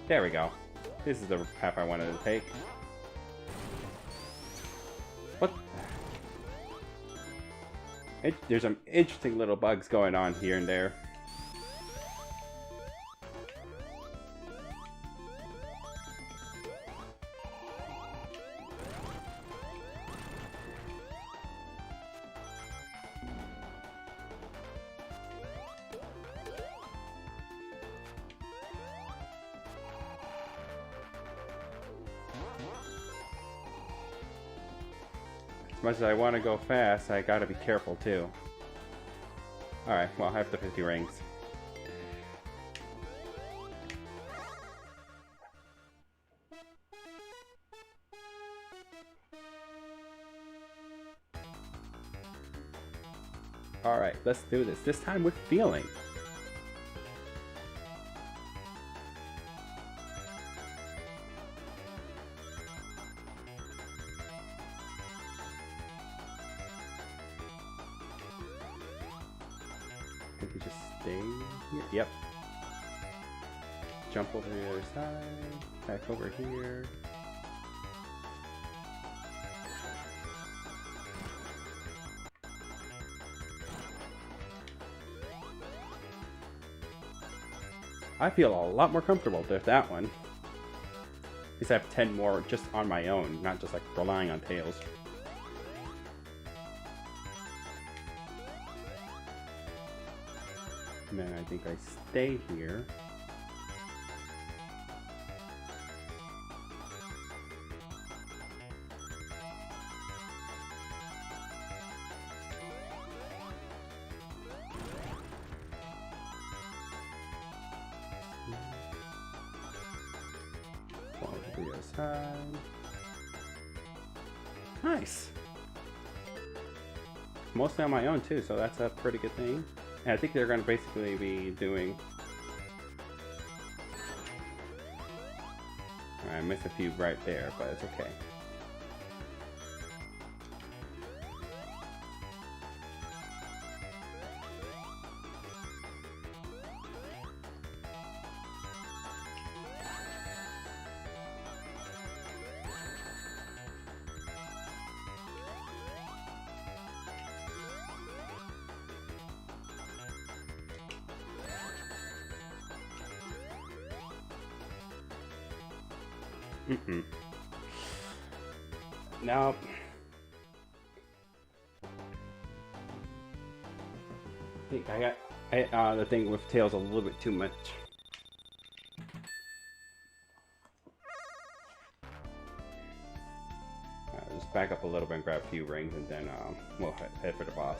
There we go. This is the path I wanted to take. What? There's some interesting little bugs going on here and there. As much as I want to go fast, I gotta be careful too. Alright, well, I have the 50 rings. Alright, let's do this. This time with feeling. I think we just stay here. Yep. Jump over to the other side. Back over here. I feel a lot more comfortable with that one. At least I have 10 more just on my own, not just like relying on Tails. And then I think I stay here. Fall to the other side. Nice! Mostly on my own too, so that's a pretty good thing. And I think they're going to basically be doing... I missed a few right there, but it's okay. Now, I think I got the thing with tails a little bit too much. Just back up a little bit and grab a few rings, and then we'll head for the boss.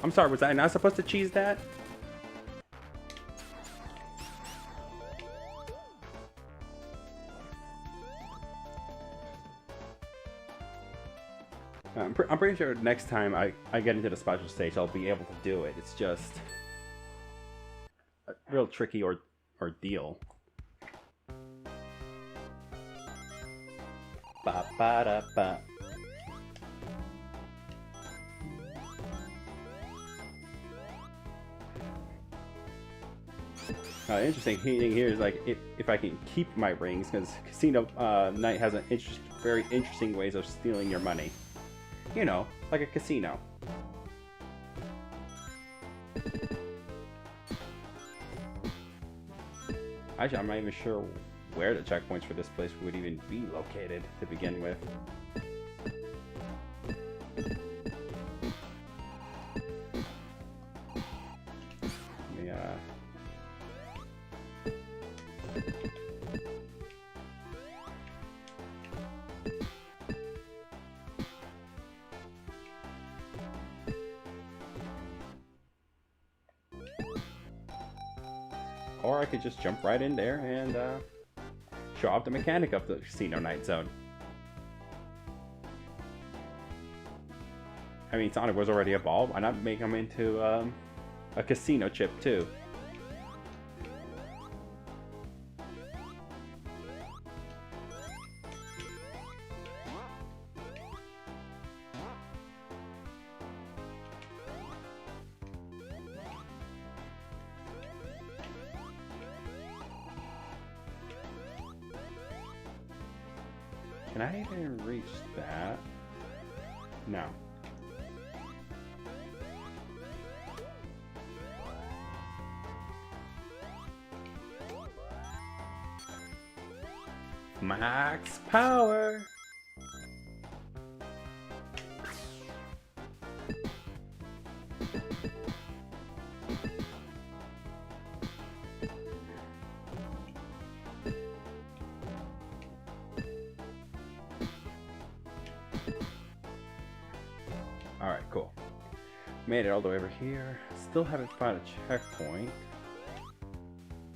I'm sorry, was I not supposed to cheese that? I'm pretty sure next time I get into the special stage, I'll be able to do it. It's just a real tricky ordeal. Ba ba da ba. Interesting thing here is like if I can keep my rings, because Casino Night has very interesting ways of stealing your money. You know, like a casino. Actually, I'm not even sure where the checkpoints for this place would even be located to begin with. Or I could just jump right in there and show off the mechanic of the Casino Night Zone. I mean, Sonic was already evolved. Why not make him into a casino chip too? Can I even reach that? No. Max power! Alright, cool. Made it all the way over here. Still haven't found a checkpoint.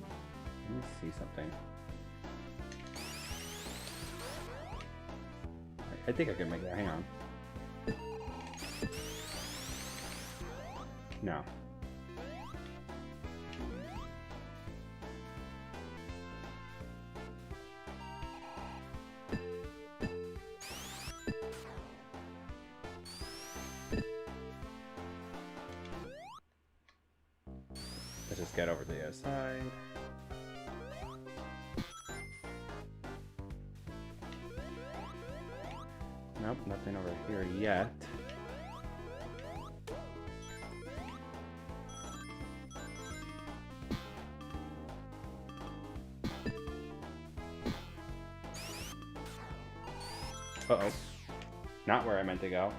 Let me see something. I think I can make that. Hang on. No. Let's just get over to the other side. Nope, nothing over here yet. Uh-oh. Not where I meant to go.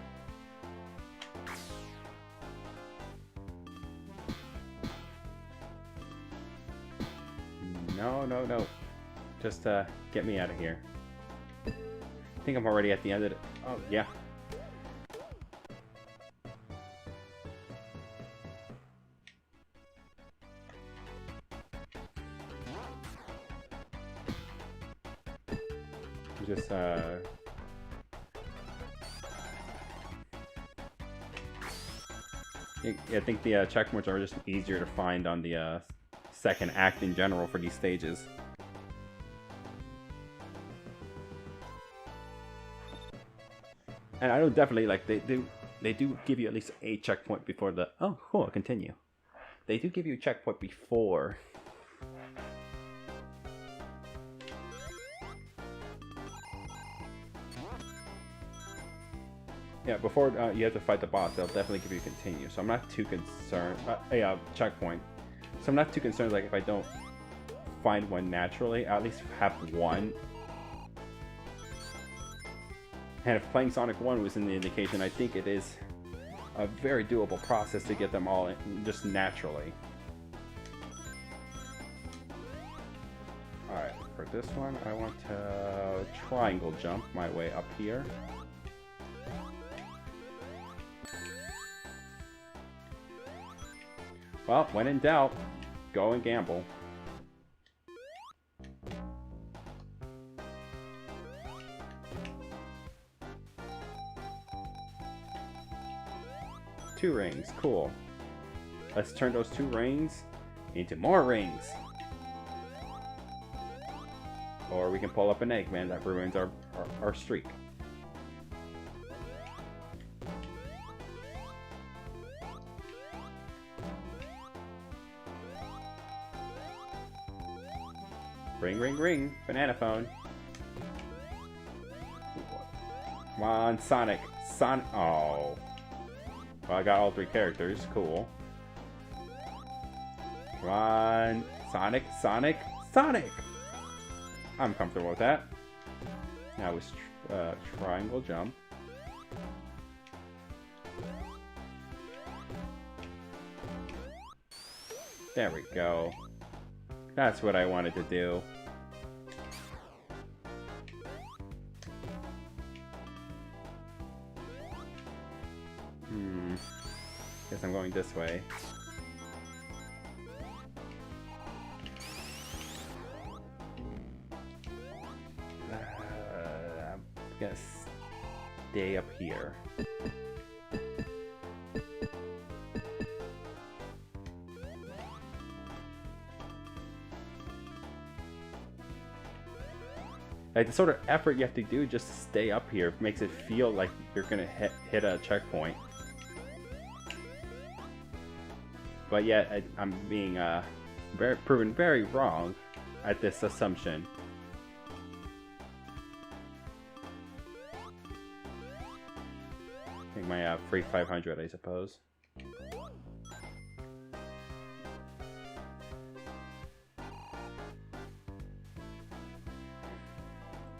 No. Just get me out of here. I think I'm already at the end of it. Oh, yeah. Just, I think the checkpoints are just easier to find on the second act in general for these stages. And I know definitely like they do give you at least a checkpoint before the oh cool continue. They do give you a checkpoint before. Yeah, before you have to fight the boss, they'll definitely give you continue. So I'm not too concerned. Checkpoint. So I'm not too concerned. Like if I don't find one naturally, I at least have one. And if playing Sonic 1 was in the indication, I think it is a very doable process to get them all in just naturally. Alright, for this one, I want to triangle jump my way up here. Well, when in doubt, go and gamble. Two rings, cool. Let's turn those 2 rings into more rings. Or we can pull up an Eggman that ruins our streak. Ring, ring, ring. Banana phone. Come on, Sonic. Sonic. Oh. Well, I got all 3 characters. Cool. Come on. Sonic, Sonic, Sonic! I'm comfortable with that. Now it's triangle jump. There we go. That's what I wanted to do. Guess I'm going this way. I'm gonna stay up here. Like the sort of effort you have to do just to stay up here makes it feel like you're gonna hit a checkpoint. But yet I'm being proven very wrong at this assumption. I think my free 500, I suppose.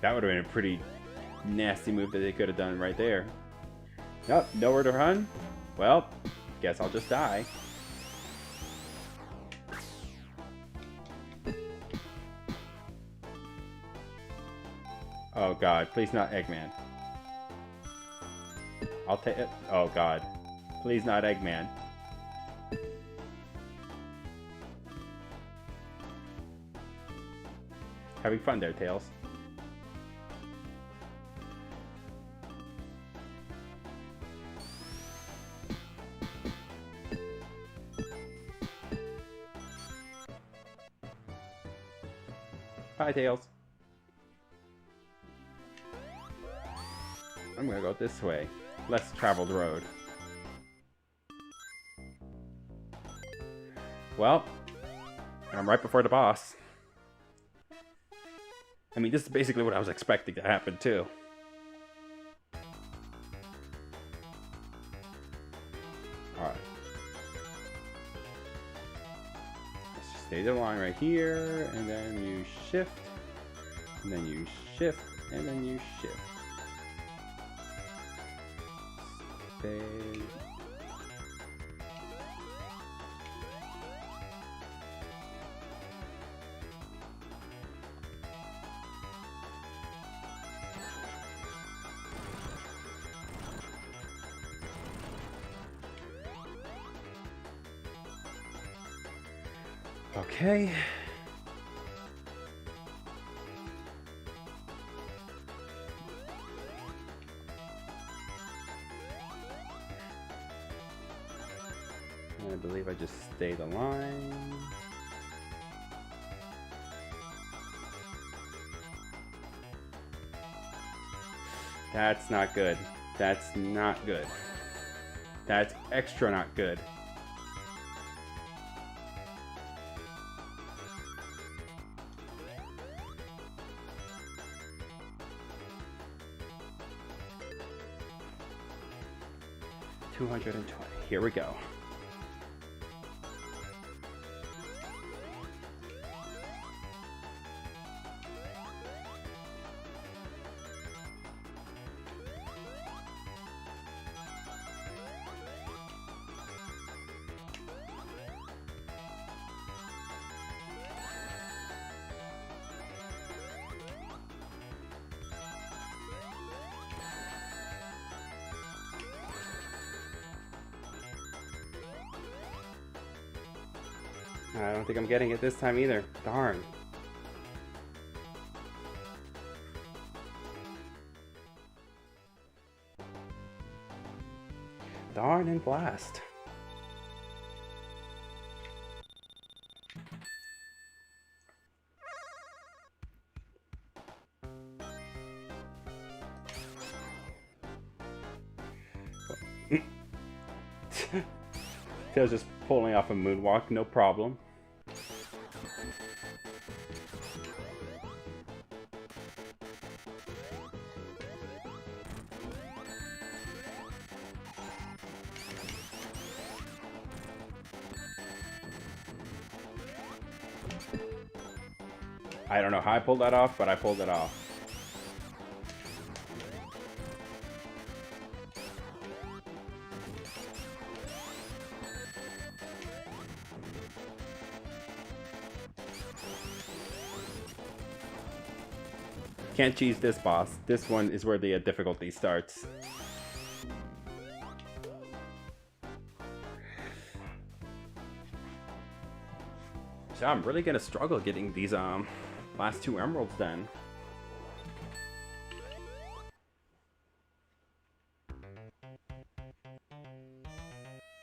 That would have been a pretty nasty move that they could have done right there. Nope, nowhere to run? Well, guess I'll just die. Oh god, please not Eggman. I'll take it. Oh god. Please not Eggman. Having fun there, Tails. Bye, Tails. I'm gonna go this way. Less traveled road. Well, I'm right before the boss. I mean, this is basically what I was expecting to happen, too. Alright. Let's just stay the line right here, and then you shift, and then you shift, and then you shift. Stay. Okay. I believe I just stay the line. That's not good. That's not good. That's extra not good. $220. Here we go. I don't think I'm getting it this time either. Darn. Darn and blast. Tails just pulling off a moonwalk, no problem. I don't know how I pulled that off, but I pulled it off. Can't cheese this boss. This one is where the difficulty starts. So I'm really gonna struggle getting these last 2 emeralds then.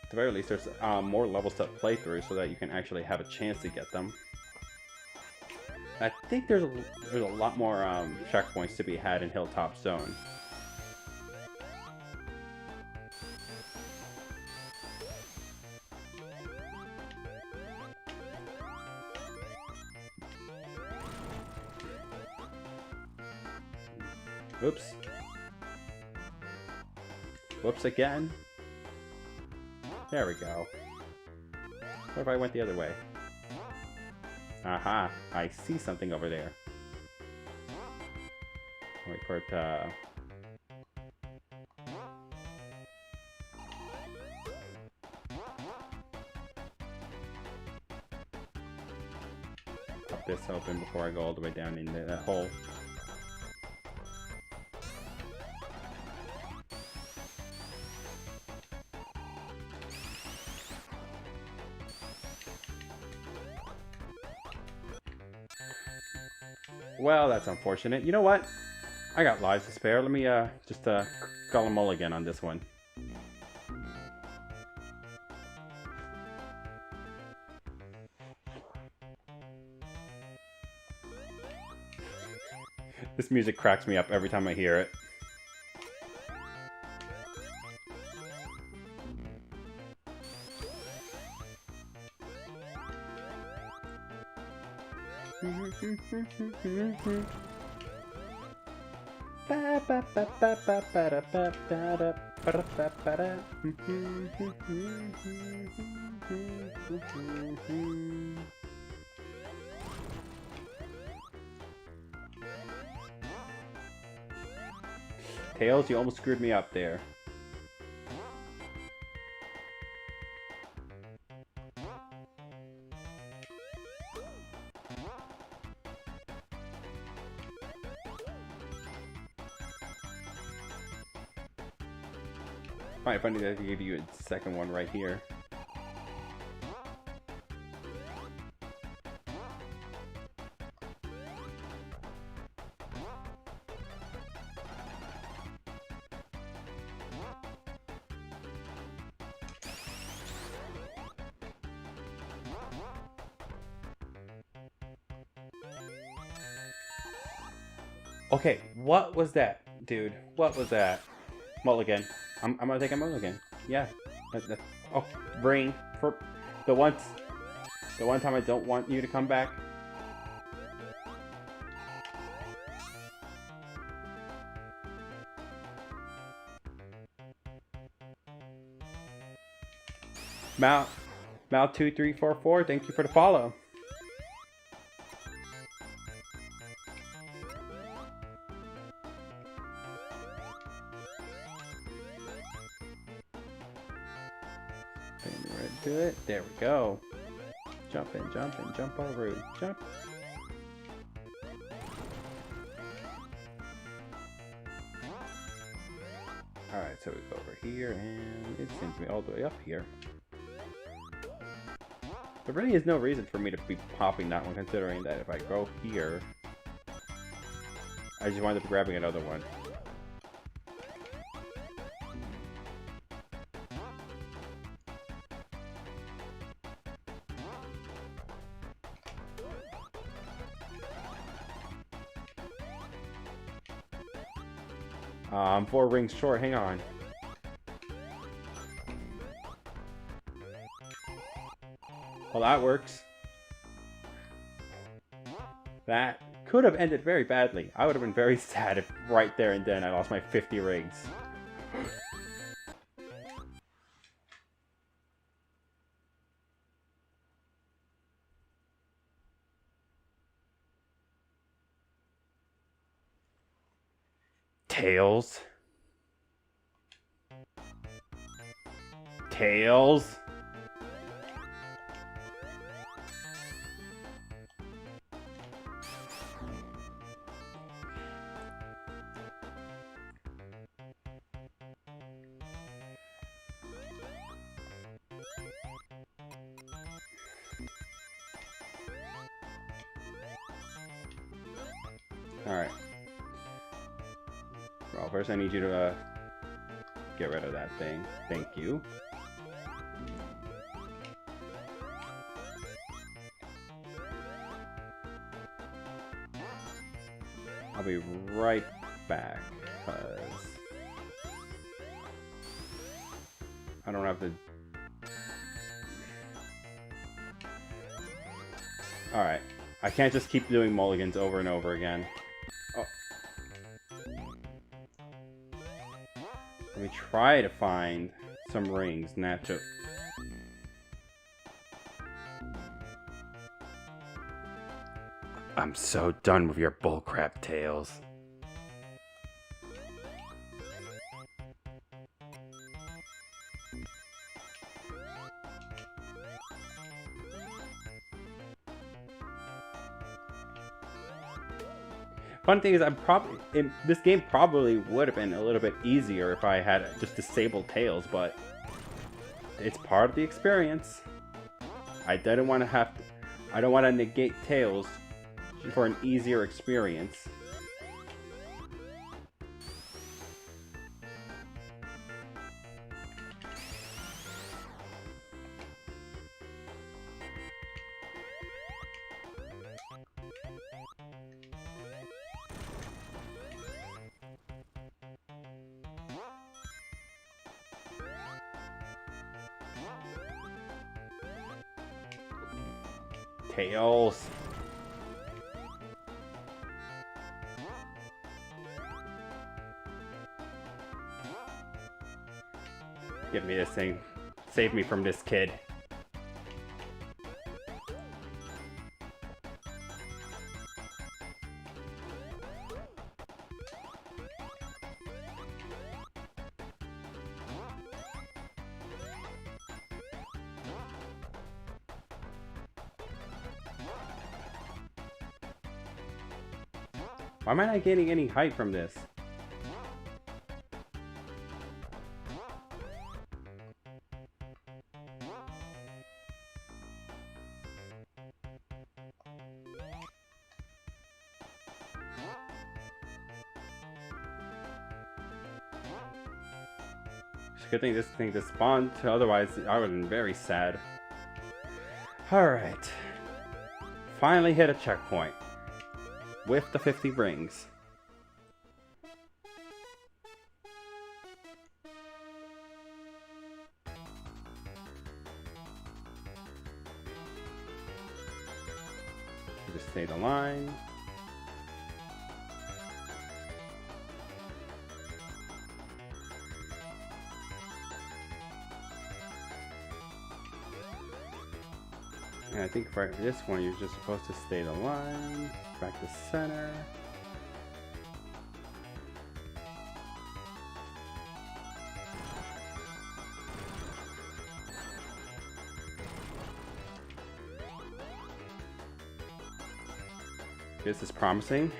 At the very least, there's more levels to play through so that you can actually have a chance to get them. I think there's a lot more checkpoints to be had in Hilltop Zone. Oops. Whoops again. There we go. What if I went the other way? Aha, I see something over there. Wait for it to... Pop this open before I go all the way down into that hole. Well, that's unfortunate. You know what? I got lives to spare. Let me just call a mulligan on this one. This music cracks me up every time I hear it. Tails, you almost screwed me up there. Alright, funny that I gave you a second one right here. Okay, what was that, dude? What was that? Mulligan. I'm gonna take a mulligan. Yeah. Oh, ring for the one time I don't want you to come back. Mal2344, thank you for the follow. Right to it. There we go. Jump in, jump over, jump. Alright, so we go over here, and it seems to be all the way up here. There really is no reason for me to be popping that one, considering that if I go here, I just wind up grabbing another one. I'm 4 rings short, hang on. Well, that works. That could have ended very badly. I would have been very sad if right there and then I lost my 50 rings. Tails. Tails. Alright. Well, first I need you to get rid of that thing. Thank you. I'll be right back, because I don't have to... Alright. I can't just keep doing mulligans over and over again. Oh. Let me try to find some rings, Nacho. I'm so done with your bullcrap, Tails. Fun thing is, this game probably would have been a little bit easier if I had just disabled Tails, but it's part of the experience. I don't want to negate Tails for an easier experience. Tails. Give me this thing. Save me from this kid. Why am I not getting any height from this? It's a good thing this thing just spawned, otherwise I would have been very sad. Alright. Finally hit a checkpoint. With the 50 rings. Just stay the line. And I think for this one, you're just supposed to stay the line, back to center. This is promising.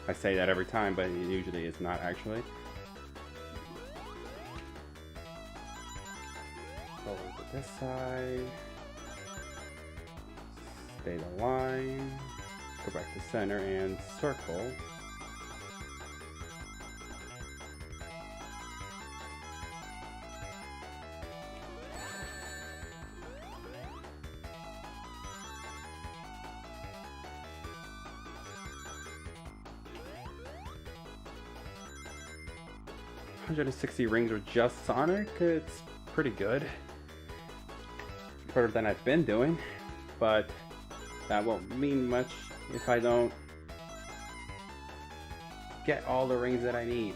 I say that every time, but it usually is not actually. Over to this side. Stay the line. Go back to center and circle. "160 rings with just Sonic." It's pretty good. Better than I've been doing, but that won't mean much if I don't get all the rings that I need.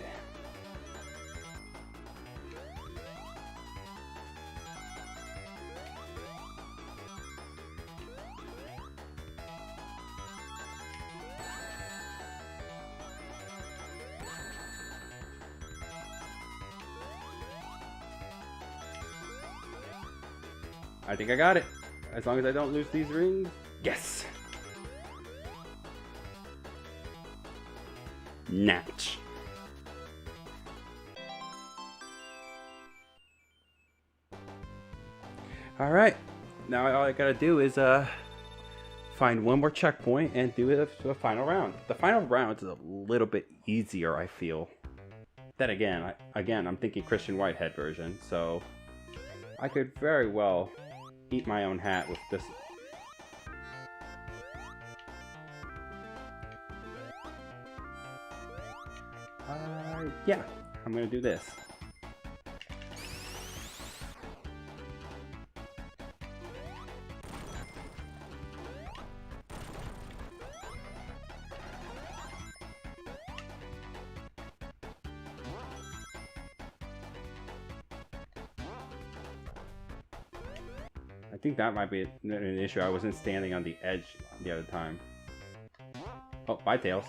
I think I got it. As long as I don't lose these rings. Yes! Natch. Alright. Now all I gotta do is find one more checkpoint and do it to a final round. The final round is a little bit easier, I feel. Then again, I'm thinking Christian Whitehead version, so I could very well eat my own hat with this. Yeah, I'm gonna do this. I think that might be an issue. I wasn't standing on the edge the other time. Oh, bye, Tails.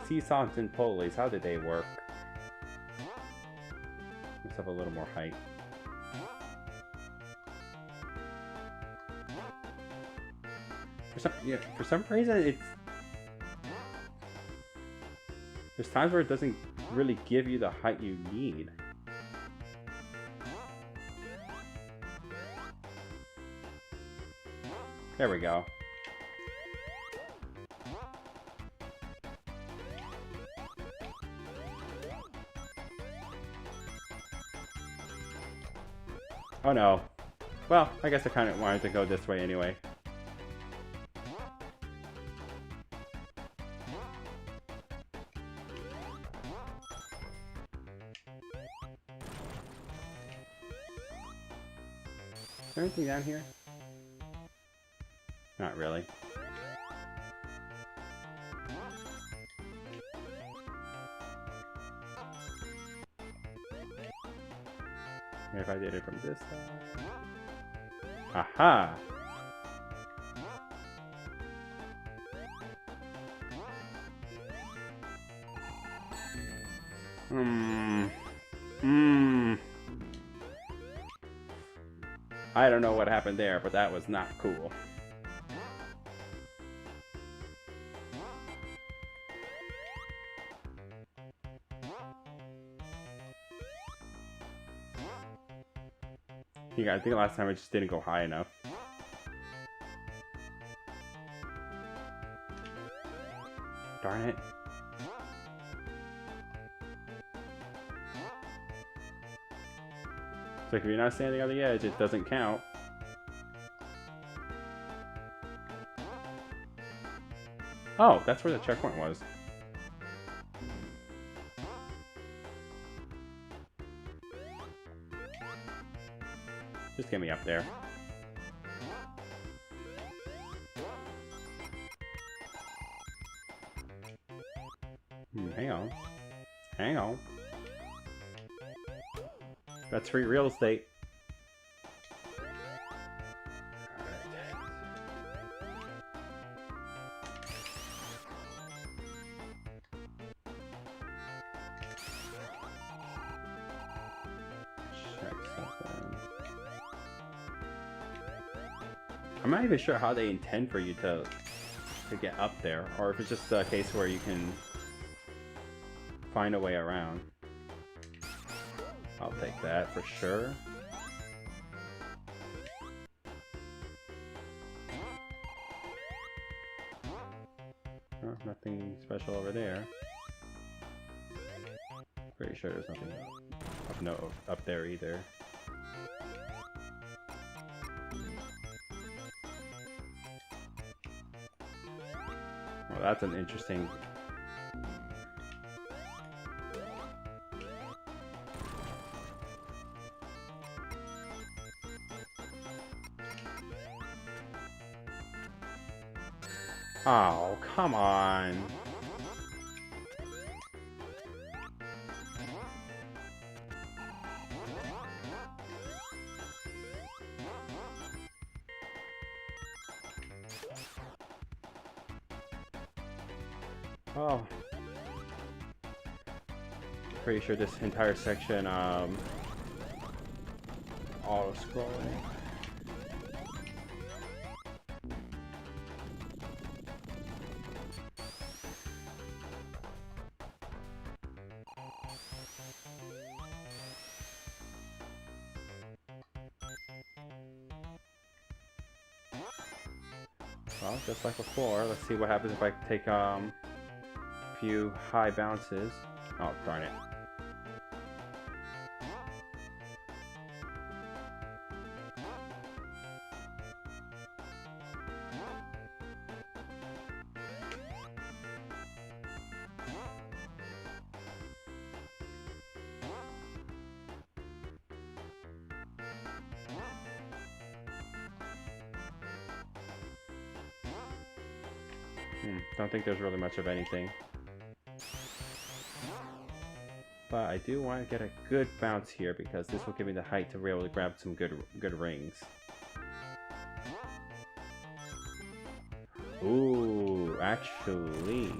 Seesaws and pulleys, how did they work? Let's have a little more height. For some reason, it's... There's times where it doesn't really give you the height you need. There we go. Oh no. Well, I guess I kind of wanted to go this way anyway. Is there anything down here? Not really. If I did it from this side. Aha! I don't know what happened there, but that was not cool. Yeah, I think last time I just didn't go high enough. Darn it. It's like if you're not standing on the edge, it doesn't count. Oh, that's where the checkpoint was. Just get me up there. Hang on. Hang on. That's free real estate. Check something. I'm not even sure how they intend for you to get up there, or if it's just a case where you can find a way around. I'll take that for sure. Oh, nothing special over there. Pretty sure there's nothing up there either. Well, that's an interesting. Oh, come on. Oh. Pretty sure this entire section, auto-scrolling. Well, just like before, let's see what happens if I take a few high bounces. Oh, darn it. Don't think there's really much of anything. But I do want to get a good bounce here because this will give me the height to be able to grab some good rings. Ooh, actually...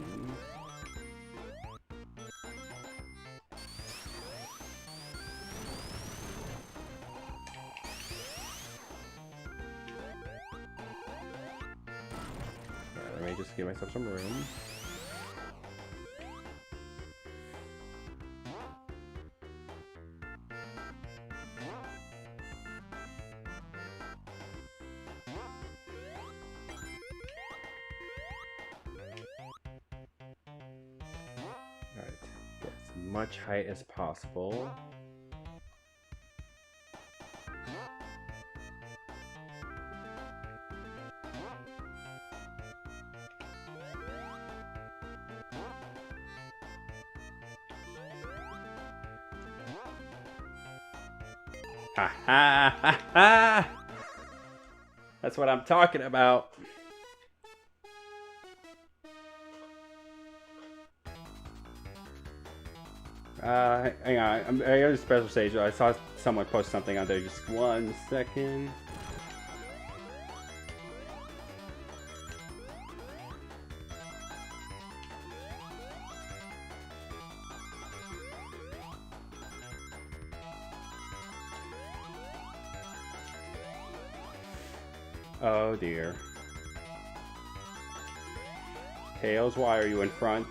Let me just give myself some room. Alright, get as much height as possible. Ha ha ha ha! That's what I'm talking about. Hang on. I got a special stage. I saw someone post something on there. Just 1 second. Oh dear. Tails, why are you in front?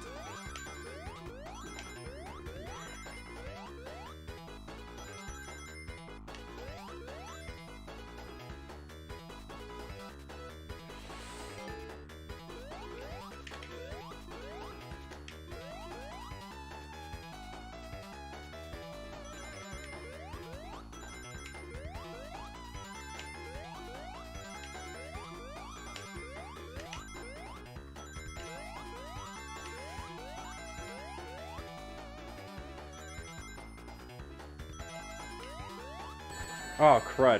Oh, crud.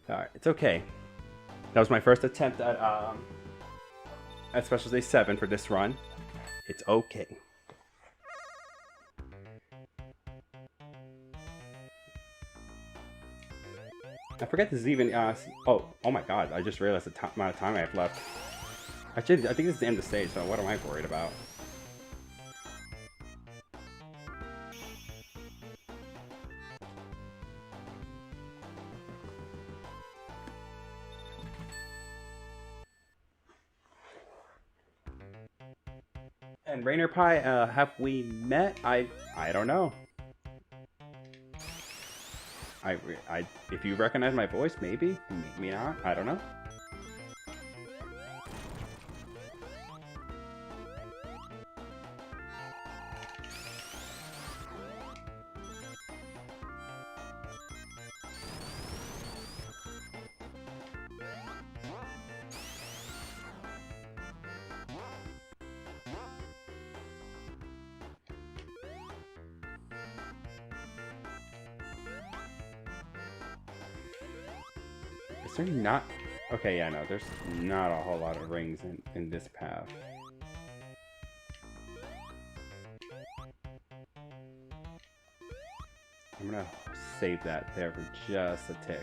Alright, it's okay. That was my first attempt at Special Day 7 for this run. It's okay. I forget this is even, oh my god, I just realized the amount of time I have left. Actually, I think this is the end of the stage, so what am I worried about? And Rainer Pie, have we met? I don't know. If you recognize my voice, maybe, maybe not. I don't know. Is there not? Okay, yeah, no, there's not a whole lot of rings in this path. I'm gonna save that there for just a tick.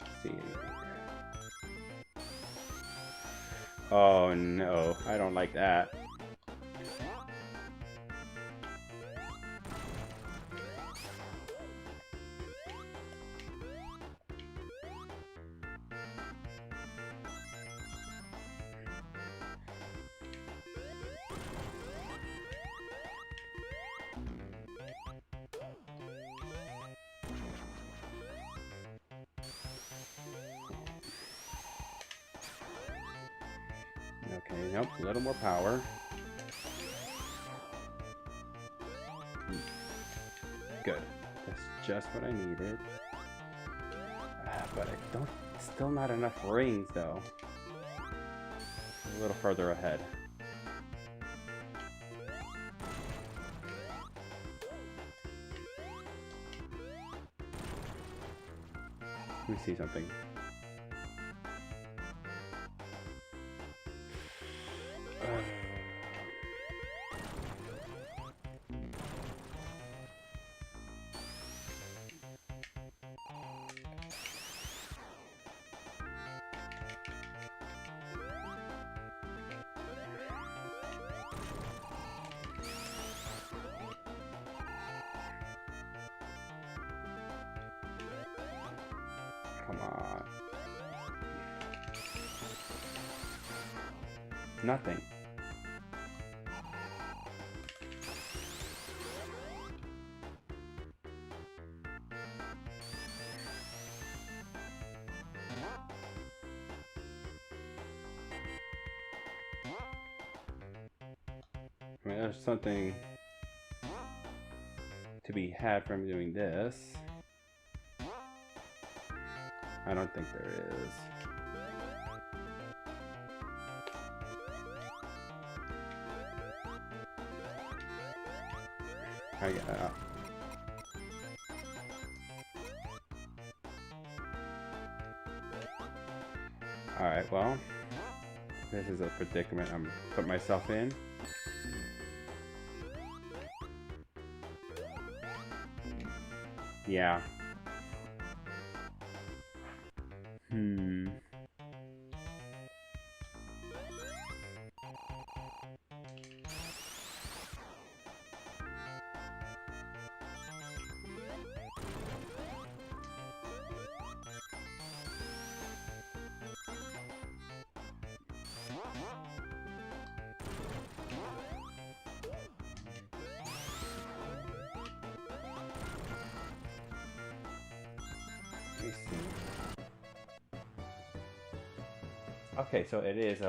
Let's see. Oh no, I don't like that. Okay, nope, a little more power. Good. That's just what I needed. But I don't... Still not enough rings, though. A little further ahead. Let me see something. Come on. Nothing. I mean, there's something to be had from doing this. I don't think there is. Alright, well, this is a predicament I'm putting myself in. Yeah. Okay, so it is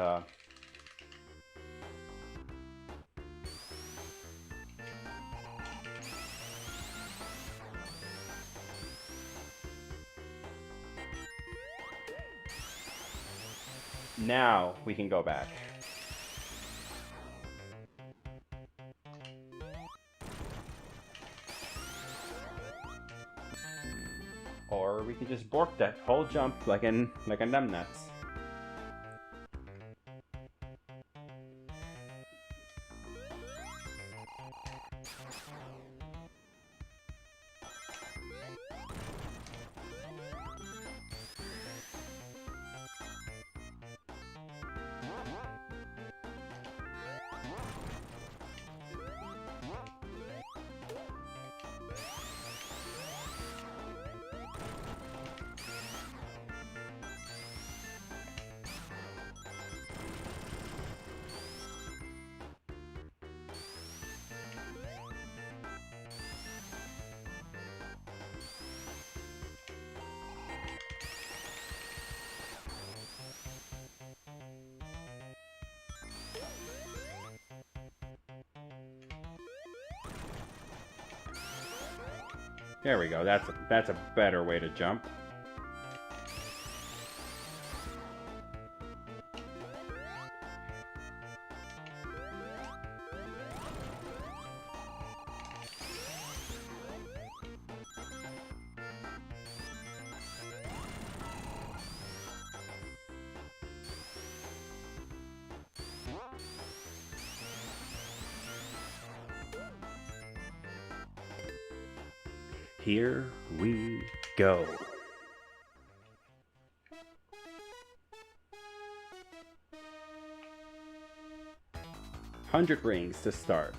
now we can go back. Or we could just bork that whole jump like a numbnuts. There we go. That's a better way to jump. Here we go. $100 rings to start.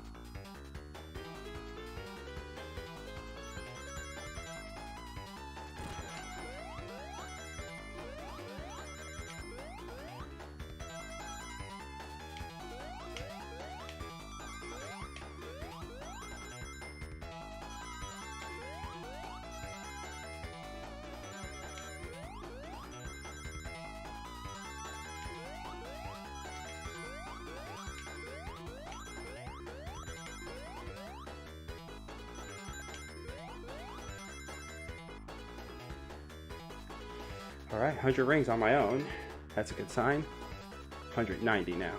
All right, 100 rings on my own. That's a good sign. 190 now.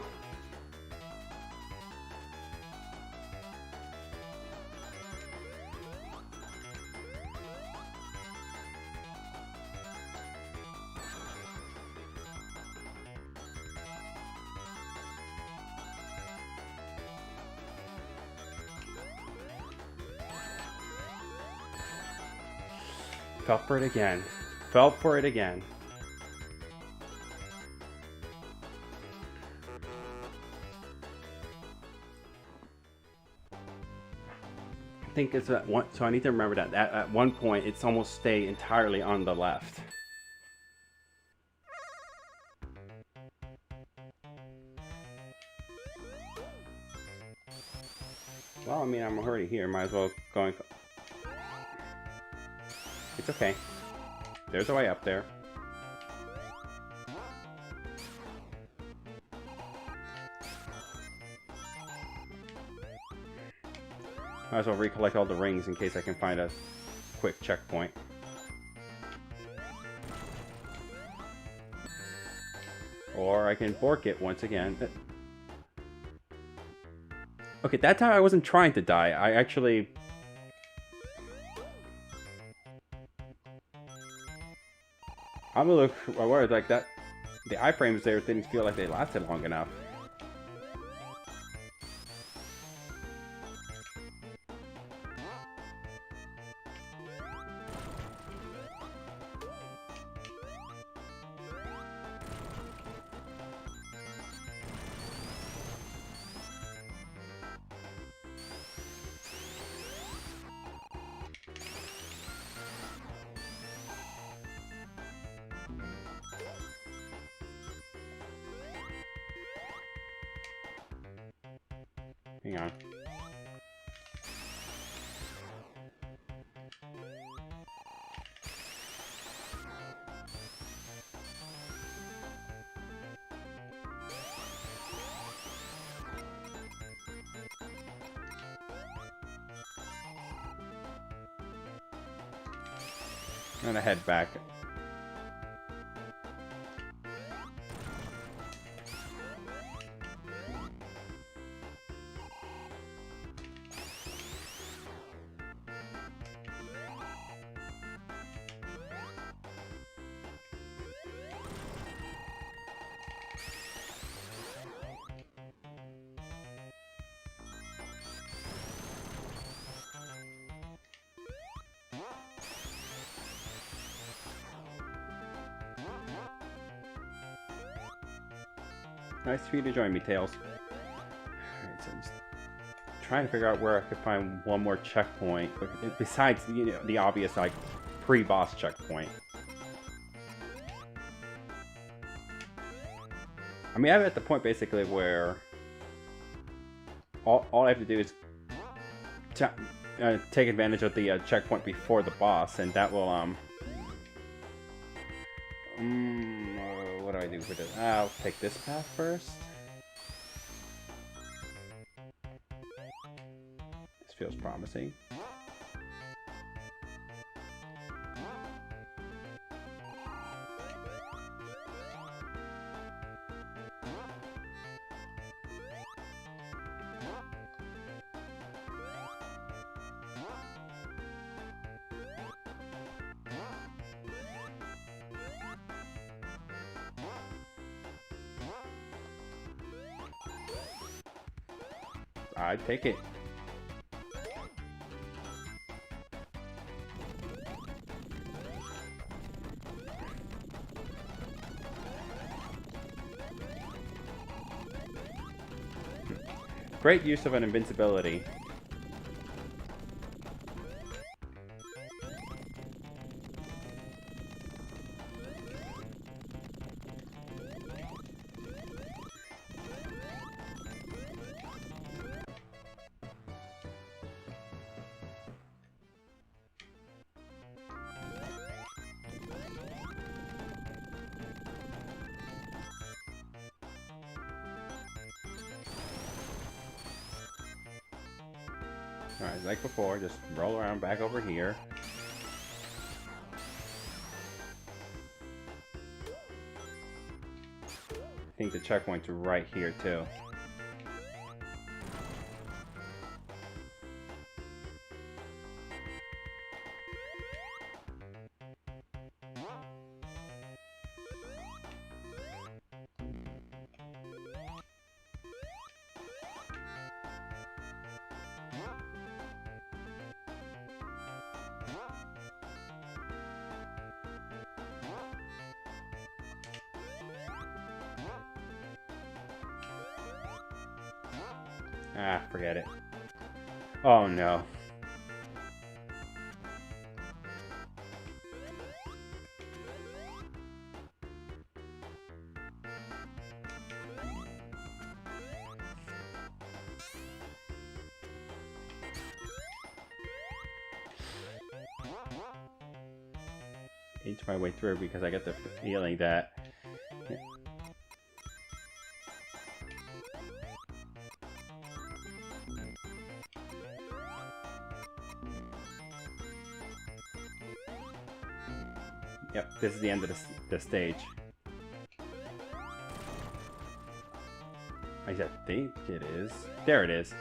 Fell for it again. Fell for it again. I think it's at one, so I need to remember that at one point it's almost stay entirely on the left. Well, I mean, I'm already here. Might as well go. It's okay. There's a way up there. Might as well recollect all the rings in case I can find a quick checkpoint. Or I can bork it once again. Okay, that time I wasn't trying to die. I actually... I'm a little worried like that. The iframes there didn't feel like they lasted long enough. Hang on. I'm gonna head back. Nice for you to join me, Tails. Alright, so I'm just trying to figure out where I could find one more checkpoint, besides, you know, the obvious, like, pre-boss checkpoint. I mean, I'm at the point, basically, where all I have to do is take advantage of the checkpoint before the boss, and that will, what do I do for this? I'll take this path first. This feels promising. I'd take it. Great use of an invincibility. Alright, like before, just roll around back over here. I think the checkpoint's right here, too. Ah, forget it. Oh no. Inch my way through because I get the feeling that... Yeah. Yep, this is the end of the stage. I think it is. There it is.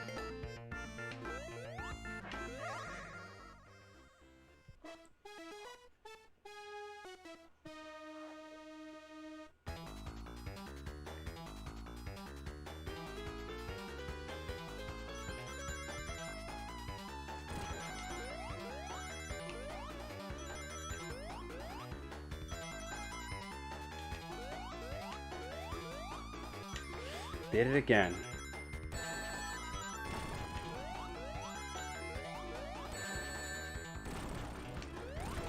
Did it again.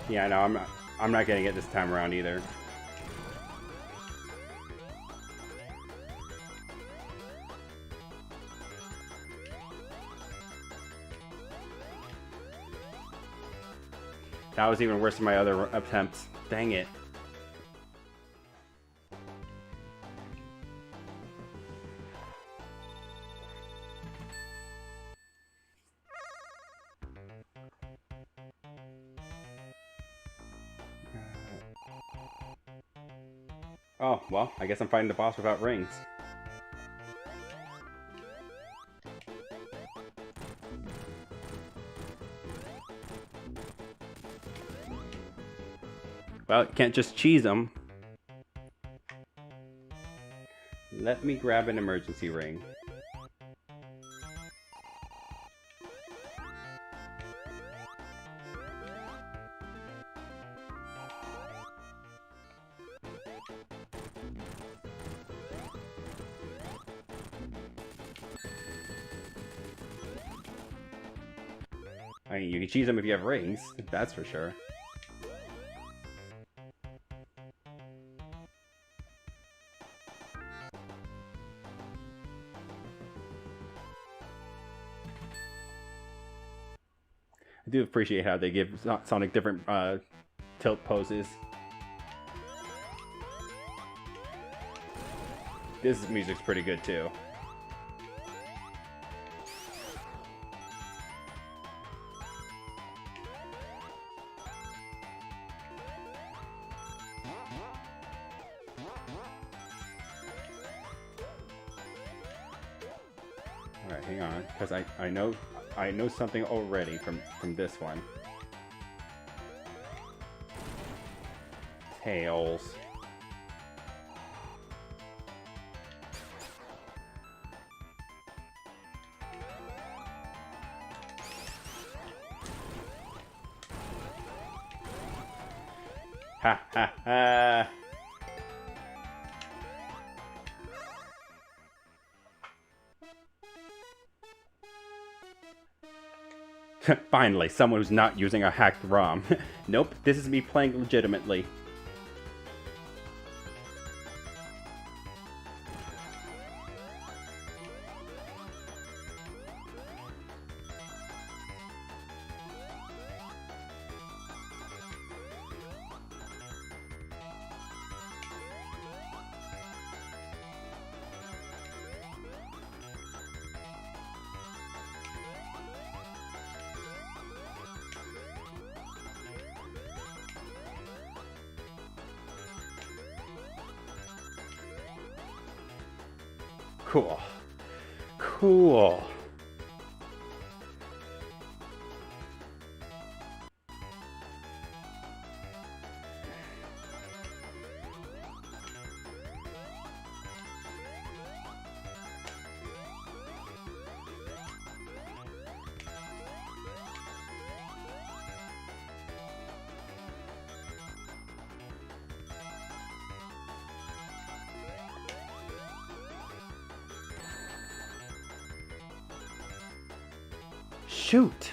Yeah, no, I'm not getting it this time around either. That was even worse than my other attempts. Dang it. Oh, well, I guess I'm fighting the boss without rings. Well, you can't just cheese them. Let me grab an emergency ring. I mean, you can cheese them if you have rings, that's for sure. I do appreciate how they give Sonic different tilt poses. This music's pretty good too. Alright, hang on, because I know something already from this one. Tails. Ha ha ha! Finally, someone who's not using a hacked ROM. Nope, this is me playing legitimately. Cool. Cool. Shoot!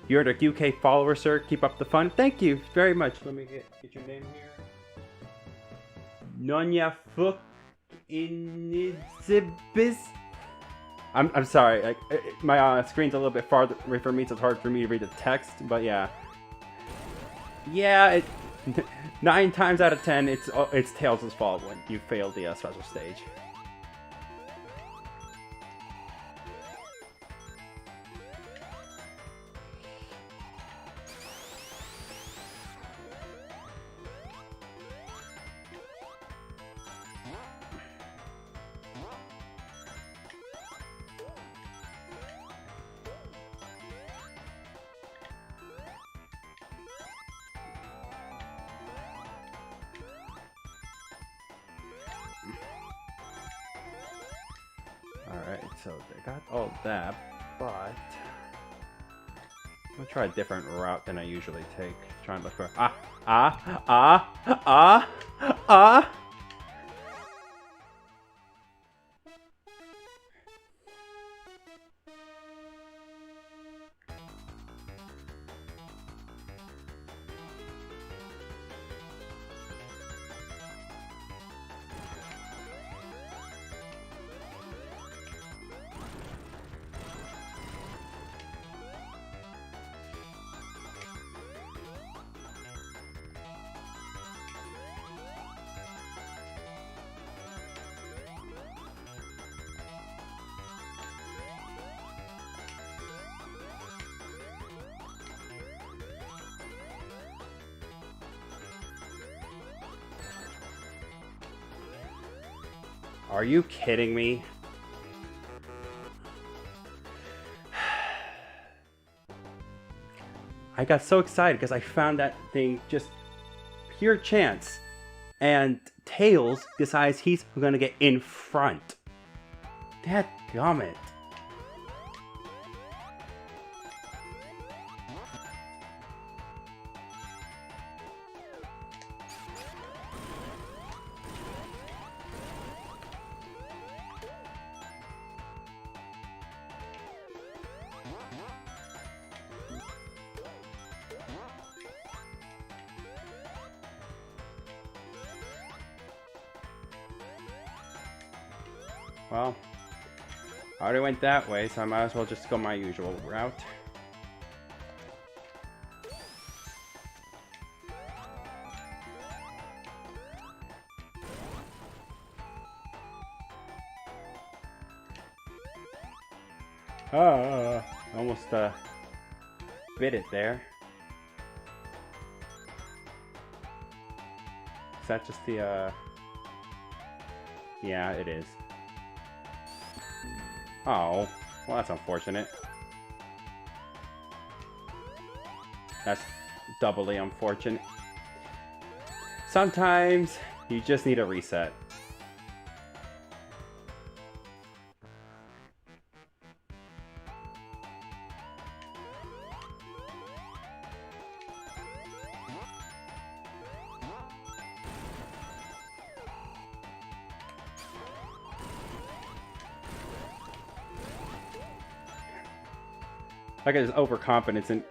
You're the UK follower, sir. Keep up the fun. Thank you very much. Let me get your name here. Nonya Fook Inizibis. I'm sorry. My screen's a little bit farther away from me, so it's hard for me to read the text. But yeah, yeah. 9 times out of 10, it's Tails' fault when you failed the special stage. Alright, so they got all that, but I'm gonna try a different route than I usually take. Try and look for Are you kidding me? I got so excited because I found that thing just pure chance. And Tails decides he's gonna get in front. Dadgummit. Well, I already went that way, so I might as well just go my usual route. Almost bit it there. Is that just the yeah, it is. Oh, well, that's unfortunate. That's doubly unfortunate. Sometimes you just need a reset. Like, there's overconfidence in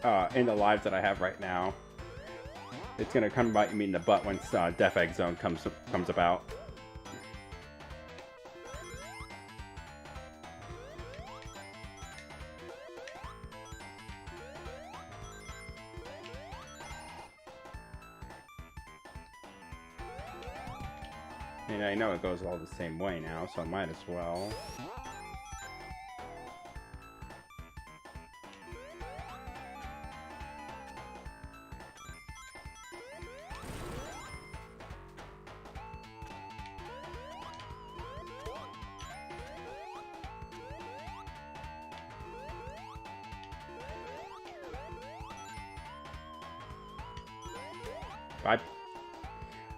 the lives that I have right now. It's gonna come bite me in the butt once Death Egg Zone comes about. And I know it goes all the same way now, so I might as well.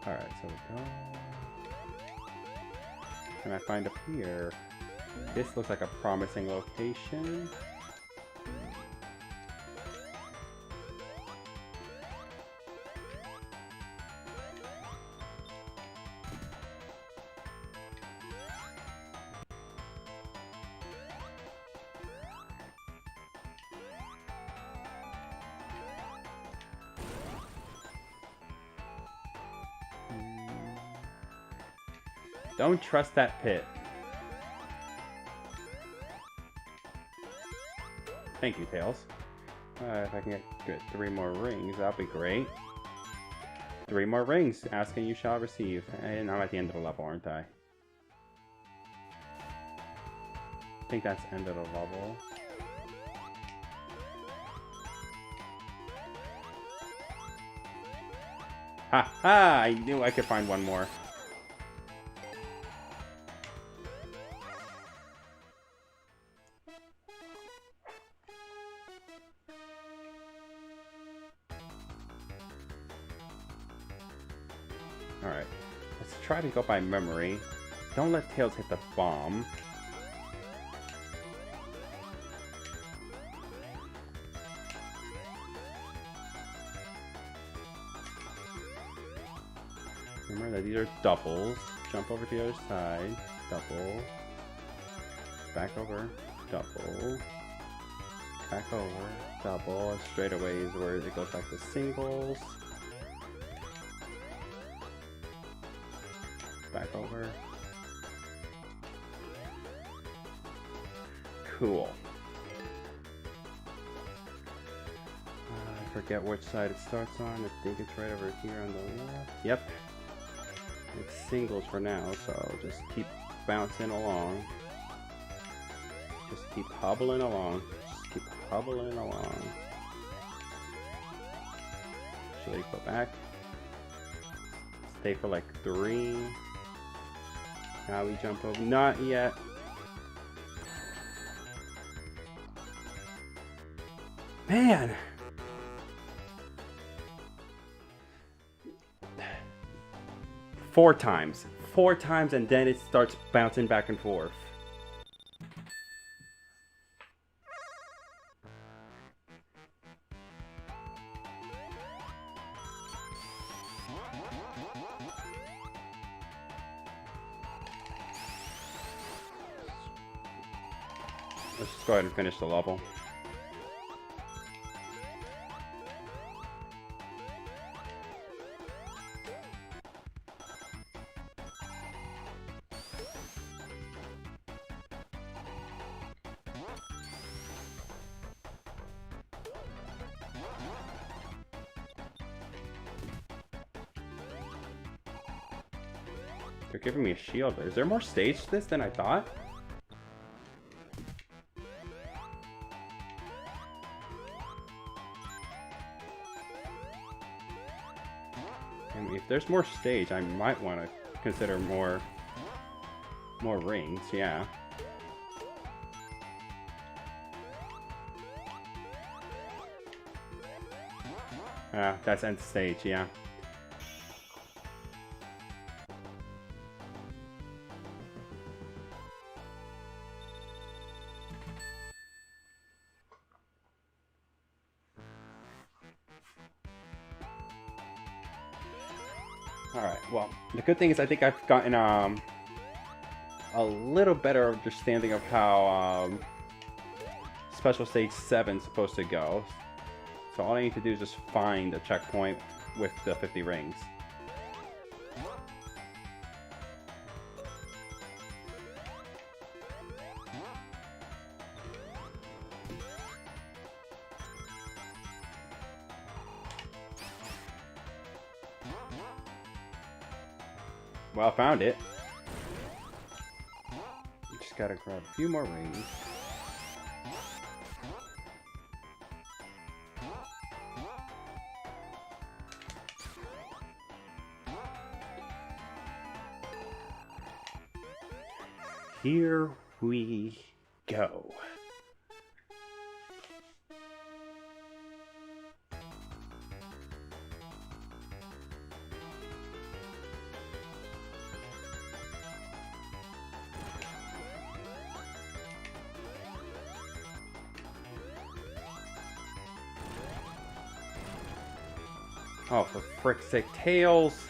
Alright, so we go. Can I find up here? This looks like a promising location. Don't trust that pit. Thank you, Tails. If I can get 3 more rings, that'll be great. 3 more rings. Ask and you shall receive. And I'm at the end of the level, aren't I? I think that's end of the level. Ha ha! I knew I could find one more. Alright, let's try to go by memory. Don't let Tails hit the bomb. Remember that these are doubles. Jump over to the other side. Double. Back over. Double. Back over. Double. Straight away is where it goes back to singles. Back over. Cool. I forget which side it starts on. I think it's right over here on the left. Yep. It's singles for now, so just keep bouncing along. Just keep hobbling along. Just keep hobbling along. Actually, go back. Stay for like 3. Now we jump over. Not yet. Man! Four times, and then it starts bouncing back and forth. Let's just go ahead and finish the level. They're giving me a shield. Is there more stage to this than I thought? I mean, if there's more stage, I might want to consider more rings, yeah. That's end stage, yeah. Alright, well, the good thing is I think I've gotten a little better understanding of how Special Stage 7 is supposed to go. So all I need to do is just find a checkpoint with the 50 rings. Well, I found it. Just gotta grab a few more rings. Here we go. Oh, for frick's sake, Tails!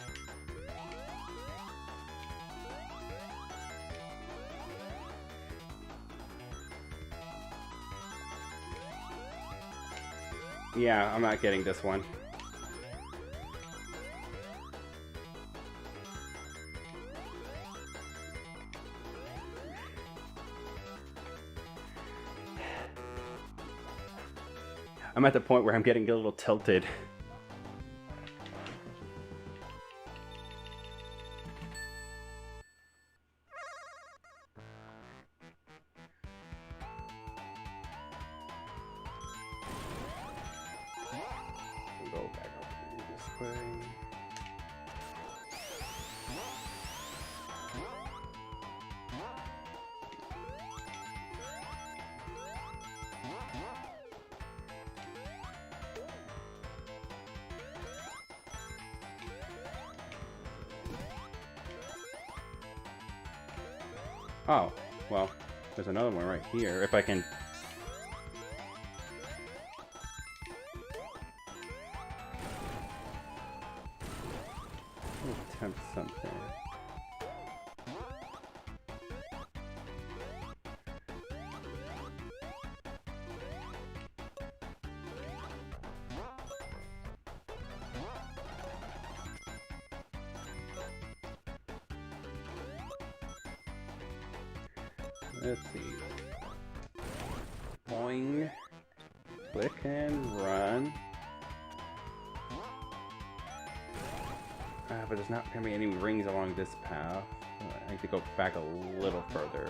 Yeah, I'm not getting this one. I'm at the point where I'm getting a little tilted. Go back up this way. Oh, well, there's another one right here. If I can... attempt something. Let's see. Boing. Click and run. But there's not going to be any rings along this path. I need to go back a little further.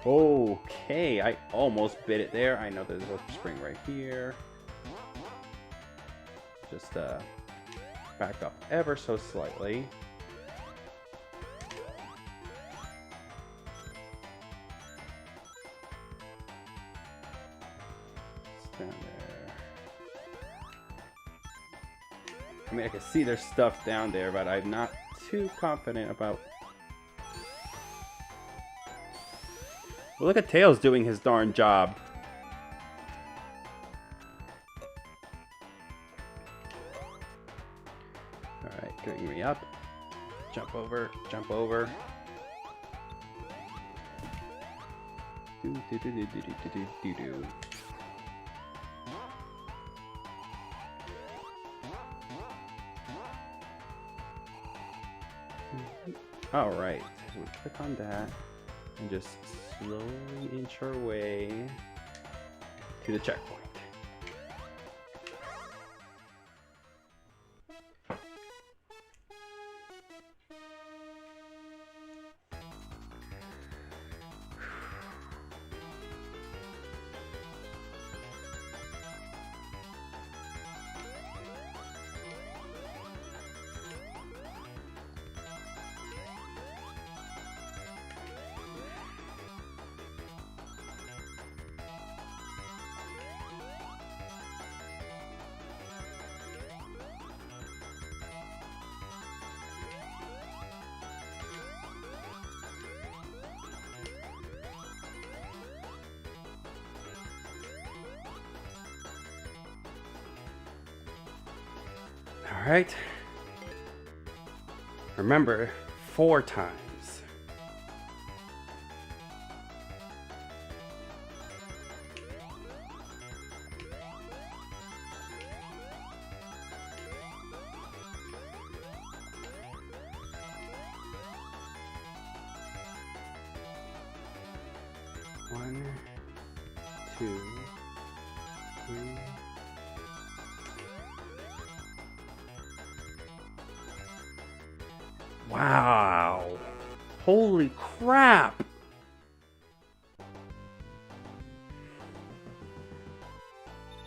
Okay, I almost bit it there. I know there's a spring right here. Just back up ever so slightly. Stand there. I mean, I can see there's stuff down there, but I'm not too confident about... Well, look at Tails doing his darn job. Alright, getting me up. Jump over, jump over. Do do do do do do do do do. Alright, so we click on that and just slowly inch our way to the checkpoint. All right. Remember, 4 times. One, 2, 3. Wow. Holy crap.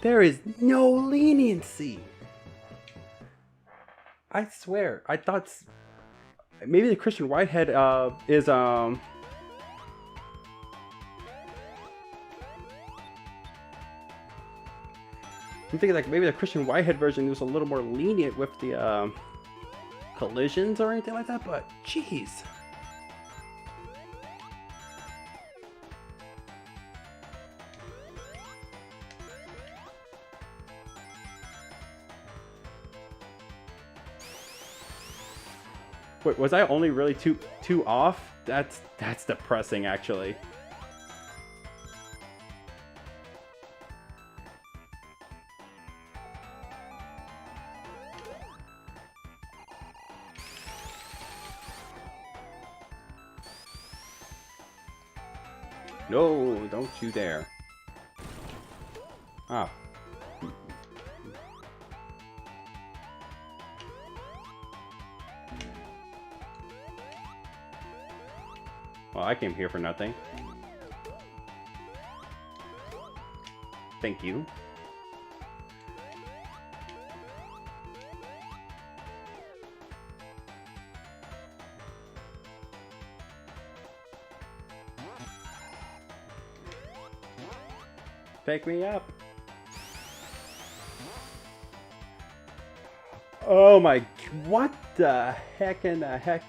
There is no leniency. I swear, I thought maybe the Christian Whitehead is I'm thinking like maybe the Christian Whitehead version was a little more lenient with the collisions or anything like that, but jeez. Wait, was I only really two off? That's depressing, actually. No, don't you dare. Ah. Well, I came here for nothing. Thank you. Pick me up. Oh my, what the heck in the heck?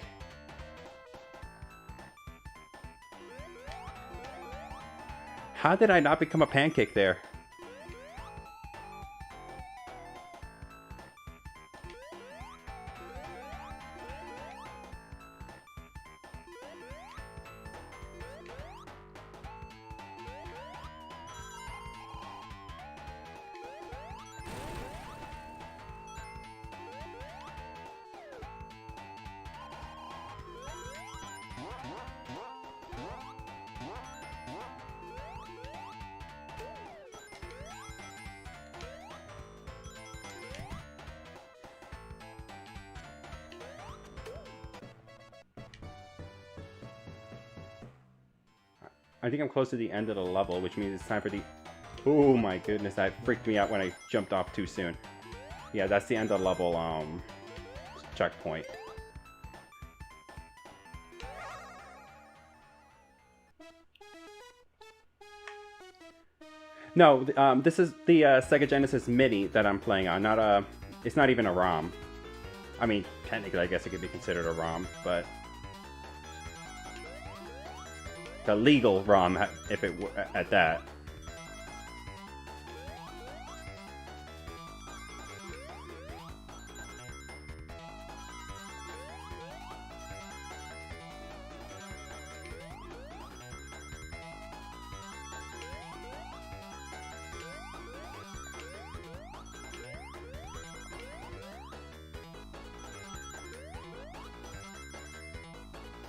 How did I not become a pancake there? I think I'm close to the end of the level, which means it's time for the... Oh my goodness, that freaked me out when I jumped off too soon. Yeah, that's the end of the level, checkpoint. No, this is the Sega Genesis MIDI that I'm playing on, not a... It's not even a ROM. I mean, technically I guess it could be considered a ROM, but... The legal ROM, if it were at that.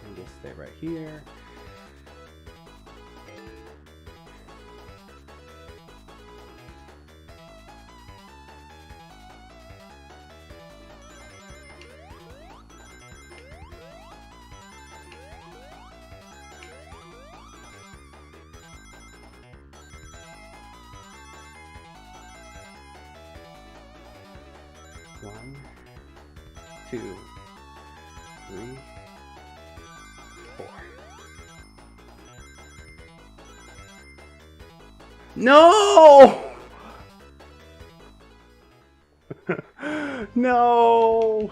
And just stay right here. One, 2, 3, 4. No! No!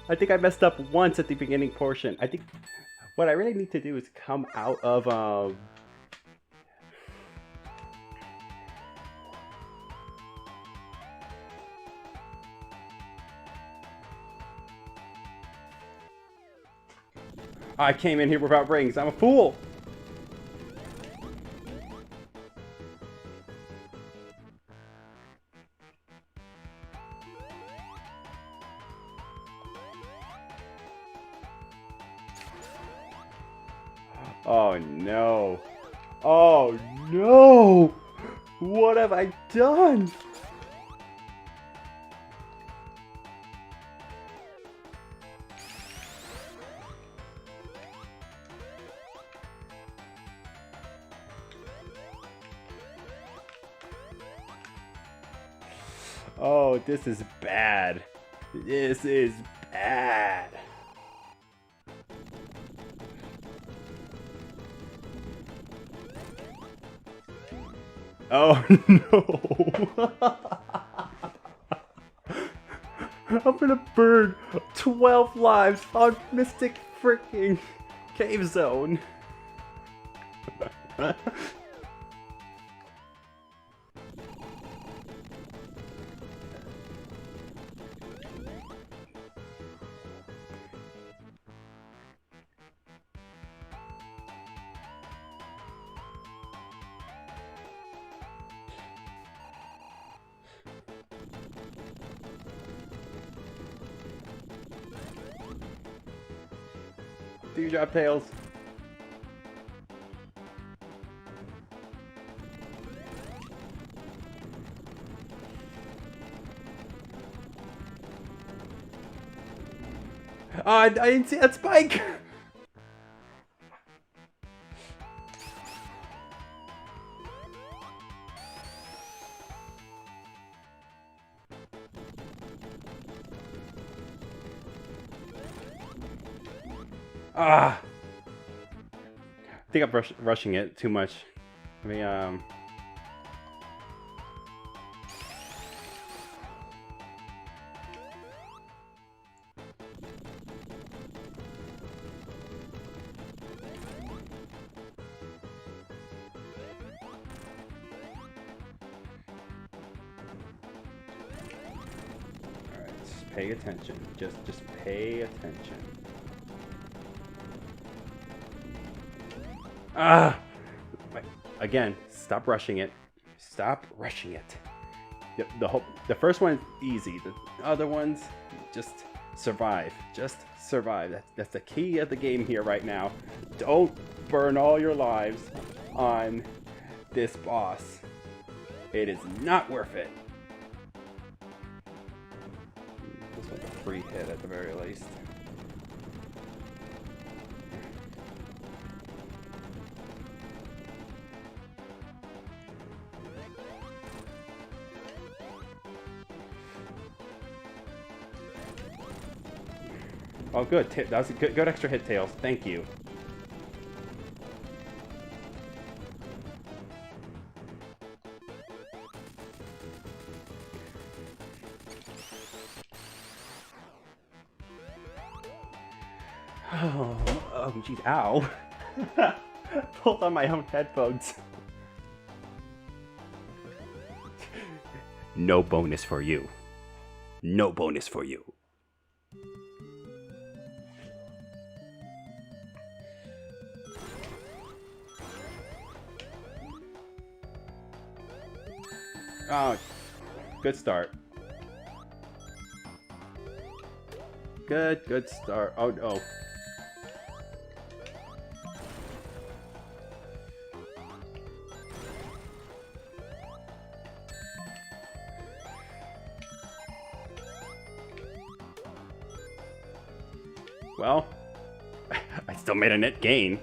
I think I messed up once at the beginning portion. I think what I really need to do is come out of I came in here without rings. I'm a fool. Oh no. Oh no! What have I done? Oh, this is bad. This is bad. Oh no! I'm gonna burn 12 lives on Mystic freaking Cave Zone. Do your job, Tails. I didn't see that spike! Ah! I think I'm rushing it too much. I mean, Alright, just pay attention. Just pay attention. Ah! Again, stop rushing it. Stop rushing it. The first one's easy. The other ones, just survive. Just survive. That's the key of the game here right now. Don't burn all your lives on this boss. It is not worth it. This one's a free hit at the very least. Oh, good. That was a good extra hit, Tails. Thank you. Oh, jeez. Ow. Pulled on my own headphones. No bonus for you. No bonus for you. Oh, good start. Good start. Oh, oh. Well, I still made a net gain.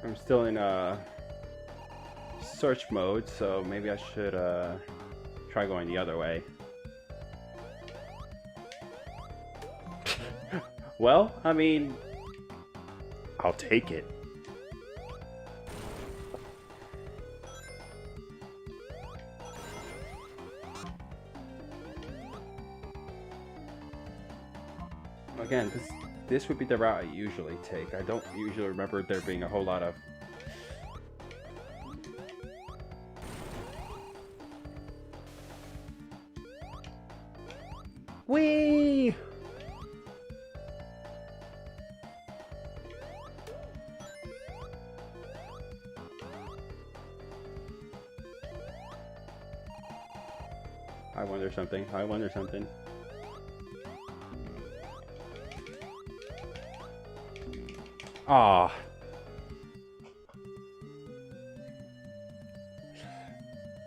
I'm still in search mode, so maybe I should try going the other way. Well, I mean, I'll take it. again, this would be the route I usually take. I don't usually remember there being a whole lot of... Whee! I wonder something. I wonder something. Ah.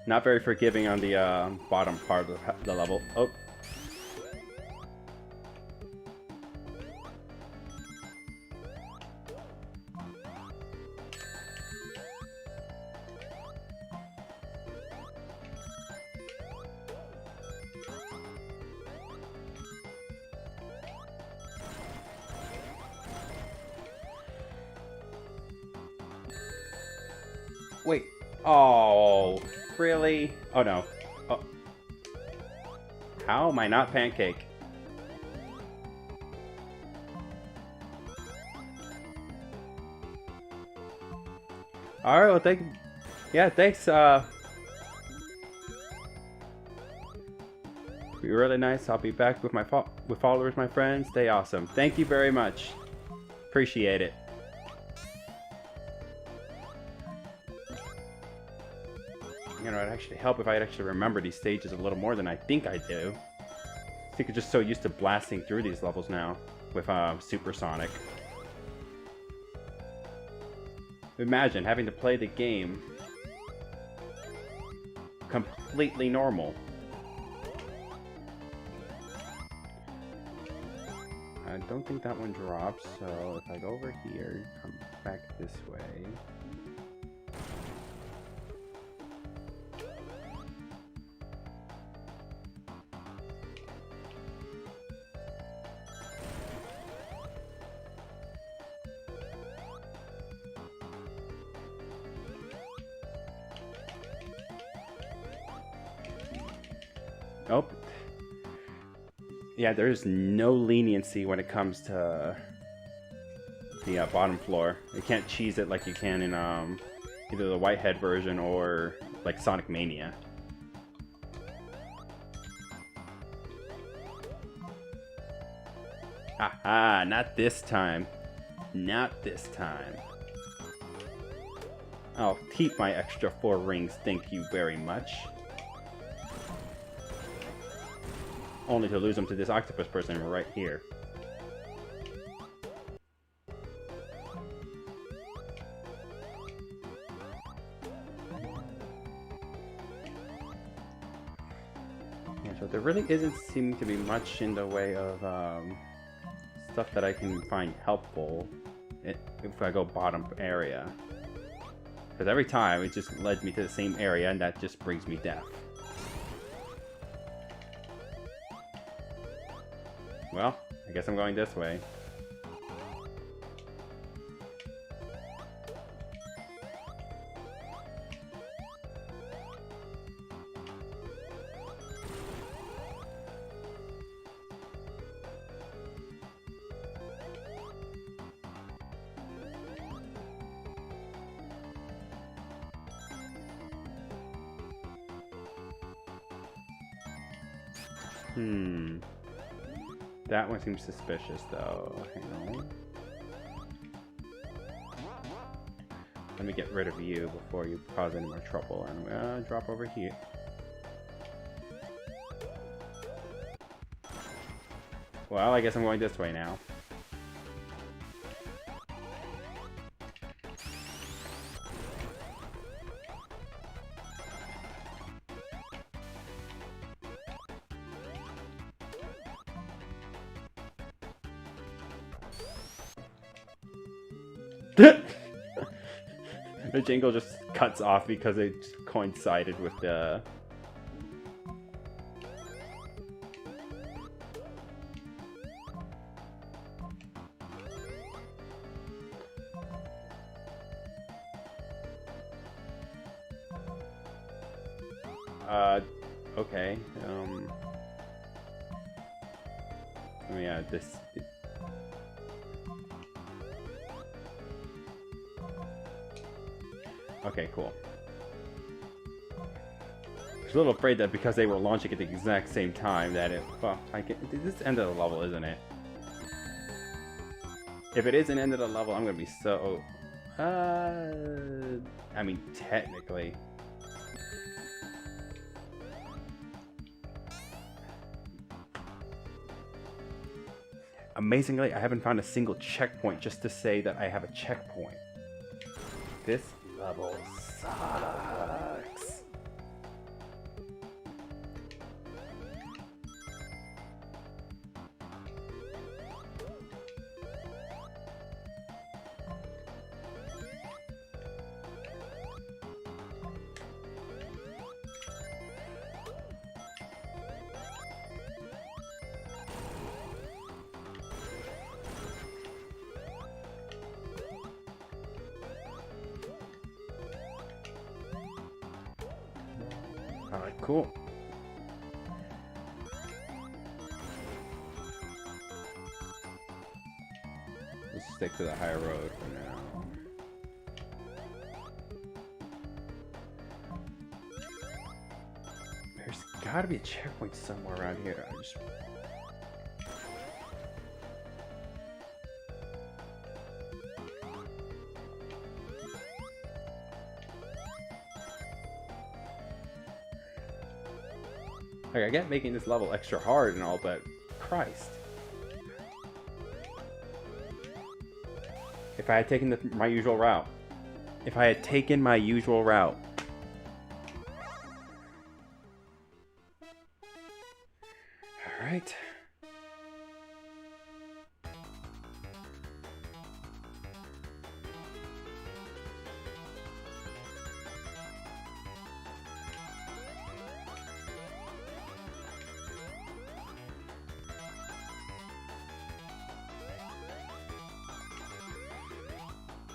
Not very forgiving on the bottom part of the level. Oh. Wait. Oh, really? Oh no. Oh. How am I not pancake? Alright, well thanks, be really nice. I'll be back with my followers, my friends. Stay awesome. Thank you very much. Appreciate it. You know, it'd actually help if I'd actually remember these stages a little more than I think I do. I think I'm just so used to blasting through these levels now with Super Sonic. Imagine having to play the game completely normal. I don't think that one drops, so if I go over here, come back this way. Oh. Yeah, there's no leniency when it comes to the bottom floor. You can't cheese it like you can in either the Whitehead version or like Sonic Mania. Haha, not this time. Not this time. I'll keep my extra 4 rings, thank you very much. Only to lose them to this octopus person right here. Yeah, so there really isn't seeming to be much in the way of stuff that I can find helpful if I go bottom area. Because every time it just led me to the same area and that just brings me death. Well, I guess I'm going this way. That one seems suspicious, though. Hang on. Let me get rid of you before you cause any more trouble. And I'm gonna drop over here. Well, I guess I'm going this way now. The jingle just cuts off because it coincided with the... Okay, yeah, Okay, cool. I was a little afraid that because they were launching at the exact same time that it... Well, this is the end of the level, isn't it? If it is an end of the level, I'm gonna be so... I mean, technically. Amazingly, I haven't found a single checkpoint just to say that I have a checkpoint. This level sucks. Alright, cool. Let's stick to the high road for now. There's gotta be a checkpoint somewhere around here. Like, I get making this level extra hard and all, but Christ. If I had taken my usual route. If I had taken my usual route. Alright.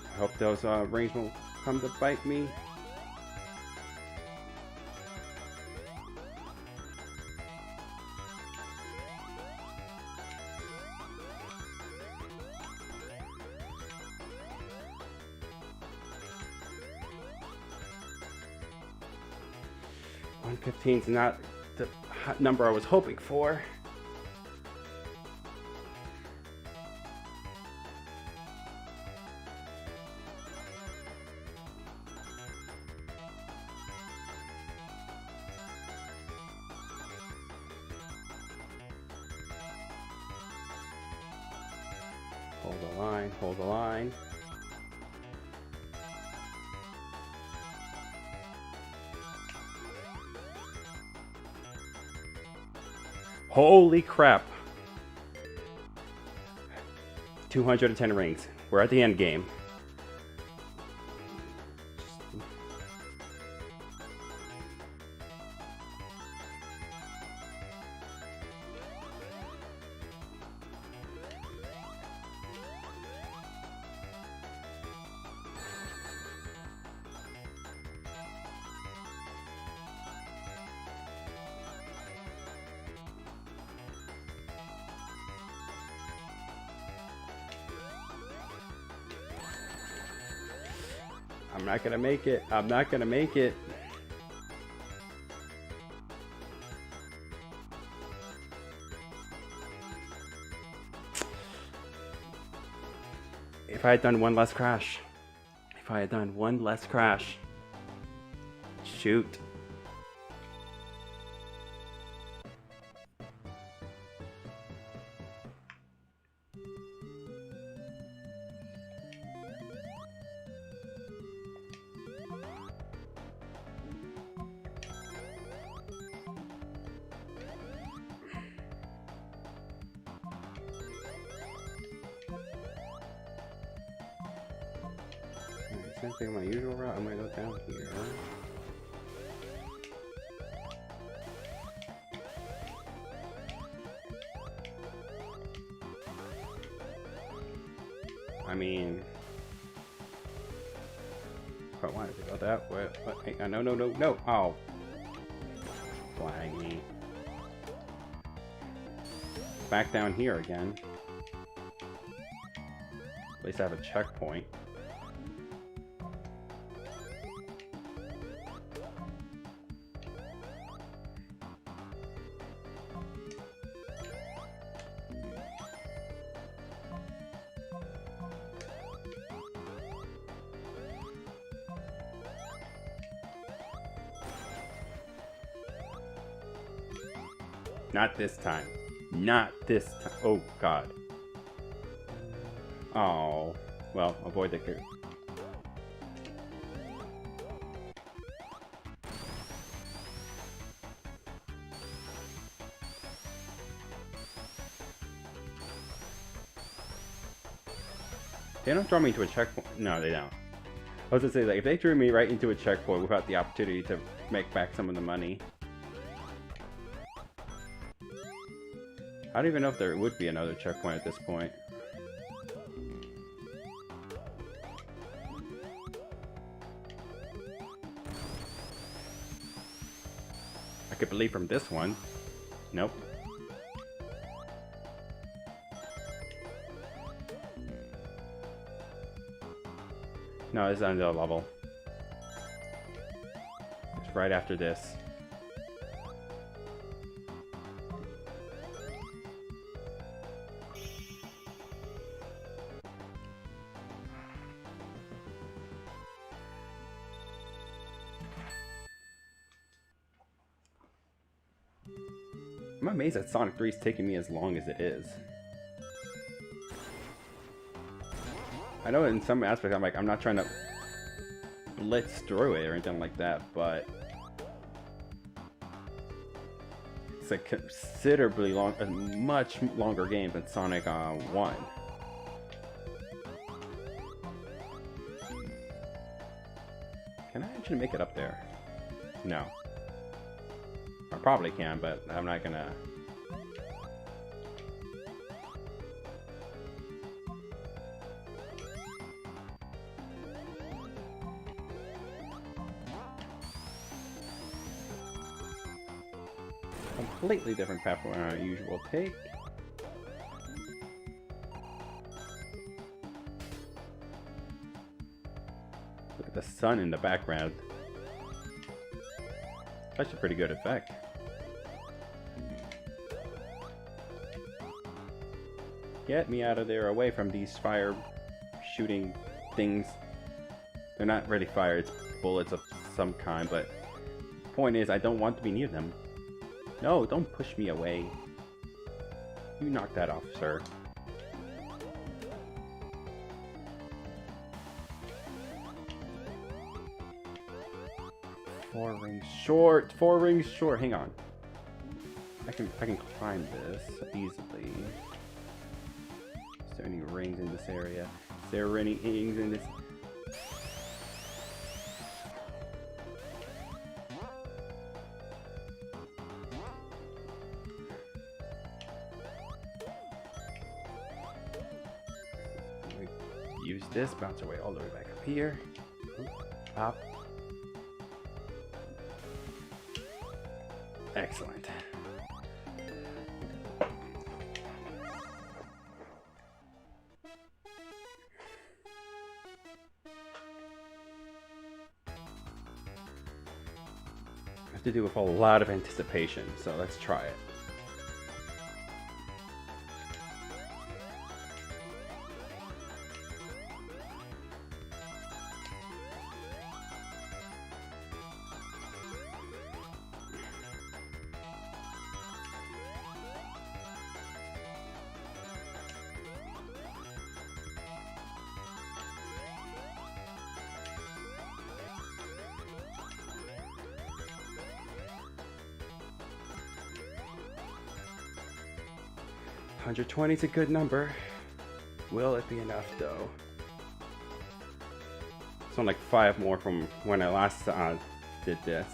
I hope those rings won't come to bite me. $115 is not the number I was hoping for. Hold the line, hold the line. Holy crap. 210 rings. We're at the end game. I'm not gonna make it. I'm not gonna make it. If I had done one less crash. If I had done one less crash. Shoot. Same thing on my usual route, I'm gonna go down here. I mean, if I wanted to go that way, but hang on, no. Oh, flag me. Back down here again. At least I have a checkpoint. Not this time. Not this time. Oh, God. Oh. Well, avoid the... They don't throw me into a checkpoint. No, they don't. I was gonna say, like, if they threw me right into a checkpoint without the opportunity to make back some of the money. I don't even know if there would be another checkpoint at this point. I could believe from this one. Nope. No, it's under the level. It's right after this. I'm amazed that Sonic 3 is taking me as long as it is. I know in some aspects I'm not trying to blitz through it or anything like that, but it's a considerably long, a much longer game than Sonic 1. Can I actually make it up there? No. I probably can, but I'm not gonna. Completely different path from our usual take. Look at the sun in the background. That's a pretty good effect. Get me out of there, away from these fire shooting things. They're not really fire, it's bullets of some kind, but the point is I don't want to be near them. No, don't push me away. You knock that off, sir. Four rings short. Hang on. I can climb this easily. Is there any rings in this area? Is there any rings in this? Use this, bounce our way all the way back up here. Up. Excellent. I have to do with a lot of anticipation, so let's try it. $120 is a good number. Will it be enough though? It's on like 5 more from when I last did this.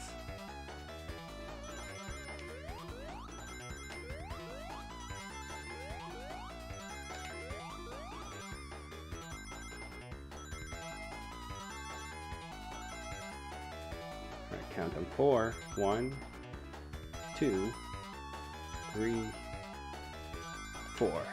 Alright, count them 4. 1, 2, 3, 4. Alright.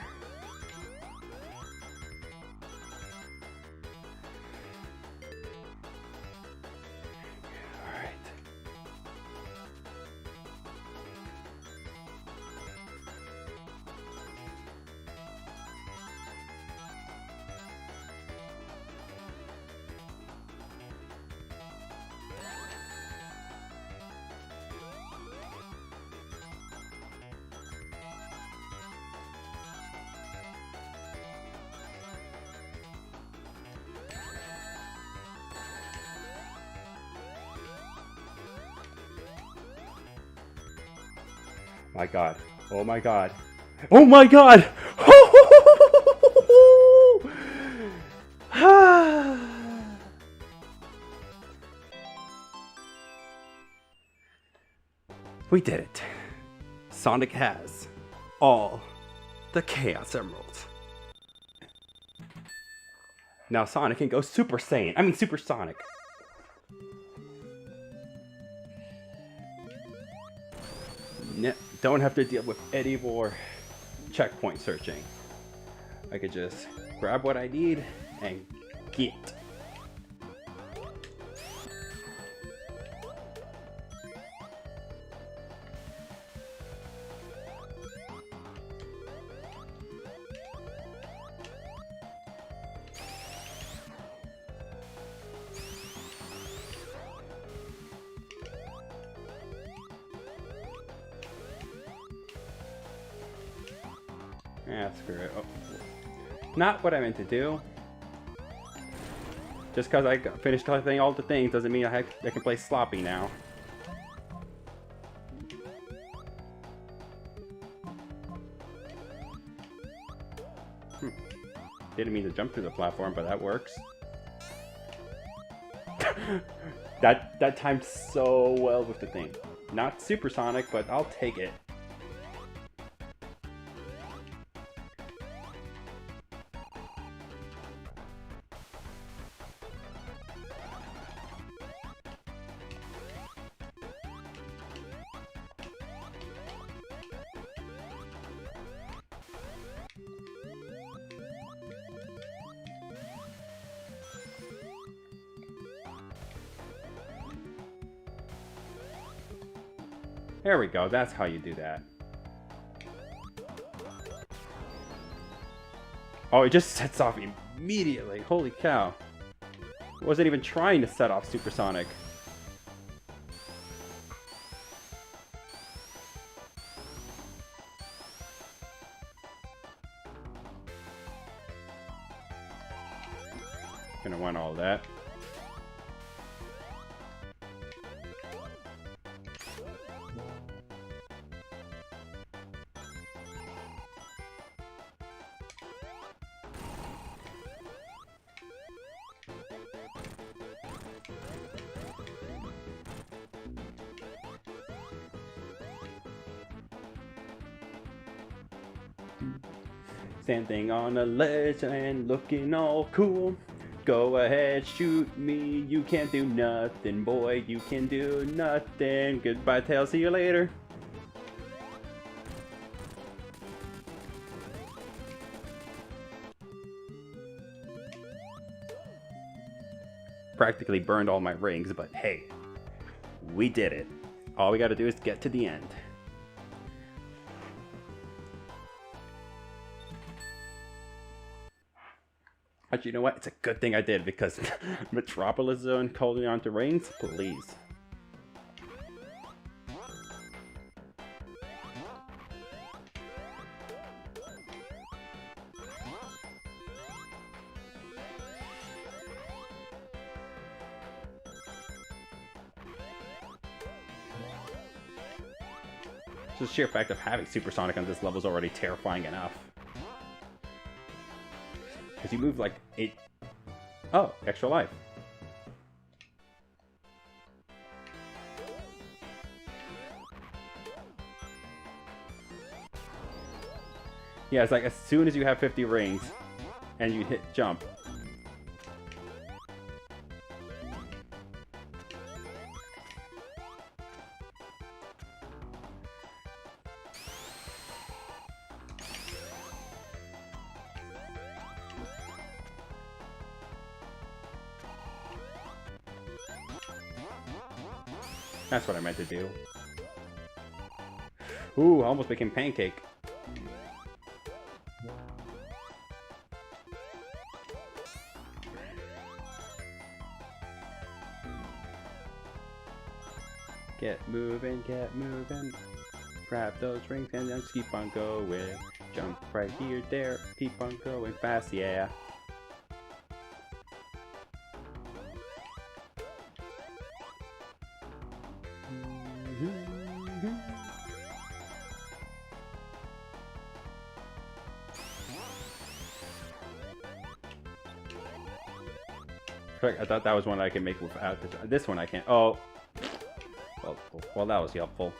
My god. Oh my god. Oh my god! We did it. Sonic has all the Chaos Emeralds. Now Sonic can go Super Saiyan. I mean Super Sonic. Don't have to deal with any more checkpoint searching. I could just grab what I need and get. Ah, screw it. Oh. Not what I meant to do. Just because I finished collecting all the things doesn't mean I can play sloppy now. Didn't mean to jump through the platform, but that works. that timed so well with the thing. Not supersonic, but I'll take it. There we go, that's how you do that. Oh, it just sets off immediately. Holy cow. I wasn't even trying to set off supersonic. Gonna want all that. Standing on a ledge and looking all cool. Go ahead, shoot me. You can't do nothing, boy. You can do nothing. Goodbye, Tails. See you later. Practically burned all my rings, but hey, we did it. All we gotta do is get to the end. Actually, you know what? It's a good thing I did, because Metropolis Zone holding on to rings? Please. Just the sheer fact of having Supersonic on this level is already terrifying enough. Because you move like it. Oh, extra life. Yeah, it's like as soon as you have 50 rings and you hit jump. That's what I meant to do. Ooh, I almost became pancake. Get moving, get moving. Grab those rings and just keep on going. Jump right here, there. Keep on going fast, yeah. I thought that was one I could make without this one I can't. Oh. Well, that was helpful.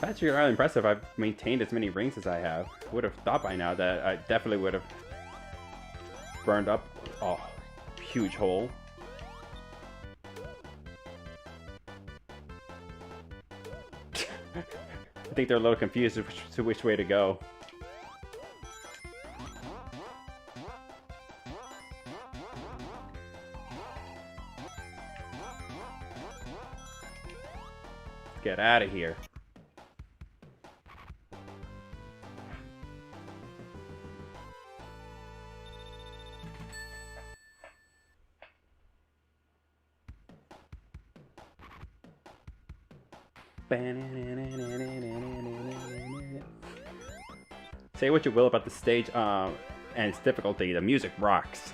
That's really impressive. I've maintained as many rings as I have. Would have thought by now that I definitely would have burned up a huge hole. I think they're a little confused as to which way to go. Get out of here. Say what you will about the stage and its difficulty, the music rocks.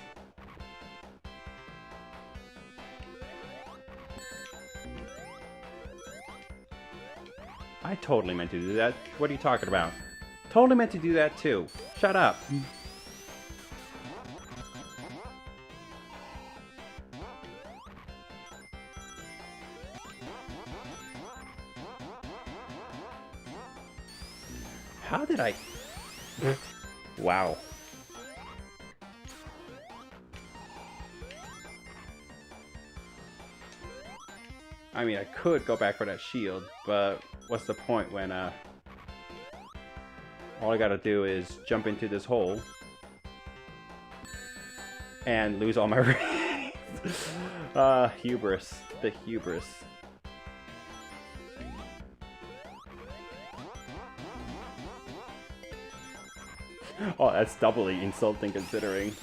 I totally meant to do that. What are you talking about? Totally meant to do that too. Shut up. How did I... Wow. I mean, I could go back for that shield, but what's the point when, all I gotta do is jump into this hole and lose all my rings. Hubris. The hubris. Oh, that's doubly insulting considering.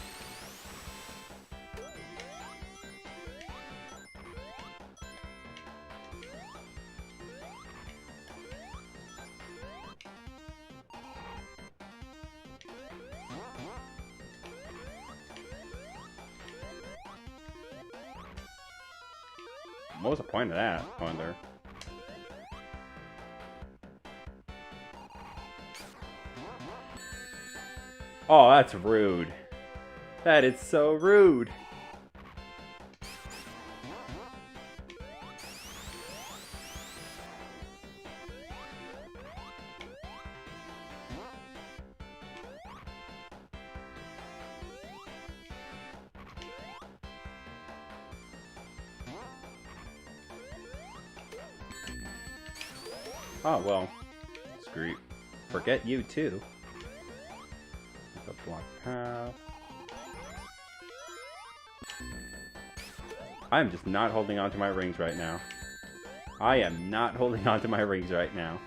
What was the point of that, I wonder? Oh, that's rude. That is so rude. Oh, well. Screw you. Forget you, too. Block path. I'm just not holding on to my rings right now. I am not holding on to my rings right now.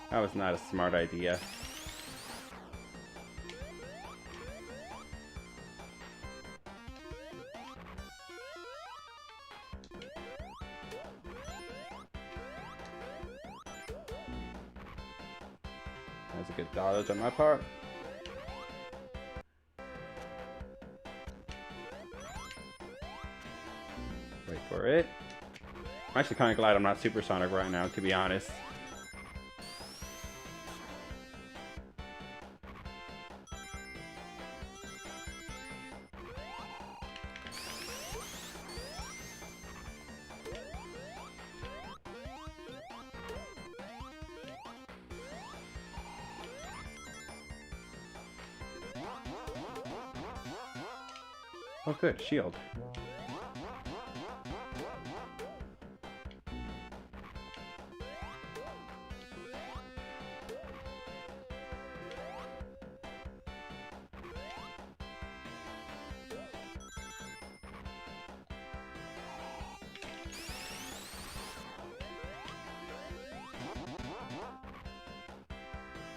That was not a smart idea. That's a good dodge on my part. Wait for it. I'm actually kind of glad I'm not supersonic right now, to be honest. Oh good, shield.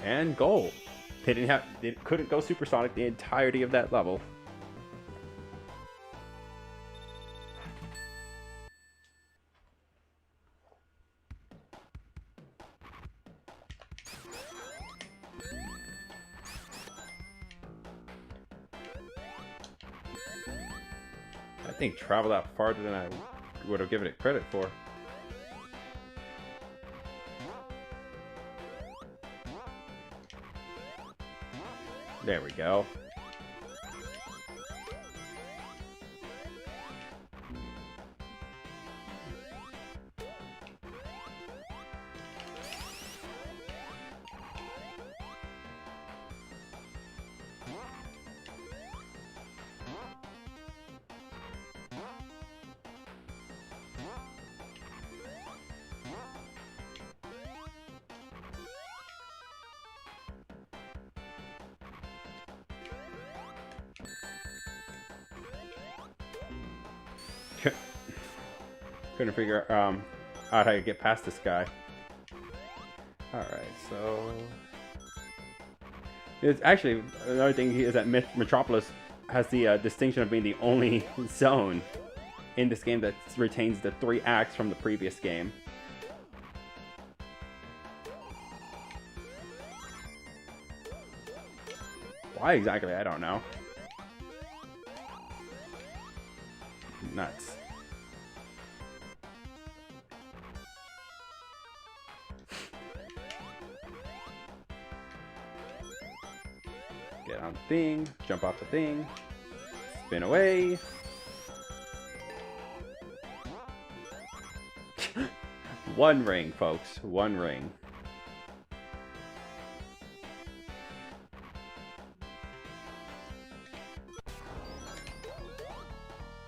And gold. They couldn't go supersonic the entirety of that level. That thing traveled out farther than I would have given it credit for. There we go. Couldn't figure out how to get past this guy. Alright, so... It's actually, another thing is that Metropolis has the distinction of being the only zone in this game that retains the 3 acts from the previous game. Why exactly? I don't know. Nuts. Get on the thing, jump off the thing, spin away. One ring, folks. One ring.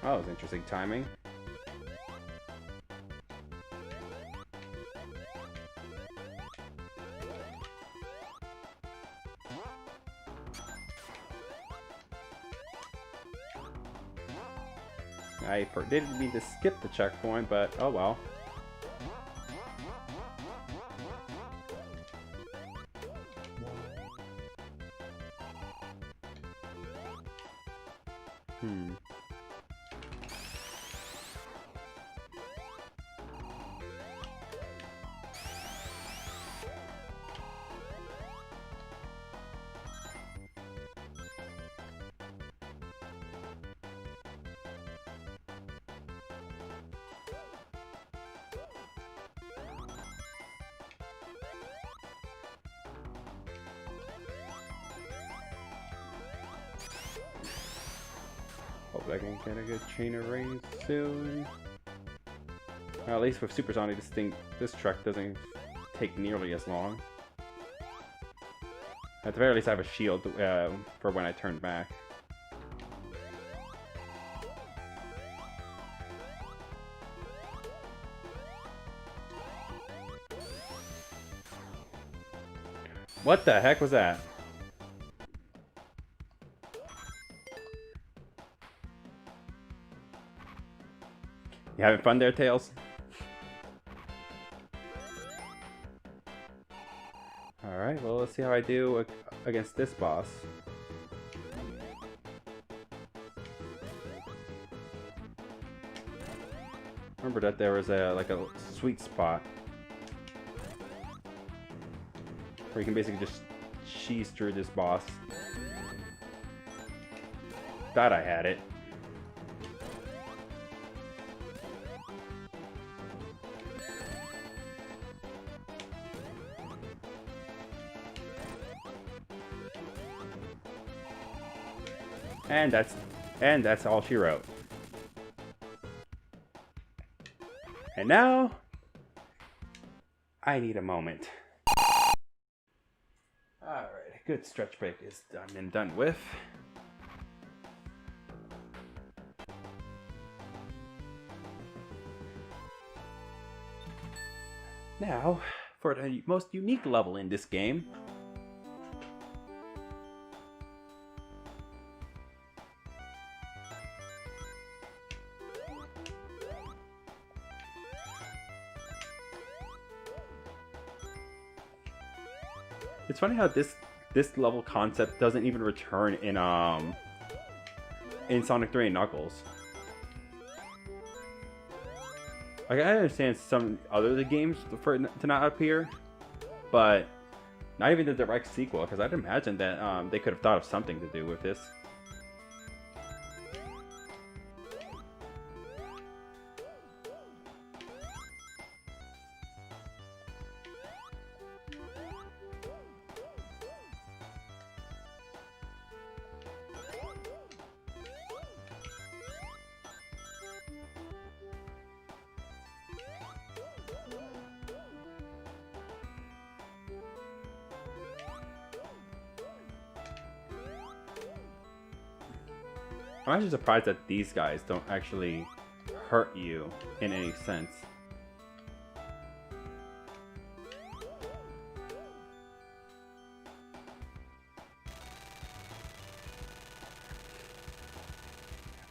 Oh, that was interesting timing. I didn't mean to skip the checkpoint, but oh well. Hope I can get a good chain of rings soon. Well, at least with Supersonic, this truck doesn't take nearly as long. At the very least, I have a shield for when I turn back. What the heck was that? You having fun there, Tails? Alright, well, let's see how I do against this boss. Remember that there was like a sweet spot where you can basically just cheese through this boss. Thought I had it. And that's all she wrote. And now I need a moment. Alright, a good stretch break is done and done with. Now, for the most unique level in this game. It's funny how this level concept doesn't even return in Sonic 3 and Knuckles. Like, I understand some other games for it to not appear, but not even the direct sequel, because I'd imagine that they could have thought of something to do with this. I'm actually surprised that these guys don't actually hurt you in any sense.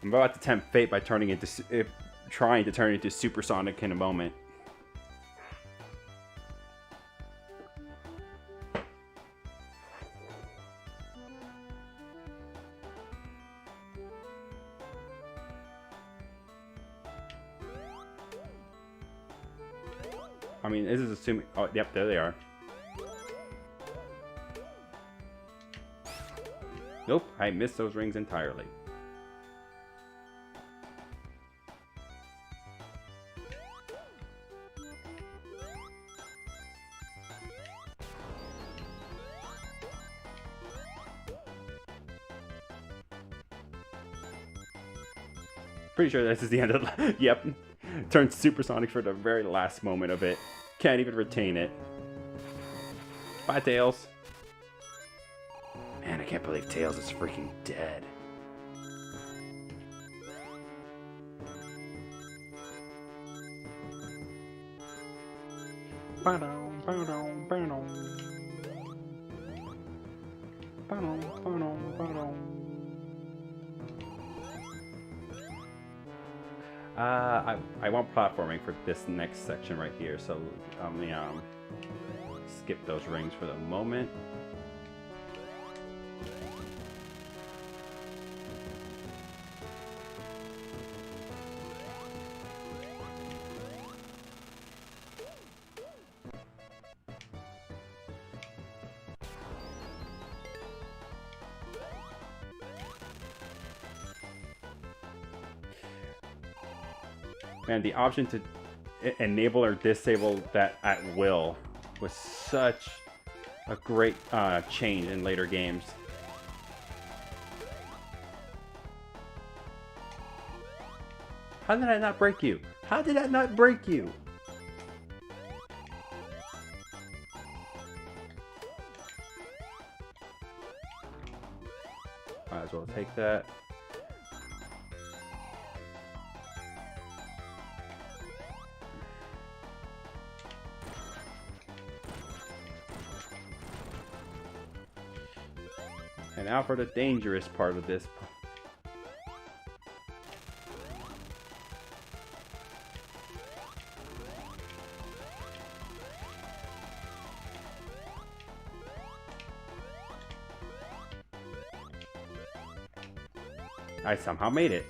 I'm about to tempt fate by trying to turn into Super Sonic in a moment. I mean, this is assuming... Oh, yep, there they are. Nope, I missed those rings entirely. Pretty sure this is the end of... Yep. Turns Supersonic for the very last moment of it. Can't even retain it. Bye, Tails. Man, I can't believe Tails is freaking dead. I want platforming for this next section right here, so let me skip those rings for the moment. Man, the option to enable or disable that at will was such a great change in later games. How did I not break you? How did that not break you? Might as well take that. And now for the dangerous part of this. I somehow made it.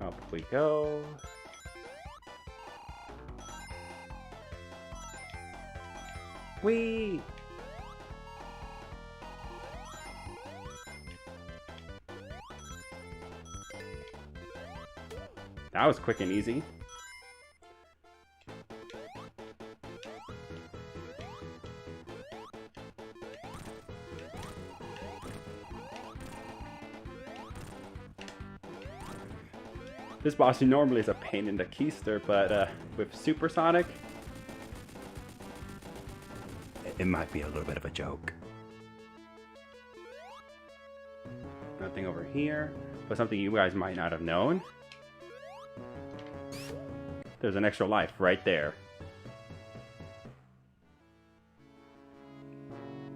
Up we go. Whee! That was quick and easy. This boss normally is a pain in the keister, but with Supersonic, it might be a little bit of a joke. Nothing over here, but something you guys might not have known. There's an extra life right there.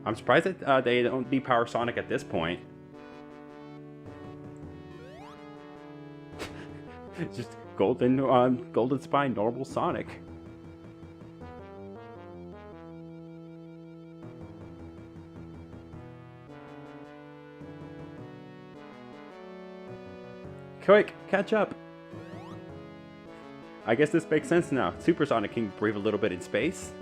I'm surprised that they don't depower Sonic at this point. It's just golden spine, normal Sonic. Quick, catch up. I guess this makes sense now. Super Sonic can breathe a little bit in space.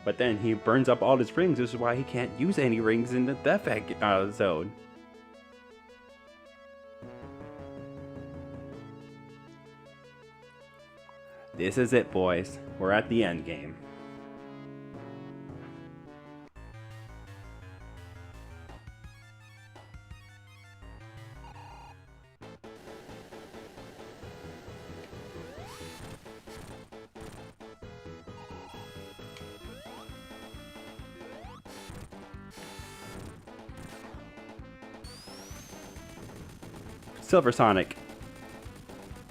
But then he burns up all his rings. This is why he can't use any rings in the Death Egg zone. This is it, boys. We're at the end game. Silver Sonic.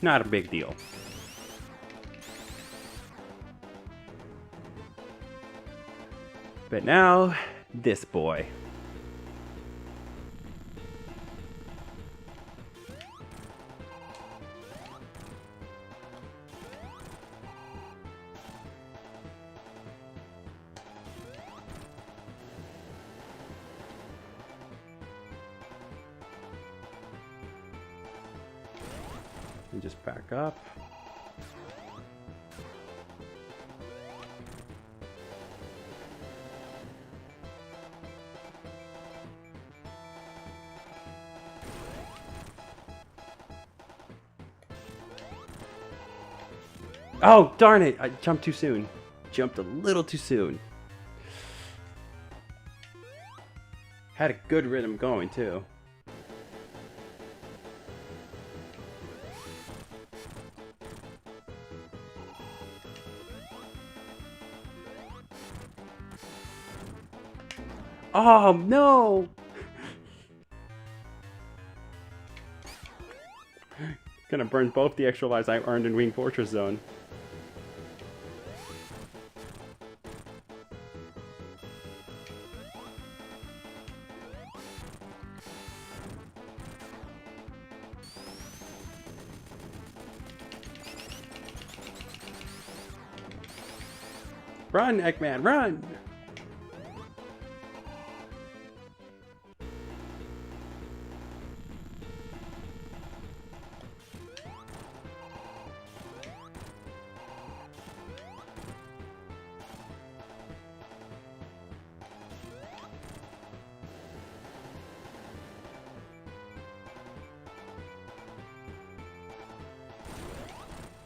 Not a big deal. But now, this boy. And just back up. Oh, darn it! I jumped too soon. Jumped a little too soon. Had a good rhythm going, too. Oh, no! Gonna burn both the extra lives I earned in Wing Fortress Zone. Run, Eggman, run!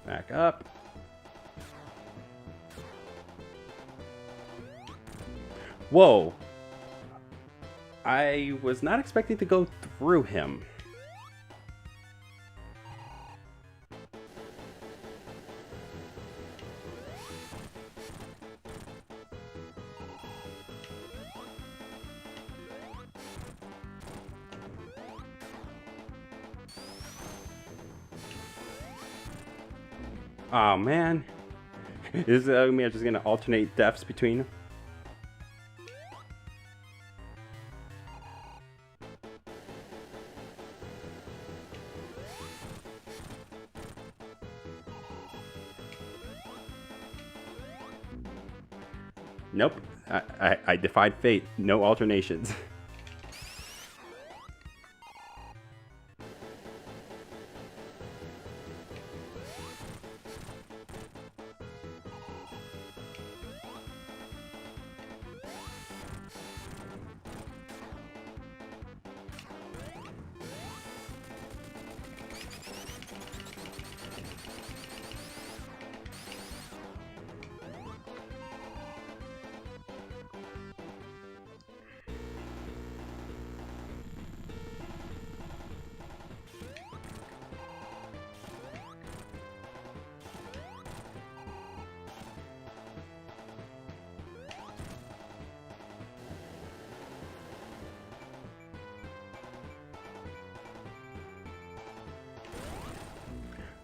Back up. Whoa. I was not expecting to go through him. Oh man. Is me just gonna alternate deaths between them? Nope. I defied fate. No alternations.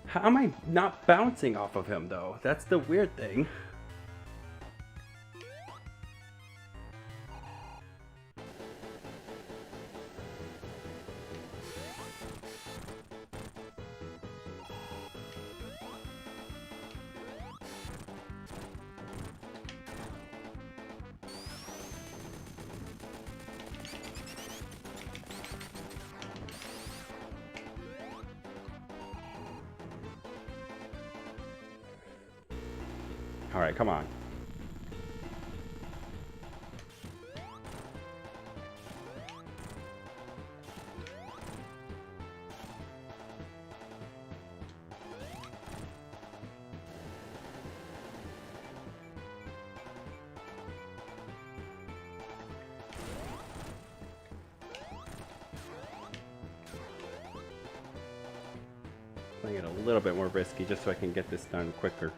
How am I not bouncing off of him, though? That's the weird thing. Alright, come on. Playing it a little bit more risky just so I can get this done quicker.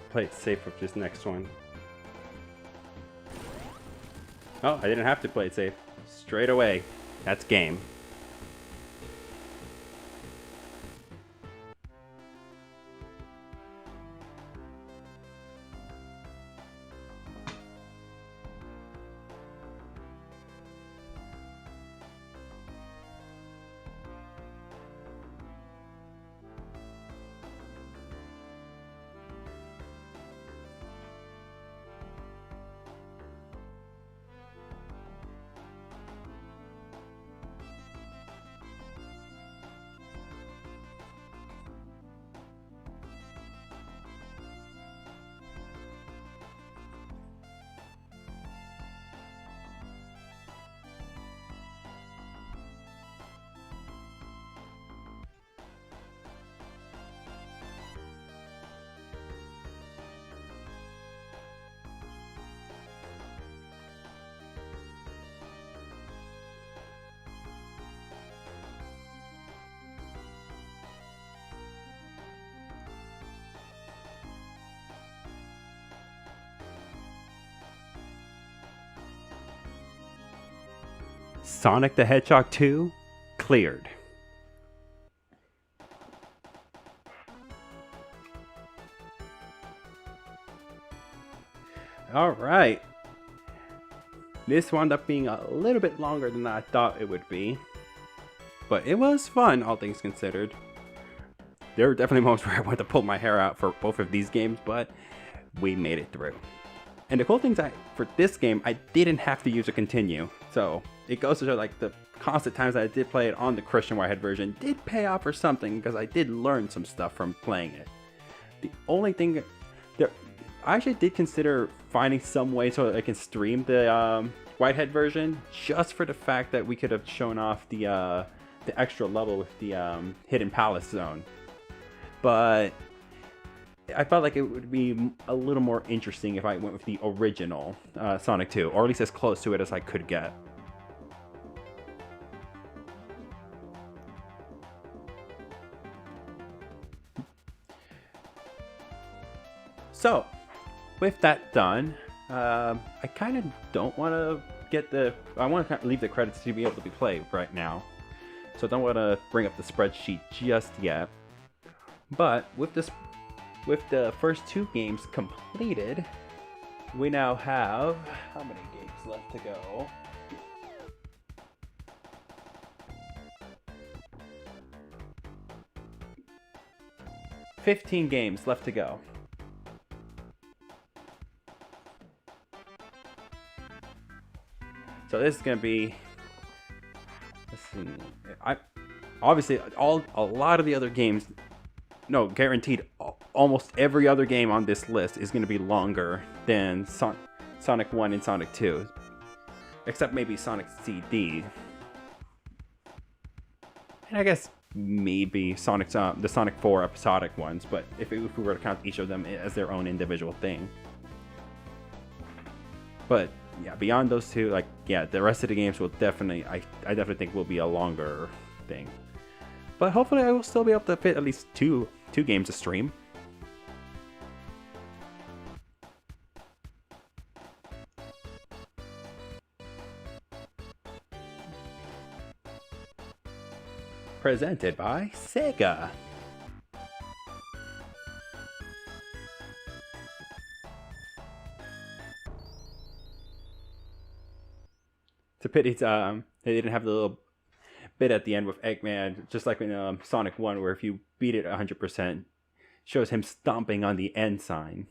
Play it safe with this next one. Oh, I didn't have to play it safe. Straight away. That's game. Sonic the Hedgehog 2 cleared. Alright. This wound up being a little bit longer than I thought it would be. But it was fun, all things considered. There were definitely moments where I wanted to pull my hair out for both of these games, but we made it through. And the cool thing is for this game, I didn't have to use a continue. So it goes to show like the constant times that I did play it on the Christian Whitehead version did pay off for something, because I did learn some stuff from playing it. The only thing there, I actually did consider finding some way so that I can stream the Whitehead version, just for the fact that we could have shown off the extra level with the Hidden Palace zone. But I felt like it would be a little more interesting if I went with the original Sonic 2, or at least as close to it as I could get. So, with that done, I kind of don't want to get the... I want to leave the credits to be able to be played right now. So I don't want to bring up the spreadsheet just yet. But with the first two games completed, we now have... How many games left to go? $15 games left to go. So this is gonna be, let's see, obviously a lot of the other games, no, guaranteed, almost every other game on this list is gonna be longer than Sonic 1 and Sonic 2, except maybe Sonic CD, and I guess maybe the Sonic 4 episodic ones, but if we were to count each of them as their own individual thing. But yeah, beyond those two, like, yeah, the rest of the games will definitely, I definitely think will be a longer thing. But hopefully I will still be able to fit at least two games to stream. Presented by Sega. It's a pity they didn't have the little bit at the end with Eggman, just like in Sonic 1, where if you beat it 100%, shows him stomping on the end sign.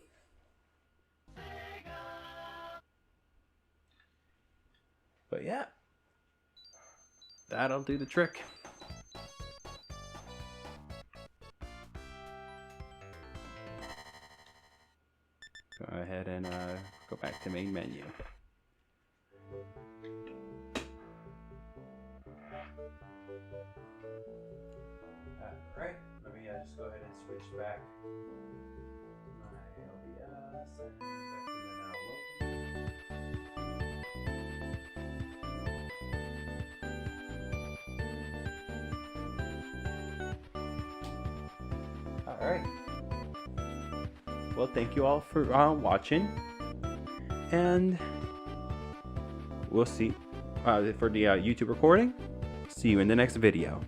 But yeah, that'll do the trick. Go ahead and go back to main menu. Alright, let me just go ahead and switch back my LBS and back to the now load. Alright. Well, thank you all for watching, and we'll see for the YouTube recording. See you in the next video.